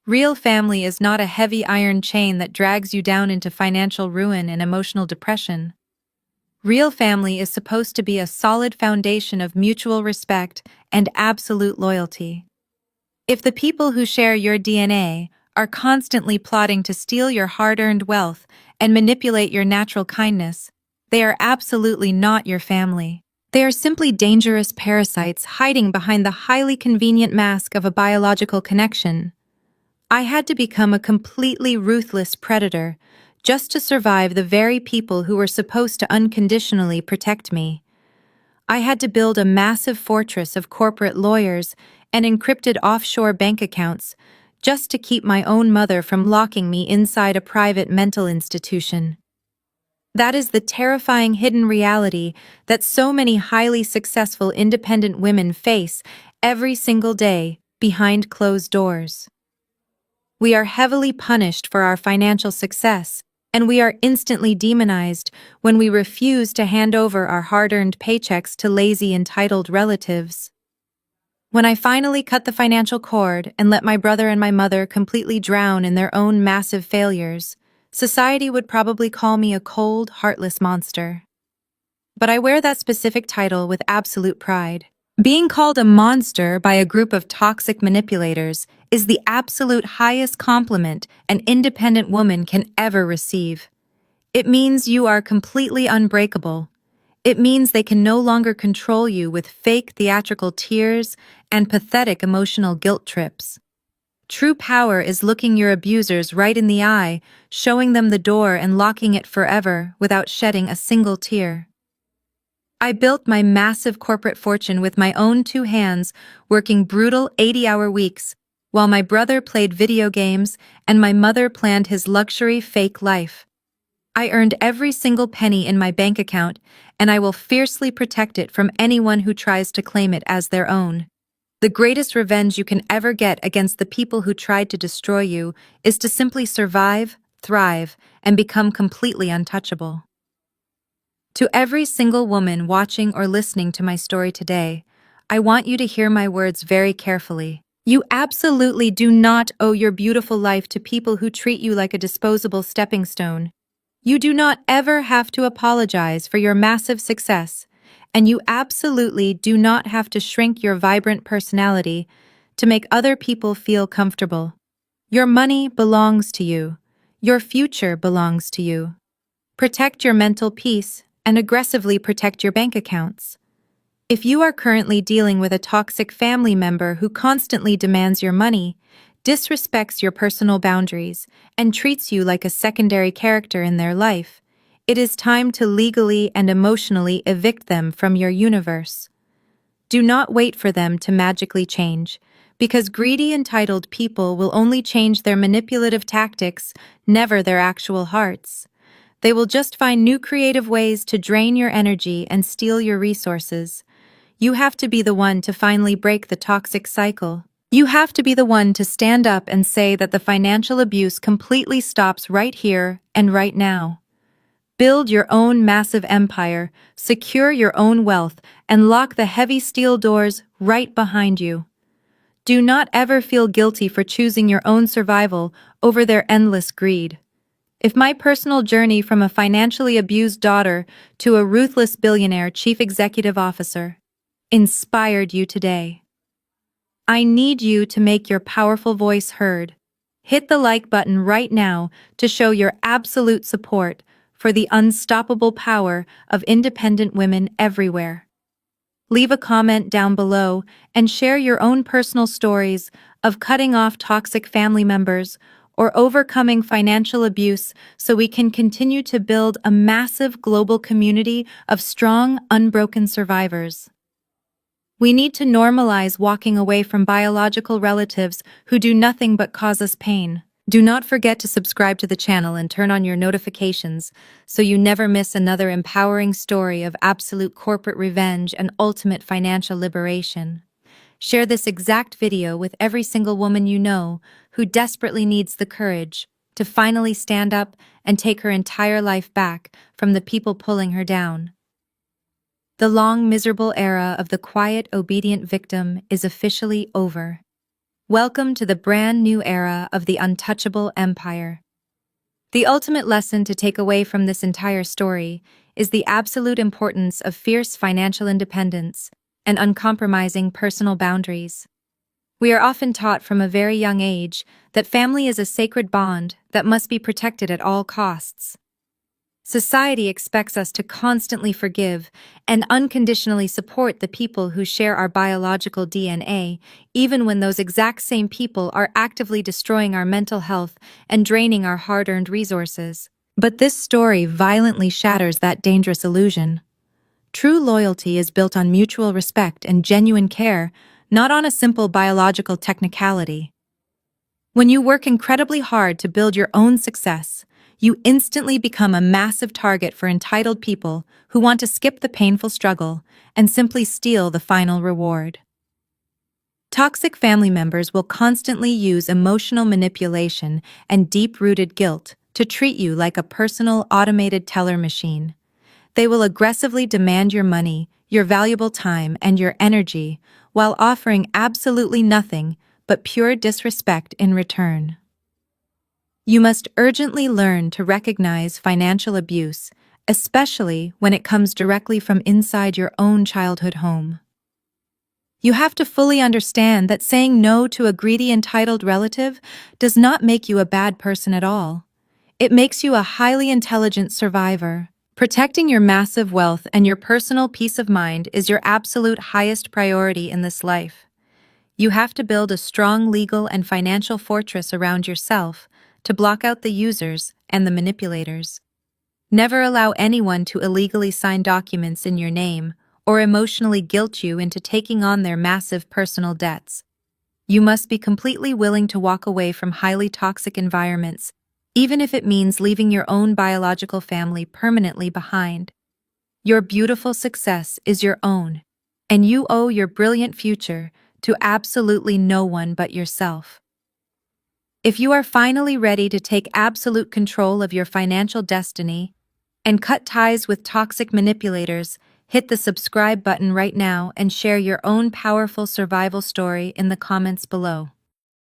A: Real family is not a heavy iron chain that drags you down into financial ruin and emotional depression. Real family is supposed to be a solid foundation of mutual respect and absolute loyalty. If the people who share your DNA are constantly plotting to steal your hard-earned wealth and manipulate your natural kindness, they are absolutely not your family. They are simply dangerous parasites hiding behind the highly convenient mask of a biological connection. I had to become a completely ruthless predator just to survive the very people who were supposed to unconditionally protect me. I had to build a massive fortress of corporate lawyers and encrypted offshore bank accounts just to keep my own mother from locking me inside a private mental institution. That is the terrifying hidden reality that so many highly successful independent women face every single day behind closed doors. We are heavily punished for our financial success, and we are instantly demonized when we refuse to hand over our hard-earned paychecks to lazy, entitled relatives. When I finally cut the financial cord and let my brother and my mother completely drown in their own massive failures, society would probably call me a cold, heartless monster. But I wear that specific title with absolute pride. Being called a monster by a group of toxic manipulators is the absolute highest compliment an independent woman can ever receive. It means you are completely unbreakable. It means they can no longer control you with fake theatrical tears and pathetic emotional guilt trips. True power is looking your abusers right in the eye, showing them the door and locking it forever without shedding a single tear. I built my massive corporate fortune with my own two hands, working brutal 80-hour weeks, while my brother played video games and my mother planned his luxury fake life. I earned every single penny in my bank account, and I will fiercely protect it from anyone who tries to claim it as their own. The greatest revenge you can ever get against the people who tried to destroy you is to simply survive, thrive, and become completely untouchable. To every single woman watching or listening to my story today, I want you to hear my words very carefully. You absolutely do not owe your beautiful life to people who treat you like a disposable stepping stone. You do not ever have to apologize for your massive success, and you absolutely do not have to shrink your vibrant personality to make other people feel comfortable. Your money belongs to you. Your future belongs to you. Protect your mental peace and aggressively protect your bank accounts. If you are currently dealing with a toxic family member who constantly demands your money, disrespects your personal boundaries, and treats you like a secondary character in their life, it is time to legally and emotionally evict them from your universe. Do not wait for them to magically change, because greedy, entitled people will only change their manipulative tactics, never their actual hearts. They will just find new creative ways to drain your energy and steal your resources. You have to be the one to finally break the toxic cycle. You have to be the one to stand up and say that the financial abuse completely stops right here and right now. Build your own massive empire, secure your own wealth, and lock the heavy steel doors right behind you. Do not ever feel guilty for choosing your own survival over their endless greed. If my personal journey from a financially abused daughter to a ruthless billionaire chief executive officer inspired you today, I need you to make your powerful voice heard. Hit the like button right now to show your absolute support for the unstoppable power of independent women everywhere. Leave a comment down below and share your own personal stories of cutting off toxic family members or overcoming financial abuse so we can continue to build a massive global community of strong, unbroken survivors. We need to normalize walking away from biological relatives who do nothing but cause us pain. Do not forget to subscribe to the channel and turn on your notifications so you never miss another empowering story of absolute corporate revenge and ultimate financial liberation. Share this exact video with every single woman you know who desperately needs the courage to finally stand up and take her entire life back from the people pulling her down. The long, miserable era of the quiet, obedient victim is officially over. Welcome to the brand new era of the untouchable empire. The ultimate lesson to take away from this entire story is the absolute importance of fierce financial independence and uncompromising personal boundaries. We are often taught from a very young age that family is a sacred bond that must be protected at all costs. Society expects us to constantly forgive and unconditionally support the people who share our biological DNA, even when those exact same people are actively destroying our mental health and draining our hard-earned resources. But this story violently shatters that dangerous illusion. True loyalty is built on mutual respect and genuine care, not on a simple biological technicality. When you work incredibly hard to build your own success, you instantly become a massive target for entitled people who want to skip the painful struggle and simply steal the final reward. Toxic family members will constantly use emotional manipulation and deep-rooted guilt to treat you like a personal automated teller machine. They will aggressively demand your money, your valuable time, and your energy, while offering absolutely nothing but pure disrespect in return. You must urgently learn to recognize financial abuse, especially when it comes directly from inside your own childhood home. You have to fully understand that saying no to a greedy, entitled relative does not make you a bad person at all. It makes you a highly intelligent survivor. Protecting your massive wealth and your personal peace of mind is your absolute highest priority in this life. You have to build a strong legal and financial fortress around yourself to block out the users and the manipulators. Never allow anyone to illegally sign documents in your name or emotionally guilt you into taking on their massive personal debts. You must be completely willing to walk away from highly toxic environments, even if it means leaving your own biological family permanently behind. Your beautiful success is your own, and you owe your brilliant future to absolutely no one but yourself. If you are finally ready to take absolute control of your financial destiny and cut ties with toxic manipulators, hit the subscribe button right now and share your own powerful survival story in the comments below.